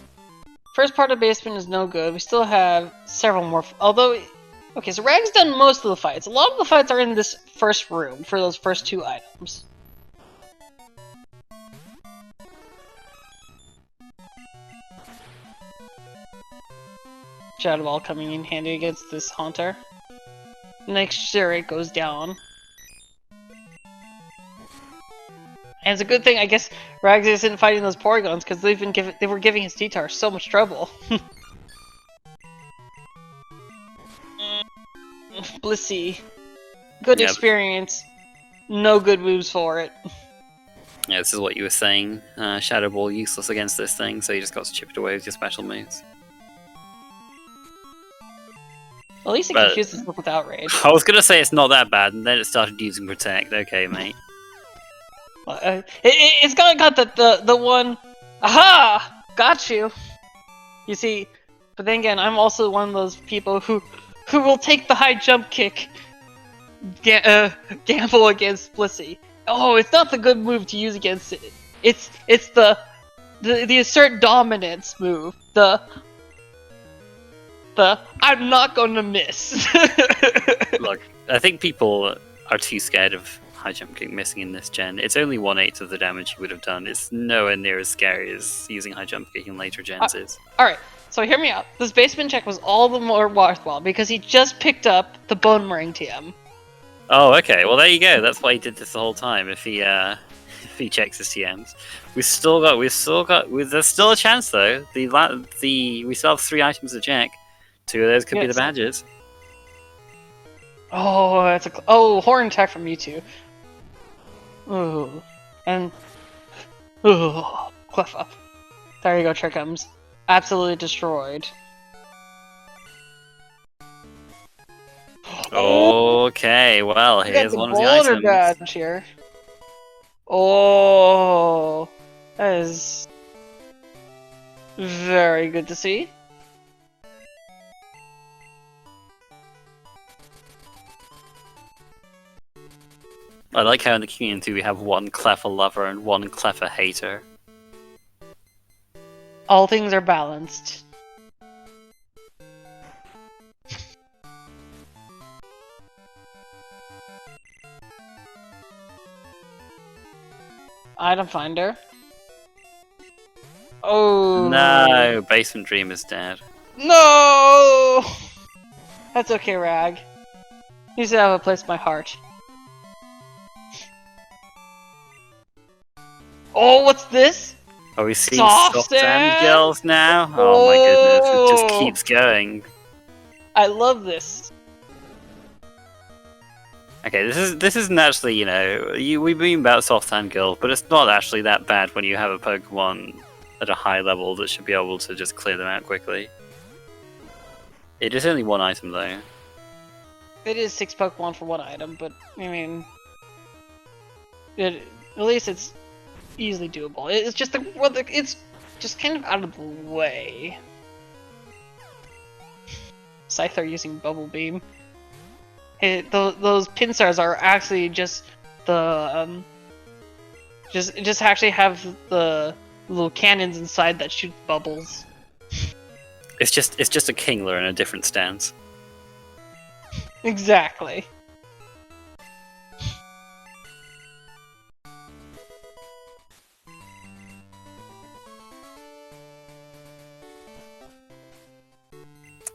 first part of basement is no good. We still have several more. Although, okay, so Rag's done most of the fights. A lot of the fights are in this first room for those first 2 items. Shadow Ball coming in handy against this Haunter. Next sure it goes down. And it's a good thing, I guess, Rags isn't fighting those Porygons because they were giving his T-Tar so much trouble. Blissey. Good experience. No good moves for it. Yeah, this is what you were saying. Shadow Ball useless against this thing, so you just got to chip it away with your special moves. At least it confuses them with Outrage. I was gonna say it's not that bad, and then it started using Protect. Okay, mate. It's got the one. Aha! Got you. You see, but then again, I'm also one of those people who will take the high jump kick. Gamble against Blissey. Oh, it's not the good move to use against it. It's the assert dominance move. The I'm not gonna miss. Look, I think people are too scared of high jump kick missing in this gen. It's only 1/8 of the damage you would have done. It's nowhere near as scary as using high jump kick in later gens is. Alright, so hear me out. This basement check was all the more worthwhile because he just picked up the Bone Meringue TM. Oh, okay. Well, there you go. That's why he did this the whole time. If he checks his TMs, there's still a chance though. We still have 3 items to check. 2 of those could be the badges. Oh, that's horn attack from you two. Ooh, and Clef up. There you go, Trickums. Absolutely destroyed. Okay, well, here's one of the items. Badge here. Oh, that is very good to see. I like how in the community we have one clever lover and one clever hater. All things are balanced. Item finder. Oh no! Basement Dream is dead. No! That's okay, Rag. You should have a place in my heart. Oh, what's this? Are we seeing soft sand girls now? Oh my goodness, it just keeps going. I love this. Okay, this isn't actually, we mean about soft sand girls, but it's not actually that bad when you have a Pokemon at a high level that should be able to just clear them out quickly. It is only 1 item though. It is 6 Pokemon for 1 item, but I mean, at least it's easily doable. It's just it's just kind of out of the way. Scyther using Bubble Beam. Those Pinsars are actually just the Just actually have the little cannons inside that shoot bubbles. It's just a Kingler in a different stance. Exactly.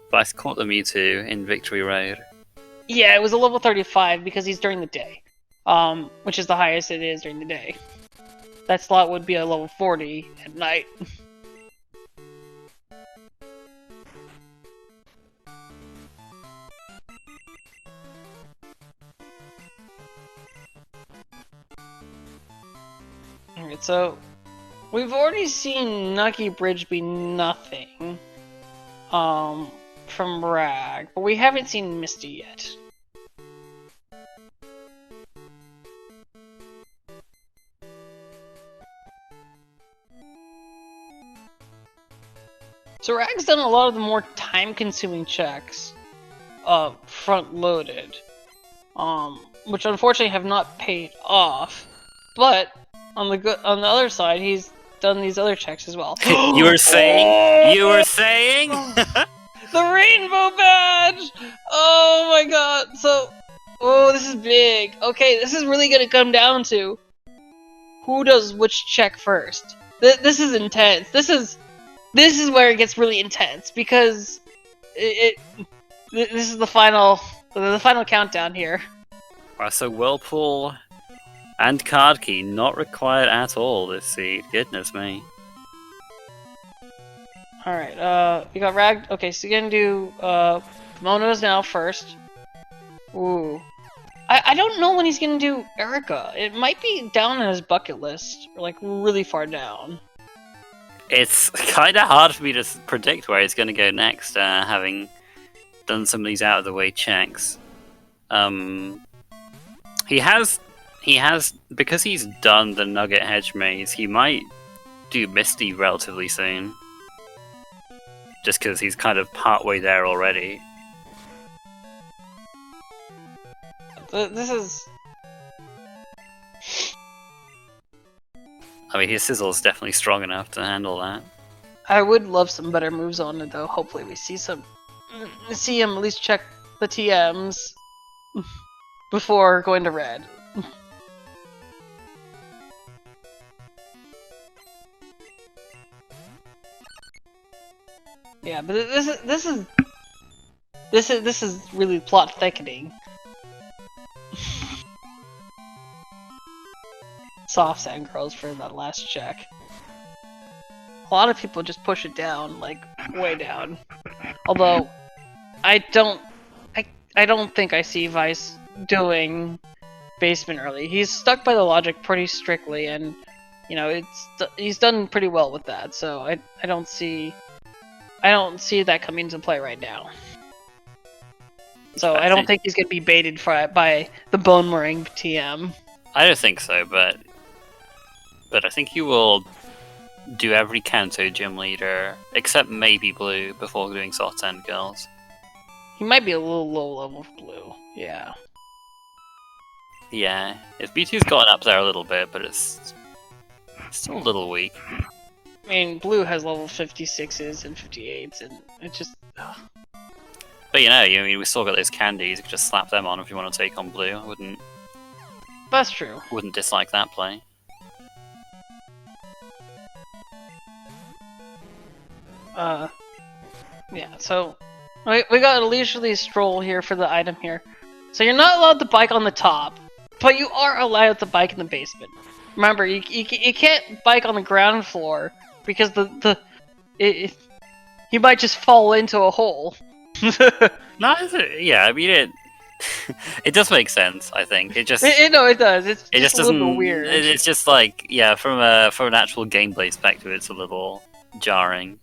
But I caught the Mewtwo in Victory Road. Yeah, it was a level 35 because he's during the day, which is the highest it is during the day. That slot would be a level 40 at night. Alright, so we've already seen Nucky Bridge be nothing from Rag, but we haven't seen Misty yet. So Rag's done a lot of the more time-consuming checks, front-loaded, which unfortunately have not paid off. But on the other side, he's done these other checks as well. You were saying? You were saying? The rainbow badge! Oh my god! So, oh, this is big. Okay, this is really gonna come down to who does which check first. This is intense. This is where it gets really intense because this is the final countdown here. Wow, so Whirlpool and Card Key not required at all this seed. Goodness me. Alright, we got Rag. Okay, so you're gonna do Mono's now first. Ooh. I don't know when he's gonna do Erica. It might be down on his bucket list, or like really far down. It's kind of hard for me to predict where he's going to go next, having done some of these out of the way checks. He has because he's done the Nugget Hedge Maze. He might do Misty relatively soon, just because he's kind of partway there already. This is. I mean, his Sizzle's definitely strong enough to handle that. I would love some better moves on it though. Hopefully we see him at least check the TMs before going to red. Yeah, but this is really plot thickening. Soft sand girls for that last check. A lot of people just push it down, like way down. Although I don't think I see Vice doing basement early. He's stuck by the logic pretty strictly, and you know he's done pretty well with that. So I don't see that coming into play right now. So I don't think he's gonna be baited by the Bone Meringue TM. I don't think so, but I think he will do every Kanto gym leader, except maybe Blue, before doing Soft Sand Girls. He might be a little low level for Blue, yeah. Yeah, his B2's gotten up there a little bit, but it's still a little weak. I mean, Blue has level 56s and 58s, and it just... Ugh. But you know, I mean, we still got those candies, you could just slap them on if you want to take on Blue. I That's true. wouldn't dislike that play. Yeah, so we got a leisurely stroll here for the item here. So you're not allowed to bike on the top, but you are allowed to bike in the basement. Remember, you can't bike on the ground floor because you might just fall into a hole. No, yeah, I mean it does make sense. I think it just no, it does. It's it just a little doesn't. bit weird. It's just like yeah, from an actual gameplay perspective, it's a little jarring.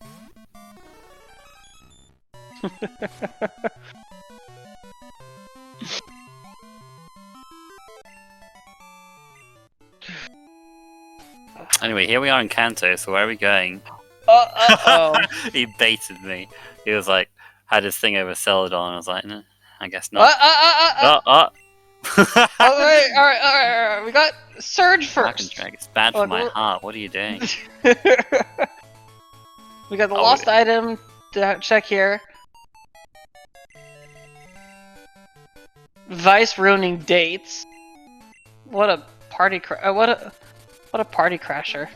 Anyway, here we are in Kanto, so where are we going? Oh. He baited me. He was like, had his thing over Celadon, and I was like, no, I guess not. Oh, wait, alright. We got Surge first. Raagentreg, it's bad for my heart. What are you doing? We got the lost item to check here. Vice ruining dates. What a party what a party crasher.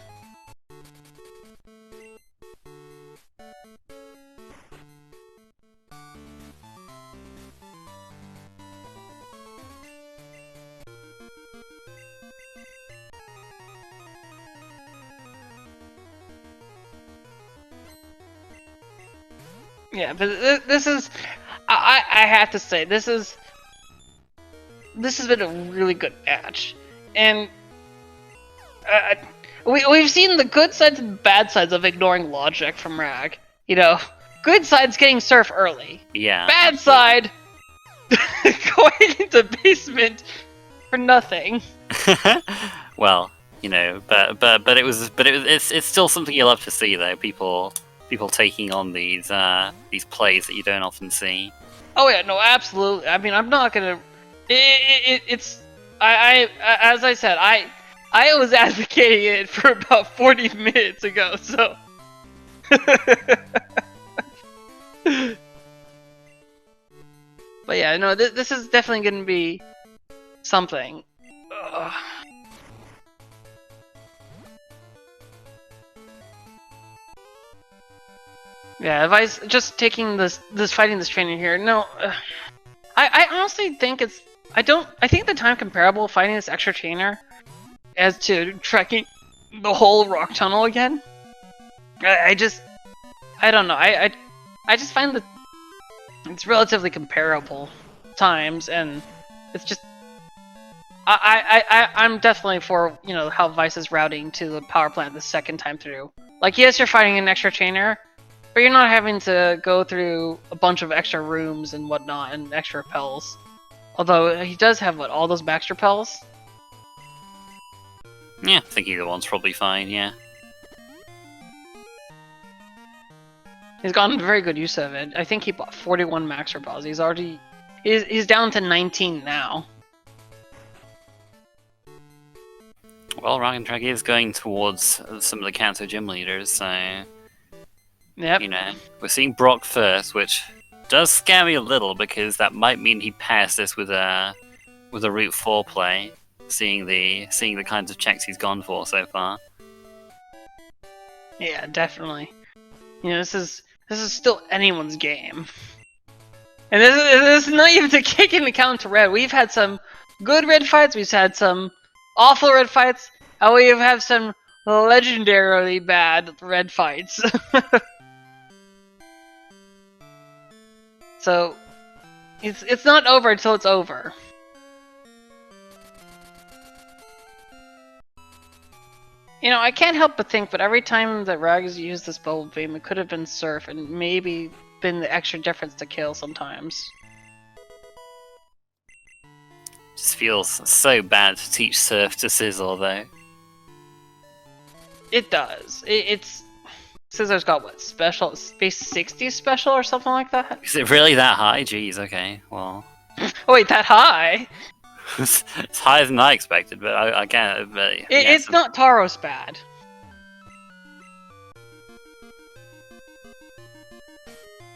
Yeah, but this is, I have to say, this has been a really good match, and we've seen the good sides and bad sides of ignoring logic from Rag. You know, good side's getting surf early. Yeah. Bad side, going into basement for nothing. Well, you know, but it's still something you love to see though. People taking on these plays that you don't often see. Oh yeah, no, absolutely. I mean, I'm not gonna. It's as I said, I was advocating it for about 40 minutes ago, so. But yeah, no, this is definitely gonna be something. Ugh. Yeah, if I just taking this fighting this training here, no, I honestly think it's I think the time comparable fighting this extra trainer as to trekking the whole rock tunnel again. I don't know. I just find that it's relatively comparable times, and it's just I'm definitely for, you know, how Vice is routing to the power plant the second time through. Like, yes, you're fighting an extra trainer, but you're not having to go through a bunch of extra rooms and whatnot and extra repels. Although he does have what, all those max repels? Yeah, I think either one's probably fine. Yeah. He's gotten very good use of it. I think he bought 41 max repels. He's down to 19 now. Well, Raagentreg is going towards some of the Kanto gym leaders, so yep. You know, we're seeing Brock first, which does scare me a little because that might mean he pairs this with a Route 4 play, seeing the kinds of checks he's gone for so far. Yeah, definitely. You know, this is still anyone's game. And this is not even to kick into account to red. We've had some good red fights, we've had some awful red fights, and we have had some legendarily bad red fights. So, it's not over until it's over. You know, I can't help but think, but every time that Rag has used this bubble beam, it could have been Surf, and maybe been the extra difference to kill sometimes. Just feels so bad to teach Surf to Sizzle, though. It does. It's Scissor's got what, special, space 60 special or something like that? Is it really that high? Jeez, okay, well. Oh wait, that high? It's higher than I expected, but I can't. But, it's not Taros bad.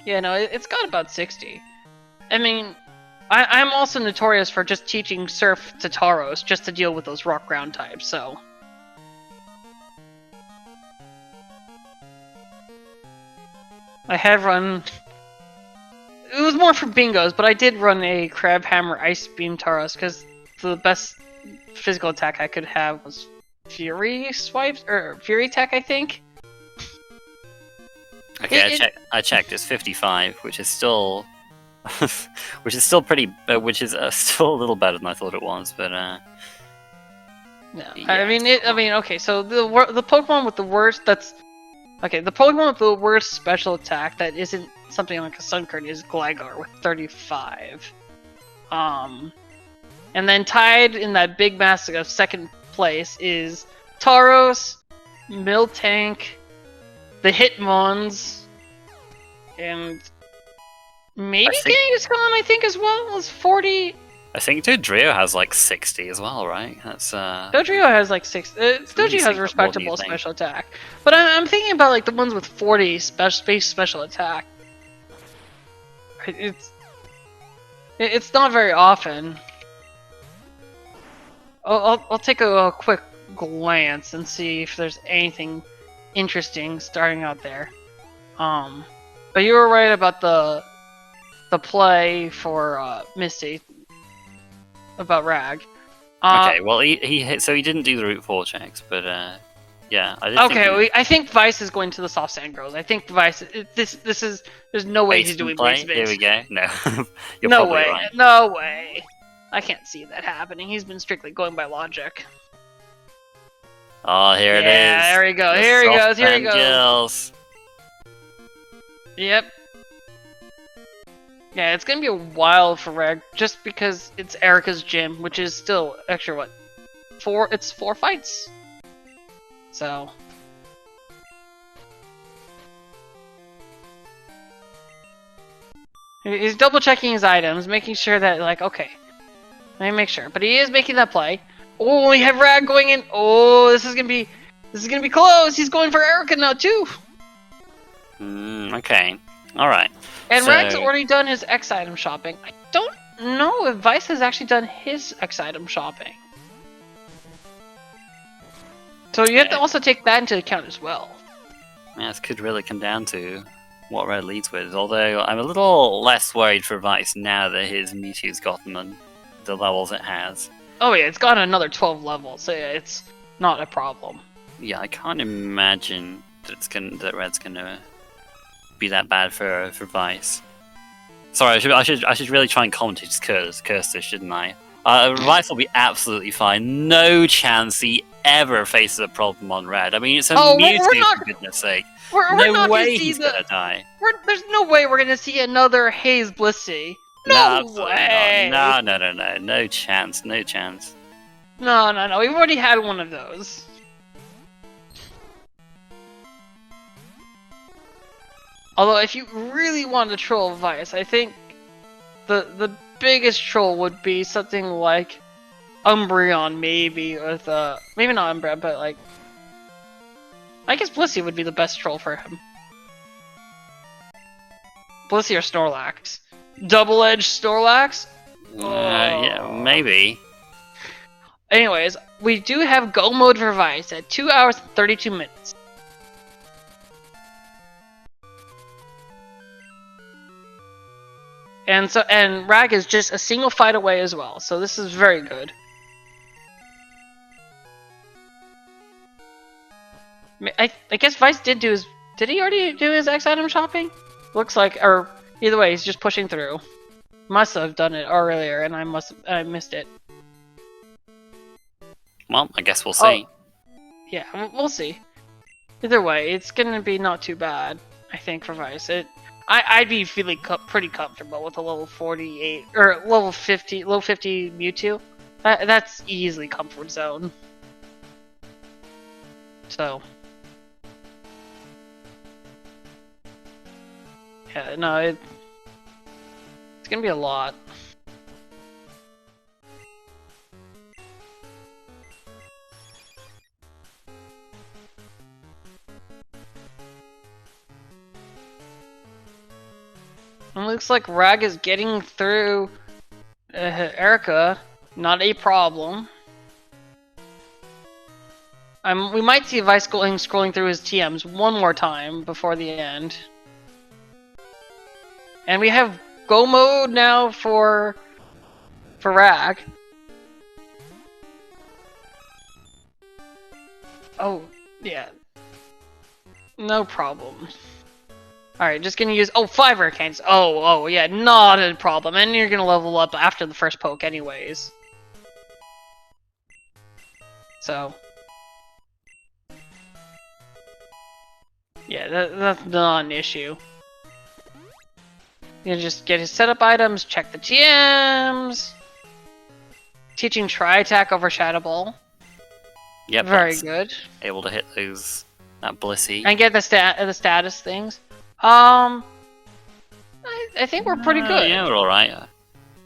Yeah, no, it's got about 60. I mean, I'm also notorious for just teaching Surf to Taros just to deal with those rock ground types, so. I have run. It was more for bingos, but I did run a Crab Hammer Ice Beam Taros because the best physical attack I could have was Fury Swipes or Fury Attack, I think. Okay, I checked. It's 55, which is still, pretty, which is still a little better than I thought it was, but no. Yeah. I mean, okay. So the Pokemon with the worst. Okay, the Pokemon with the worst special attack that isn't something like a Sunkern is Gligar with 35. And then tied in that big mass of second place is Tauros, Miltank, the Hitmons, and maybe Kangaskhan, I think, as well, is 40. I think Dodrio has like 60 as well, right? That's Dodrio has like 6. Dodrio has a respectable special attack, but I'm thinking about like the ones with 40 space special attack. It's not very often. I'll take a quick glance and see if there's anything interesting starting out there. But you were right about the play for Misty about Rag. Okay, well so he didn't do the Route 4 checks, but yeah, I did. Okay, I think Vice is going to the soft sand girls. I think Vice. This is. There's no way he's doing base. Here we go. No, you're no probably way. right. No way. I can't see that happening. He's been strictly going by logic. Oh, here it is. Yeah, there we go. Here he goes. Here he goes. Gills. Yep. Yeah, it's gonna be a while for Reg, just because it's Erica's gym, which is still extra what? 4. It's 4 fights. So. He's double checking his items, making sure that like okay. Let me make sure, but he is making that play. Oh, we have Rag going in. Oh, this is gonna be close. He's going for Erica now too. Okay. All right. And Rag's already done his X item shopping. I don't know if Vice has actually done his X item shopping. So you have to also take that into account as well. Yeah, this could really come down to what Red leads with. Although I'm a little less worried for Vice now that his Mewtwo's gotten the levels it has. Oh yeah, it's got another 12 levels, so yeah, it's not a problem. Yeah, I can't imagine that Red's gonna be that bad for Vice. Sorry, I should really try and commentate just curse this, shouldn't I? Vice will be absolutely fine. No chance he ever faces a problem on Red. I mean, it's a Mewtwo, for goodness sake. No way he's gonna die. There's no way we're gonna see another Haze Blissey. No way! No chance, no chance. No, we've already had one of those. Although, if you really want to troll Vice, I think the biggest troll would be something like Umbreon, maybe, with maybe not Umbreon, but like I guess Blissey would be the best troll for him. Blissey or Snorlax. Double-edged Snorlax? Yeah, maybe. Anyways, we do have Go Mode for Vice at 2 hours and 32 minutes. And Rag is just a single fight away as well, so this is very good. I guess Vice did do his... Did he already do his X item shopping? Looks like, or either way, he's just pushing through. Must have done it earlier, and I missed it. Well, I guess we'll see. Yeah, we'll see. Either way, it's gonna be not too bad, I think, for Vice. I'd be feeling pretty comfortable with a level 48 or level 50 Mewtwo. That's easily comfort zone. So. Yeah, no, it's gonna be a lot. It looks like Rag is getting through Erica. Not a problem. We might see Vice scrolling through his TMs one more time before the end. And we have Go Mode now for Rag. Oh, yeah. No problem. Alright, just gonna use... Oh, 5 rare candies. Oh, yeah, not a problem. And you're gonna level up after the first poke anyways. So... Yeah, that's not an issue. You just get his setup items, check the TMs... Teaching Tri-Attack over Shadow Ball. Yep, very good. Able to hit that Blissey. And get the status things. I think we're pretty good. Yeah, we're alright.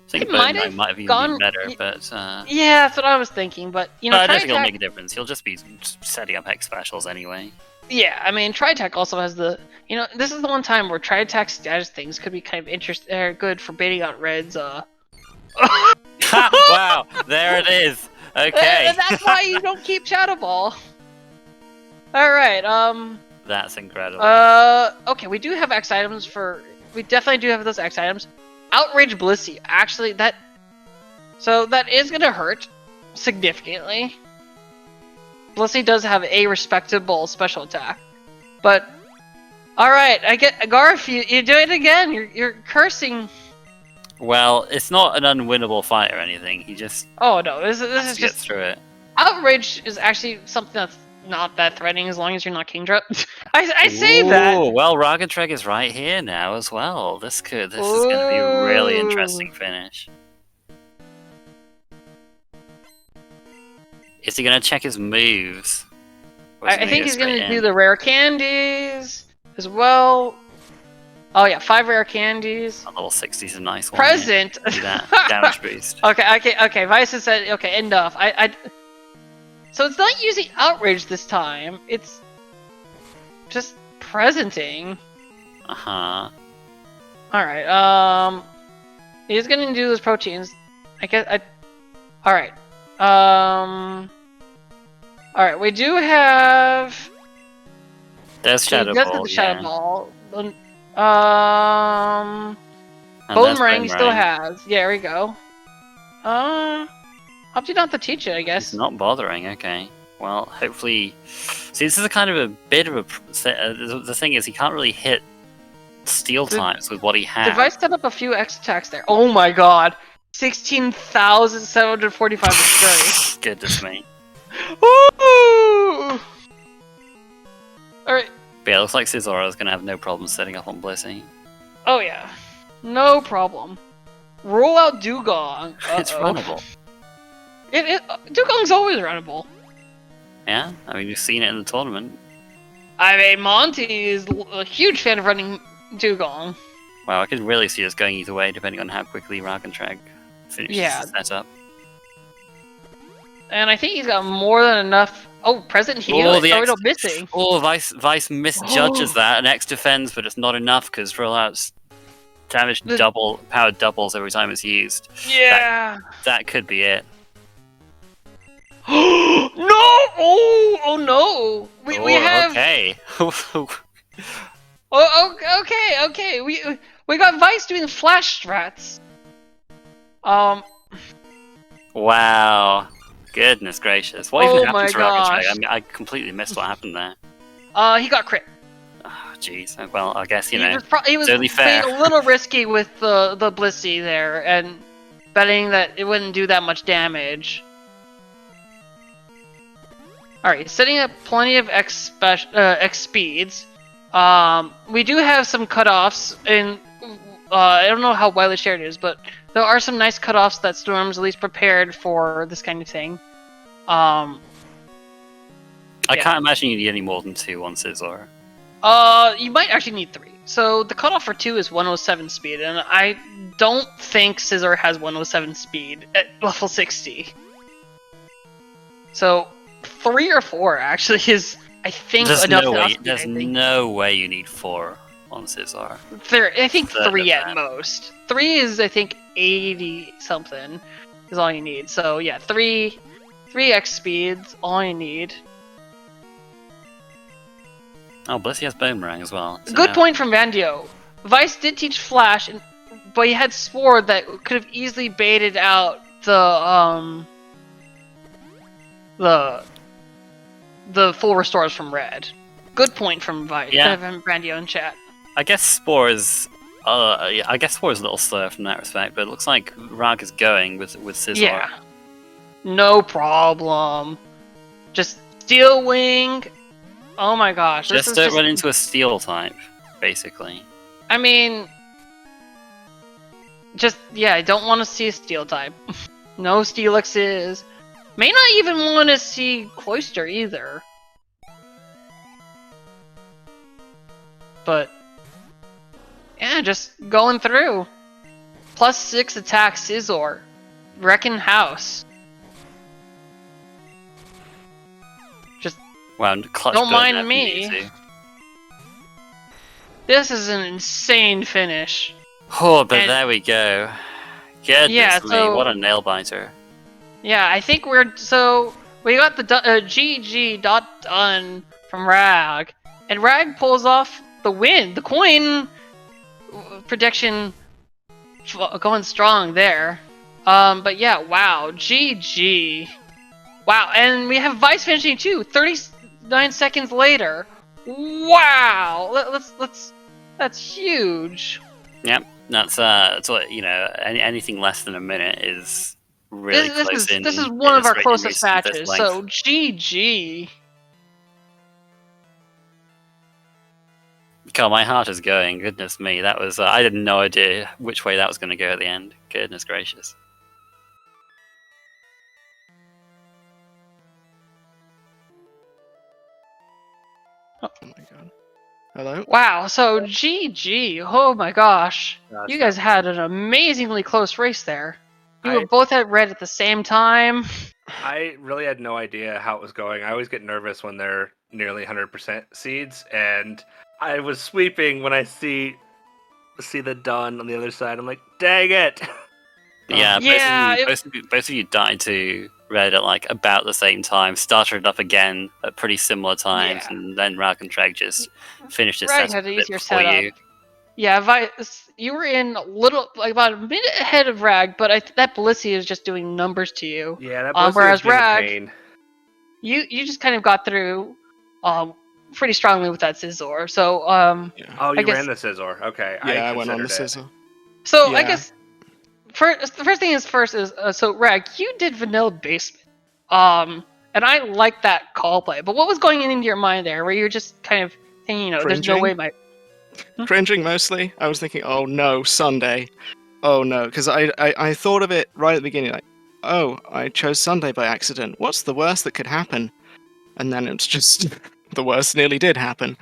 I think It might Bone have might have even gone- been better, but Yeah, that's what I was thinking, but, you know, I don't think it'll Tri-Attack... make a difference. He'll just be setting up X specials anyway. Yeah, I mean, Tri-Attack also has the... You know, this is the one time where Tri-Attack status things could be kind of good for baiting out Red's, Wow, there it is. Okay. And that's why you don't keep Shadow Ball. Alright, That's incredible. okay, we do have X items for... We definitely do have those X items. Outrage Blissey, actually, that... So, that is gonna hurt significantly. Blissey does have a respectable special attack. But... Alright, I get... Garth, you do it again! You're cursing... Well, it's not an unwinnable fight or anything. He just Oh no, this has is to get just... through it. Outrage is actually something that's not that threatening as long as you're not King Drop. I say that! Ooh, well, Raagentreg is right here now as well. This is going to be a really interesting finish. Is he going to check his moves? I think he's going to do the rare candies as well. Oh yeah, 5 rare candies. A level 60 is a nice one. Present. Yeah. Do that damage boost. Okay. Vice has said okay. Enough. So it's not using outrage this time. It's just presenting. Uh-huh. All right. He's gonna do those proteins. I guess. All right. All right. We do have. There's Shadow He does Ball. have the Shadow Ball. And Bone Ring he still has. Yeah, there we go. Up to not to teach it, I guess. He's not bothering, okay. Well, hopefully... See, this is a kind of a bit of a... The thing is, he can't really hit steel types with what he has. Did I set up a few X attacks there? Oh my god! 16,745 is Goodness me. Woo! Alright. But yeah, it looks like Scizor is going to have no problem setting up on Blissey. Oh yeah. No problem. Roll out Dugong. It's runnable. Dugong's always runnable. Yeah? I mean, you've seen it in the tournament. I mean, Monty is a huge fan of running Dugong. Wow, I could really see us going either way, depending on how quickly Raagentreg finishes the setup. And I think he's got more than enough... Oh, present heal? Oh, Tornado missing. Oh, Vice misjudges that, and X defends, but it's not enough, because rollouts damage power doubles every time it's used. Yeah! That could be it. No! Oh no! We have... Okay. Okay. We got Vice doing flash strats. Wow. Goodness gracious. What even happened to gosh. Raagentreg? I mean, I completely missed what happened there. He got crit. Oh, jeez. Well, I guess, you know, he was only fair. being a little risky with the Blissey there, and betting that it wouldn't do that much damage. Alright, setting up plenty of X speeds. We do have some cutoffs, and I don't know how widely shared it is, but there are some nice cutoffs that Storm's at least prepared for this kind of thing. I can't imagine you need any more than 2 on Scizor. You might actually need 3. So the cutoff for 2 is 107 speed, and I don't think Scizor has 107 speed at level 60. So 3 or 4 actually is, I think, enough. There's no way you need 4 on Scizor. I think 3 at most. 3 is, I think, 80 something is all you need. So yeah, 3 X speeds, all you need. Oh, Blissey has Boomerang as well. So Good point from Vandio. Vice did teach Flash, but he had Spore that could have easily baited out the full restores from Red. Good point from Vice. Yeah. From Vandio in chat. I guess Spore is... I guess Spore is a little slower from that respect, but it looks like Raag is going with Scizor. Yeah. No problem. Just Steel Wing. Oh my gosh. Just don't run into a Steel type, basically. I mean... I don't want to see a Steel type. No Steelixes. May not even want to see Cloyster either. But... yeah, just going through. +6 attack Scizor. Wrecking House. Just Wow, clutch don't burn there mind from me. Mewtwo. This is an insane finish. Oh, but And- there we go. Goodness Yeah, me, so- what a nail biter. Yeah, I think we got the GG done from Rag, and Rag pulls off the win. The coin prediction going strong there. But yeah, wow, GG. Wow, and we have Vice finishing too. 39 seconds later. Wow, that's huge. Yep, that's what, anything less than a minute is really close in. This is one of our illustrating closest Vicendithas' matches. length. So GG. God, my heart is going. Goodness me, that was. I had no idea which way that was going to go at the end. Goodness gracious. Oh my god. Hello? Wow, so GG. Oh my gosh. That's You guys not- had an amazingly close race there. You I- were both at red at the same time. I really had no idea how it was going. I always get nervous when they're nearly 100% seeds, and I was sweeping when I see the done on the other side. I'm like, dang it! Yeah, Yeah, both of you died to red at like about the same time. Started up again at pretty similar times, Yeah. and then Raagentreg just finished his Rag setup had a an bit easier before setup. you. Yeah, you were in a little, like about a minute ahead of Rag, but that Blissey is just doing numbers to you. Yeah, that Whereas was being a Rag- pain. You just kind of got through pretty strongly with that Scizor. So Yeah. Oh, I you guess- ran the Scizor. Okay, Yeah, I went on the considered it. scissor. So I Yeah. guess the first thing is so Rag, you did vanilla basement, and I like that call play. But what was going into your mind there, where you're just kind of thinking, there's no Cringing? way my Cringing mostly. I was thinking, oh no, Sunday. Oh no, because I thought of it right at the beginning, like, oh, I chose Sunday by accident. What's the worst that could happen? And then it's just the worst nearly did happen.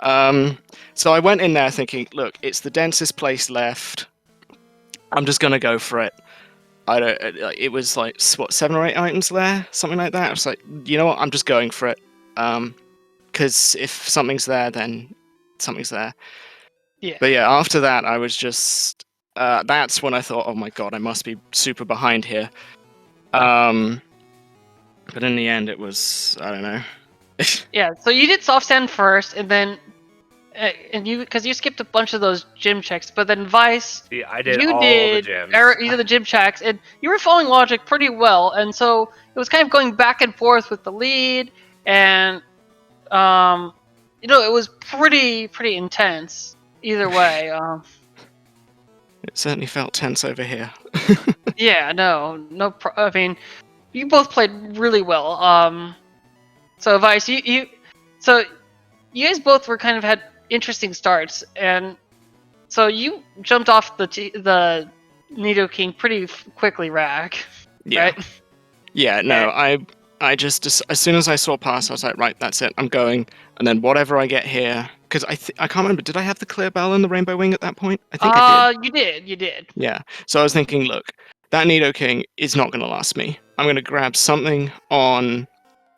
So I went in there thinking, look, it's the densest place left. I'm just gonna go for it. It was like what 7 or 8 items there, something like that. I was like, you know what, I'm just going for it. Because if something's there, then something's there. Yeah. But yeah, after that, I was just. That's when I thought, oh my god, I must be super behind here. But in the end, it was, I don't know. Yeah, so you did soft sand first, and then because you skipped a bunch of those gym checks, but then Vice, Yeah, I did you all did the gyms. you did the gym checks, and you were following logic pretty well, and so it was kind of going back and forth with the lead, and it was pretty intense either way. It certainly felt tense over here. Yeah, I mean, you both played really well. So Vice, you guys both were kind of had interesting starts, and so you jumped off the Nidoking pretty quickly, Rag. Yeah. Right? Yeah, no, I just as soon as I saw pass, I was like, right, that's it, I'm going. And then whatever I get here, because I can't remember, did I have the Clear Bell and the Rainbow Wing at that point? I think I did. You did. Yeah. So I was thinking, look, that Nidoking is not going to last me. I'm going to grab something on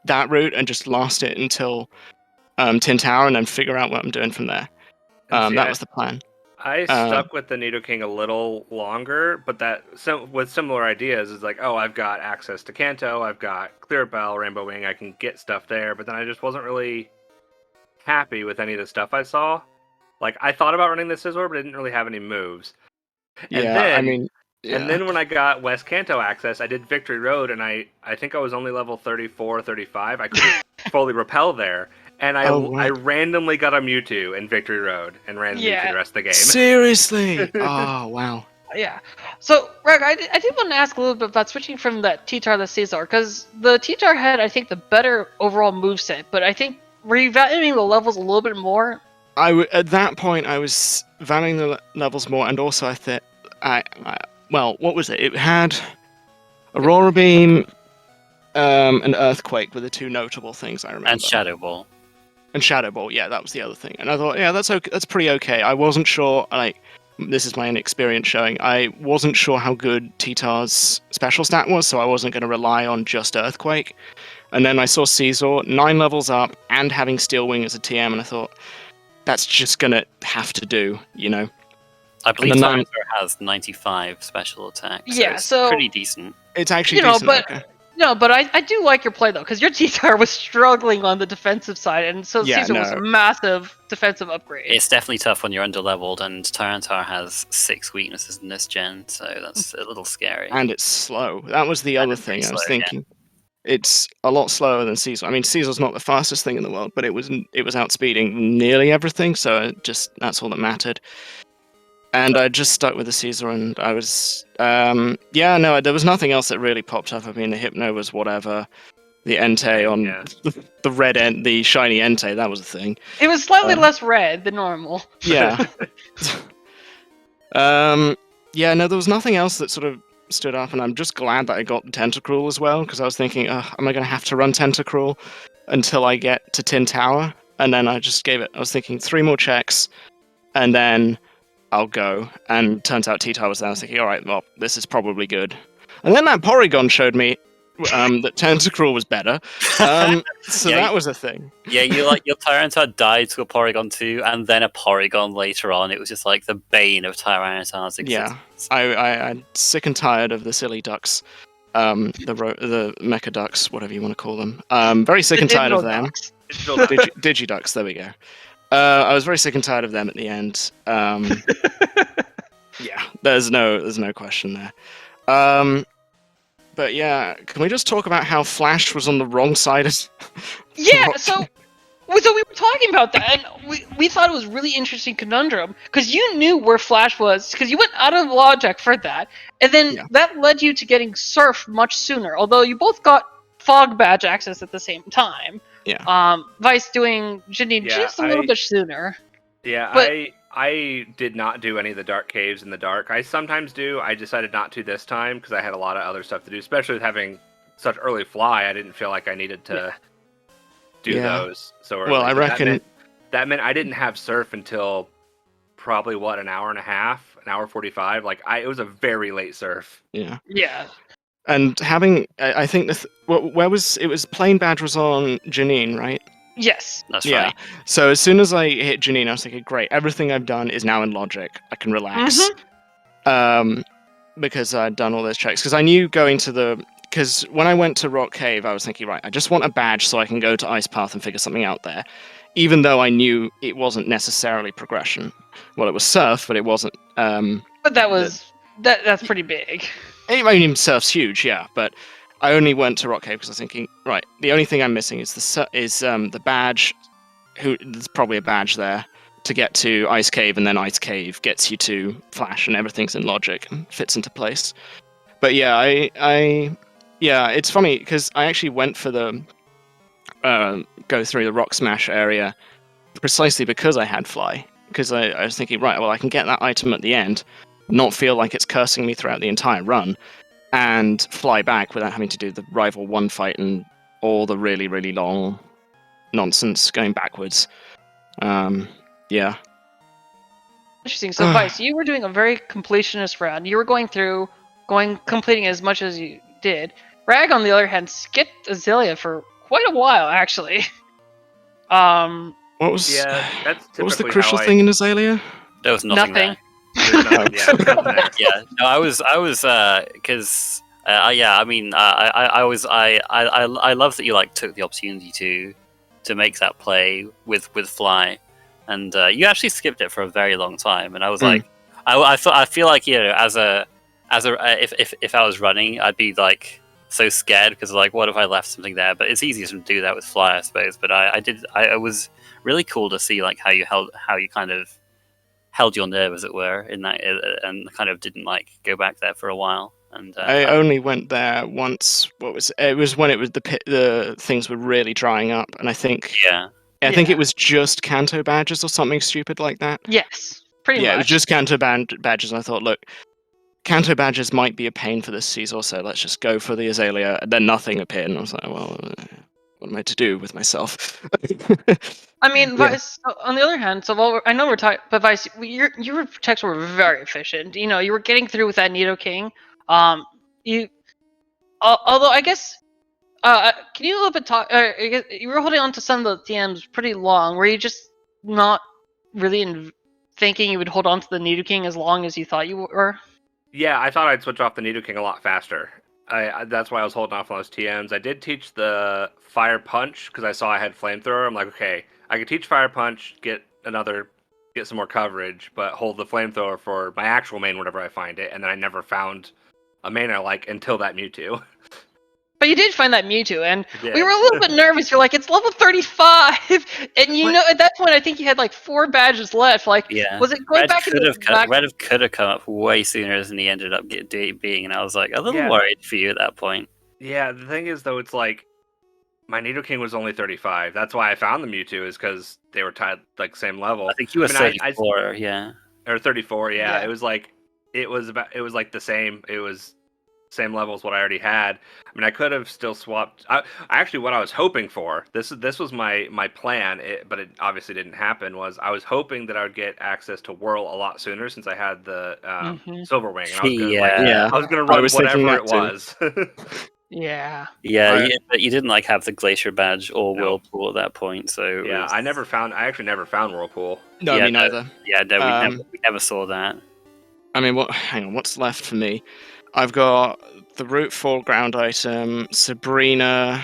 that route and just last it until Tin Tower, and then figure out what I'm doing from there. And see, That was the plan. I stuck with the Nidoking a little longer, but with similar ideas is like, oh, I've got access to Kanto, I've got Clear Bell, Rainbow Wing, I can get stuff there, but then I just wasn't really happy with any of the stuff I saw. Like, I thought about running the Scizor, but I didn't really have any moves. And Yeah, then, I mean, yeah. And then when I got West Kanto access, I did Victory Road, and I think I was only level 34, 35. I couldn't fully repel there. And I randomly got a Mewtwo in Victory Road and ran Mewtwo the rest of the game. Seriously? Oh, wow. Yeah. So, Rag, I did want to ask a little bit about switching from that T-Tar to the Scizor, because the T-Tar had, I think, the better overall moveset, but I think were you valuing the levels a little bit more? At that point, I was valuing the levels more, and also I thought, well, what was it? It had Aurora Beam and Earthquake were the two notable things I remember. And Shadow Ball. And Shadow Ball, yeah, that was the other thing. And I thought, yeah, that's okay, that's pretty okay. I wasn't sure, like, this is my inexperience showing. I wasn't sure how good T-Tar's special stat was, so I wasn't going to rely on just Earthquake. And then I saw Caesar 9 levels up and having Steel Wing as a TM, and I thought that's just going to have to do, you know. I believe And then Tyranitar has 95 special attack. So Yeah, it's so- pretty decent. It's actually You know, decent. but- okay. No, but I do like your play though, because your T-Tar was struggling on the defensive side, and so Yeah, Caesar was a no. massive defensive upgrade. It's definitely tough when you're underleveled, and Tyranitar has 6 weaknesses in this gen, so that's a little scary. And it's slow. That was the And other it's pretty thing I was slow, yeah. thinking. It's a lot slower than Caesar. I mean, Caesar's not the fastest thing in the world, but it was outspeeding nearly everything, so that's all that mattered. And I just stuck with the Caesar, and I was there was nothing else that really popped up. I mean, the Hypno was whatever. The Entei on the red the shiny Entei, that was a thing. It was slightly less red than normal. Yeah. No, there was nothing else that sort of stood up, and I'm just glad that I got Tentacruel as well, because I was thinking, am I going to have to run Tentacruel until I get to Tin Tower? And then I just gave it, I was thinking 3 more checks, and then I'll go. And turns out T-Tower was there. I was thinking, alright, well, this is probably good. And then that Porygon showed me that Tentacruel was better. So Yeah, that was a thing. Yeah, your Tyranitar died to a Porygon 2, and then a Porygon later on. It was just like the bane of Tyranitar's existence. Yeah, I'm sick and tired of the silly ducks. The Mecha Ducks, whatever you want to call them. Very sick and tired of them. Digiducks, there we go. I was very sick and tired of them at the end. Yeah, there's no question there. But yeah, can we just talk about how Flash was on the wrong side of... Yeah, so we were talking about that, and we thought it was really interesting conundrum, because you knew where Flash was, because you went out of logic for that, and then that led you to getting Surf much sooner, although you both got Fog Badge access at the same time. Yeah. Vice doing Janine just a little bit sooner. Yeah, but, I did not do any of the dark caves in the dark. I sometimes do. I decided not to this time because I had a lot of other stuff to do, especially with having such early fly. I didn't feel like I needed to do those so early. Well, I reckon that meant I didn't have surf until probably an hour and a half, an hour 45. Like it was a very late surf. Yeah. Yeah. And having, I think where was it? Was Plain Badge was on Janine, right? Yes. That's right. So as soon as I hit Janine, I was thinking, great, everything I've done is now in logic. I can relax. Because I'd done all those checks. Because I knew going to because when I went to Rock Cave, I was thinking, right, I just want a badge so I can go to Ice Path and figure something out there. Even though I knew it wasn't necessarily progression. Well, it was Surf, but it wasn't. But that was that's pretty big. I mean, Surf's huge, yeah, but I only went to Rock Cave because I was thinking, right, the only thing I'm missing is the badge. There's probably a badge there to get to Ice Cave, and then Ice Cave gets you to Flash, and everything's in logic and fits into place. But yeah, it's funny because I actually went for the go through the Rock Smash area precisely because I had Fly. Because I was thinking, right, well, I can get that item at the end, not feel like it's cursing me throughout the entire run, and fly back without having to do the Rival 1 fight and all the really, really long nonsense going backwards. Yeah. Interesting. So, Vice, you were doing a very completionist round. You were completing as much as you did. Rag, on the other hand, skipped Azalea for quite a while, actually. What was the crucial thing in Azalea? There was nothing. There. Yeah, no, I was because I mean, I love that you took the opportunity to make that play with Fly, and you actually skipped it for a very long time, and I was like, I feel like, you know, if I was running, I'd be so scared because what if I left something there? But it's easier to do that with Fly, I suppose. But it was really cool to see how you kind of held your nerve, as it were, in that, and kind of didn't go back there for a while. And I only went there once. It was when the things were really drying up, and I think I think it was just Kanto badges or something stupid like that. Yes, pretty much. Yeah, it was just Kanto badges, and I thought, look, Kanto badges might be a pain for this season, so let's just go for the Azalea. And then nothing appeared, and I was like, well, what am I to do with myself? I mean, Yeah. Vice. On the other hand, so I know we're talking, but Vice, your checks were very efficient. You know, you were getting through with that Nidoking. You, although I guess, can you a little bit talk? I guess you were holding on to some of the TMs pretty long. Were you just not really thinking you would hold on to the Nidoking as long as you thought you were? Yeah, I thought I'd switch off the Nidoking a lot faster. That's why I was holding off on those TMs. I did teach the Fire Punch because I saw I had Flamethrower. I'm like, okay, I could teach Fire Punch, get some more coverage, but hold the Flamethrower for my actual main whenever I find it. And then I never found a main I like until that Mewtwo. But you did find that Mewtwo, and I did. we were a little bit nervous. You're like, it's level 35, and you know, at that point, I think you had like 4 badges left. Like, Yeah. was it going Red back could into have back? Red could have come up way sooner than he ended up being, and I was like a little Yeah. worried for you at that point. Yeah, the thing is though, it's like my Nidoking was only 35. That's why I found the Mewtwo, is because they were tied like same level. I think you were I mean, 34, yeah. Or 34. Yeah, Yeah. it was like the same. It was same level as what I already had. I mean, I could have still swapped. Actually, what I was hoping for, this was my plan, but it obviously didn't happen. Was I was hoping that I would get access to Whirl a lot sooner since I had the Silver Wing, and I was gonna Yeah. I was gonna I run was thinking whatever that it too. was. Yeah. Yeah, but you didn't like have the Glacier badge or No. Whirlpool at that point, so it Yeah, was... I actually never found Whirlpool. No, Yeah, me neither. Yeah, no, we never saw that. I mean, hang on, what's left for me? I've got the Root Foreground item, Sabrina,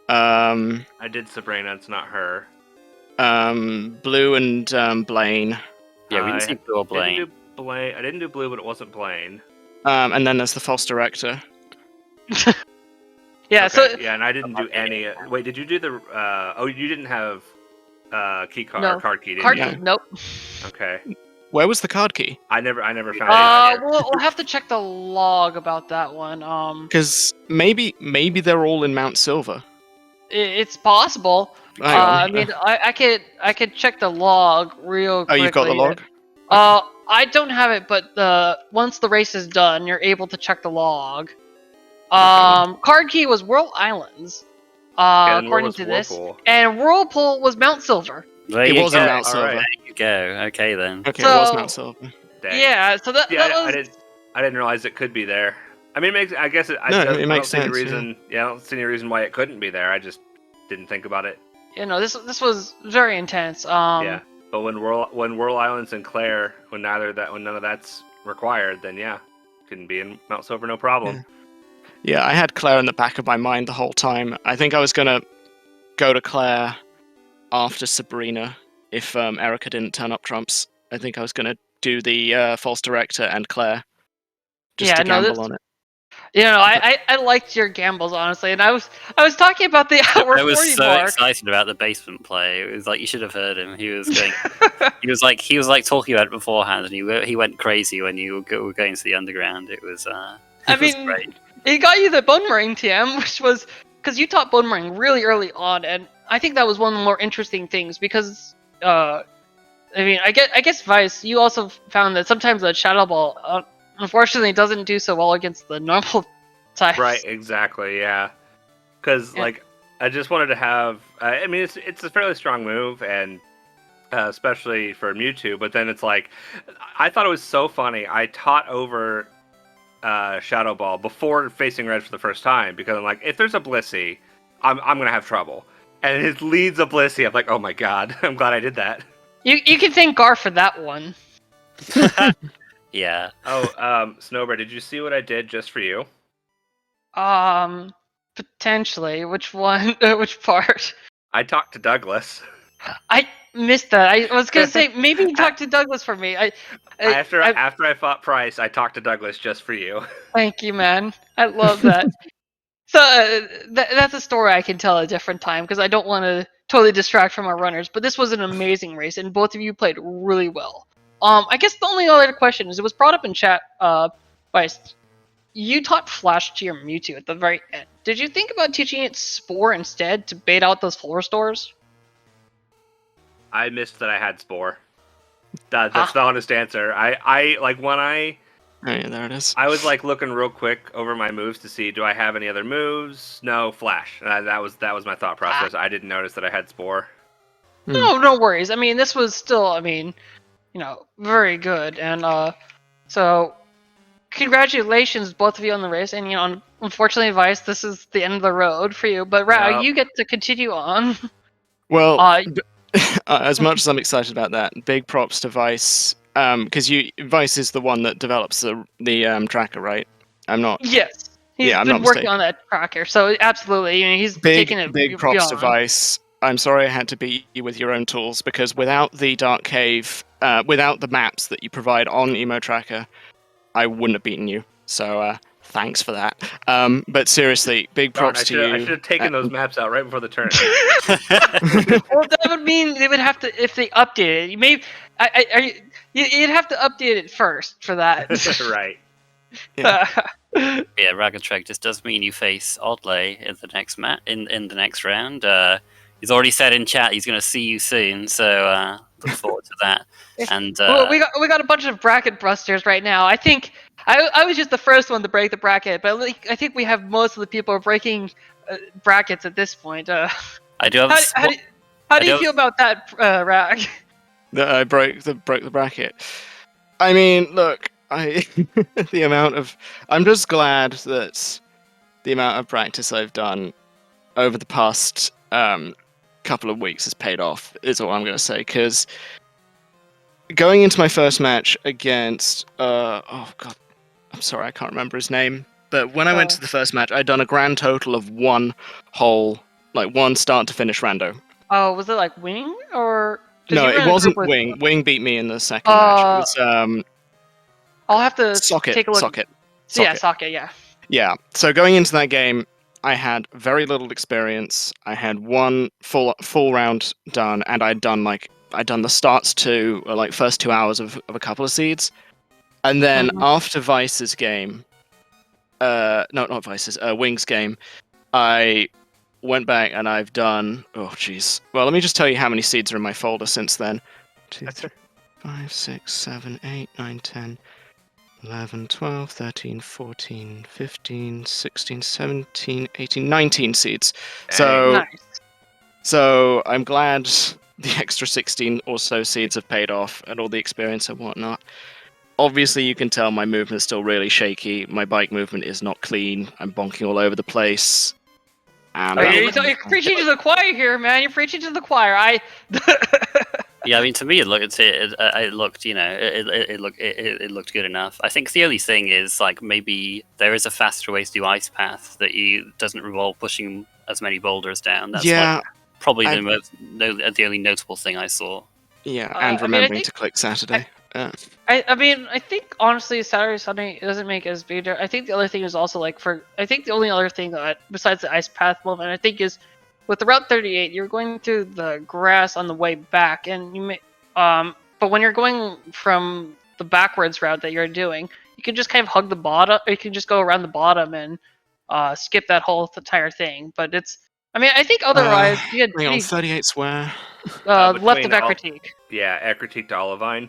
I did Sabrina, it's not her. Blue and Blaine. Yeah, we didn't see Blue or Blaine. I didn't do Blue, but it wasn't Blaine. And then there's the False Director. Yeah. Okay, So yeah, and I didn't do any. Wait, did you do the? You didn't have key card No. or card key, did card you? key, nope. Okay, Where was the card key? I never found it either. We'll have to check the log about that one. Because maybe they're all in Mount Silver. It's possible. Hang on. I mean, I could check the log real quickly. Oh, you've got the log? I don't have it, but once the race is done, you're able to check the log. Card key was Whirl Islands, Yeah, then what according was to this, Whirlpool? and Whirlpool was Mount Silver. There It you was in go. Mount Silver. Alright. There you go. Okay then. Okay, it was So- Mount Silver. Dang. Yeah, so that Yeah, was. I didn't realize it could be there. I mean, I guess it. No, I it don't makes see any sense, yeah. reason. Yeah, I don't see any reason why it couldn't be there. I just didn't think about it. You know, this was very intense. Yeah, but when Whirl Islands and Claire, when none of that's required, then yeah, can be in Mount Silver, no problem. Yeah, I had Claire in the back of my mind the whole time. I think I was gonna go to Claire after Sabrina if Erica didn't turn up trumps. I think I was gonna do the False Director and Claire just Yeah, to no, gamble on it. You know, I liked your gambles, honestly, and I was talking about the hour I was 40 so mark. excited about the basement play. It was like you should have heard him. He was going. he was like talking about it beforehand, and he went crazy when you were going to the underground. It was. It was great. It got you the Bone Ring TM, which was because you taught Bone Ring really early on, and I think that was one of the more interesting things because, I mean, I guess Vice, you also found that sometimes the Shadow Ball, unfortunately, doesn't do so well against the normal types. Right, exactly, yeah. Because like, I just wanted to have. I mean, it's a fairly strong move, and especially for Mewtwo. But then it's like, I thought it was so funny. I taught over Shadow Ball before facing Red for the first time because I'm like, if there's a Blissey, I'm gonna have trouble. And it leads a Blissey. I'm like, oh my god, I'm glad I did that. You can thank Gar for that one. Yeah. Oh, Snowbird, did you see what I did just for you? Potentially. Which one? Which part? I talked to Douglas. I missed that. I was gonna say maybe you talk to Douglas for me. After I fought Price, I talked to Douglas just for you. Thank you, man. I love that. So that's a story I can tell at a different time because I don't want to totally distract from our runners. But this was an amazing race, and both of you played really well. I guess the only other question is, it was brought up in chat by you taught Flash to your Mewtwo at the very end. Did you think about teaching it Spore instead to bait out those floor stores? I missed that I had Spore. That's the honest answer. I like when I Oh, yeah, there it is. I was like looking real quick over my moves to see, do I have any other moves? No, flash. That was my thought process. I didn't notice that I had spore. No worries. I mean, this was still, I mean, very good. And so congratulations, both of you, on the race. And unfortunately, Vice, this is the end of the road for you. But Ra, Yep. you get to continue on. Well, Uh, as much as I'm excited about that, big props to Vice, because Vice is the one that develops the tracker, right? I'm not. Yes, he's Yeah, I'm been not working mistaken. on that tracker. So absolutely, he's taking it Big props to beyond. Vice. I'm sorry I had to beat you with your own tools because without the Dark Cave, without the maps that you provide on Emo Tracker, I wouldn't have beaten you. So thanks for that. But seriously, big Darn, props I to you. should have taken those maps out right before the turn. Well, that would mean they would have to, if they update it. You may, you'd have to update it first for that. Right. Yeah, Raagentreg, this does mean you face Oddley in the next in the next round. He's already said in chat he's going to see you soon, so look forward to that. And Well, we got a bunch of bracket busters right now. I think I was just the first one to break the bracket, but I think we have most of the people breaking brackets at this point. I do have. How do you feel about that, Rag? That I broke the bracket. I mean, look, the amount of I'm just glad that the amount of practice I've done over the past couple of weeks has paid off. Is all I'm going to say. Because going into my first match against oh god, I'm sorry, I can't remember his name. But when I went to the first match, I'd done a grand total of one start to finish rando. Oh, was it like Wing or? No, it wasn't Wing. Wing beat me in the second match. It was I'll have to take a look. Socket. Yeah, Socket. Yeah. Yeah. So going into that game, I had very little experience. I had one full round done, and I'd done the starts to first 2 hours of a couple of seeds, and then after Vice's game, not Vice's, Wing's game, I went back and I've done. Oh jeez. Well, let me just tell you how many seeds are in my folder since then. 2, 3, 5, 6, 7, 8, 9, 10. 11, 12, 13, 14, 15, 16, 17, 18, 19 seeds. So I'm glad the extra 16 or so seeds have paid off and all the experience and whatnot. Obviously, you can tell my movement is still really shaky. My bike movement is not clean. I'm bonking all over the place. And you're preaching to the choir here, man. You're preaching to the choir. Yeah, I mean, to me, it looked, it looked good enough. I think the only thing is, maybe there is a faster way to do Ice Path that doesn't involve pushing as many boulders down. That's probably the only notable thing I saw. Yeah, and remembering to click Saturday. I think honestly, Saturday, Sunday, it doesn't make as big. I think the other thing is also I think the only other thing that besides the Ice Path movement, I think is. With the Route 38, you're going through the grass on the way back, and you may, but when you're going from the backwards route that you're doing, you can just kind of hug the bottom, or you can just go around the bottom and skip that whole entire thing. But I think otherwise, you had 38 swear. left of Ecratique. Yeah, Ecratique to Olivine.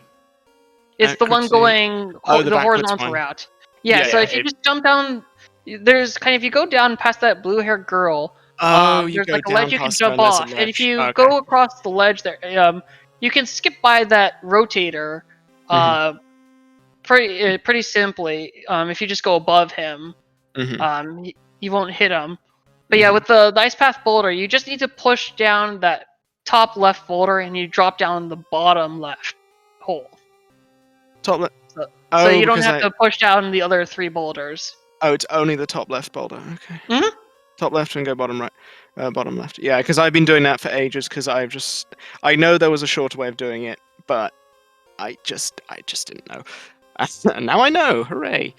It's the one going the horizontal route. Yeah, so if you just jump down, there's if you go down past that blue-haired girl. There's a ledge you can jump off, and if you go across the ledge there, you can skip by that rotator pretty simply. If you just go above him, you won't hit him. But yeah, with the Ice Path boulder, you just need to push down that top left boulder, and you drop down the bottom left hole. Top left. So you don't have to push down the other 3 boulders. Oh, it's only the top left boulder. Okay. Top left and go bottom right, bottom left. Yeah, because I've been doing that for ages. Because I know there was a shorter way of doing it, but I just didn't know. And now I know. Hooray!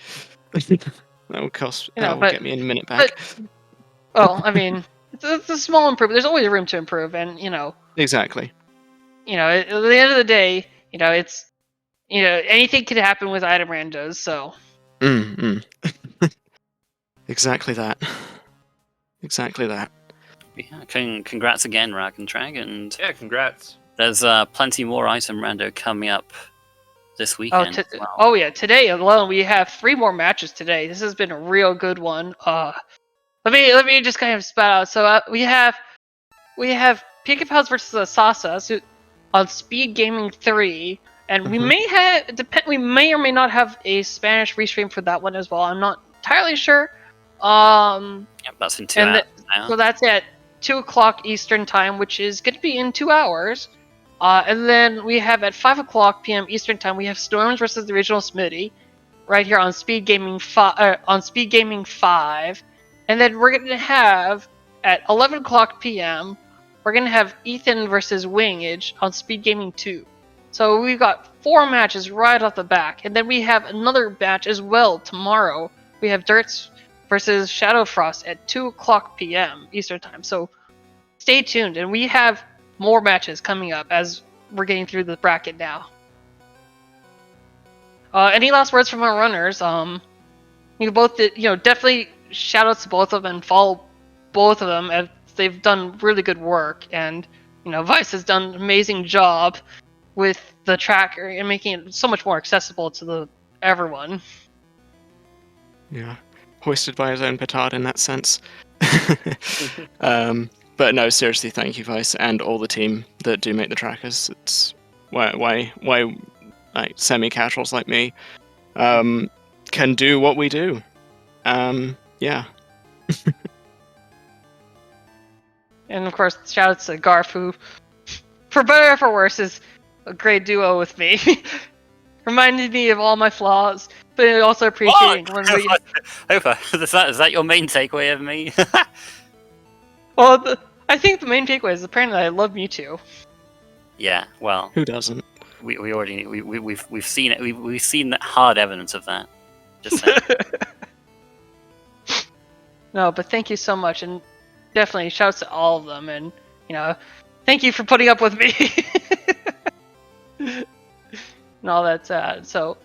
That will get me a minute back. Well, I mean, it's a small improvement. There's always room to improve, and Exactly. At the end of the day, it's anything can happen with item randos. So. Exactly that. Exactly that. Yeah, congrats again, Raagentreg, and yeah, congrats. There's plenty more item rando coming up this weekend. as well. Oh yeah, today alone we have 3 more matches today. This has been a real good one. Let me just kind of spout out. So we have PKMN versus Sasa on SpeedGaming 3, and we may or may not have a Spanish restream for that one as well. I'm not entirely sure. Yep, that's in 2 hours now. So that's at 2 o'clock Eastern time, which is going to be in 2 hours. And then we have at 5 o'clock p.m. Eastern time, we have Storms versus the original Smitty, right here on SpeedGaming 5. And then we're going to have at 11 o'clock p.m. we're going to have Ethan versus Wingage on SpeedGaming 2. So we've got 4 matches right off the back, and then we have another match as well tomorrow. We have Dirts versus Shadowfrost at 2 o'clock p.m. Eastern time. So stay tuned, and we have more matches coming up as we're getting through the bracket now. Any last words from our runners? You both did, definitely shout outs to both of them and follow both of them, as they've done really good work, and Vice has done an amazing job with the tracker and making it so much more accessible to everyone. Yeah, hoisted by his own petard in that sense. But no, seriously, thank you, Vice, and all the team that do make the trackers. It's why like semi-casuals like me can do what we do. Yeah. And of course, shout outs to Garf, who, for better or for worse, is a great duo with me. Reminded me of all my flaws, but also appreciating when we. Hofer, is that your main takeaway of me? Well, I think the main takeaway is apparently I love Mewtwo. Yeah, well, Who doesn't? we already we've seen it. We've seen hard evidence of that. Just saying. No, but thank you so much, and definitely shouts to all of them, and thank you for putting up with me. And all that sad. So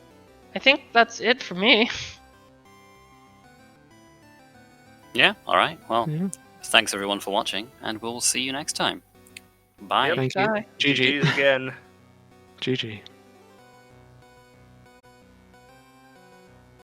I think that's it for me. Yeah. All right. Well, Yeah. thanks everyone for watching, and we'll see you next time. Bye. Yep. Thank you. Bye. GG. GG's again. GG.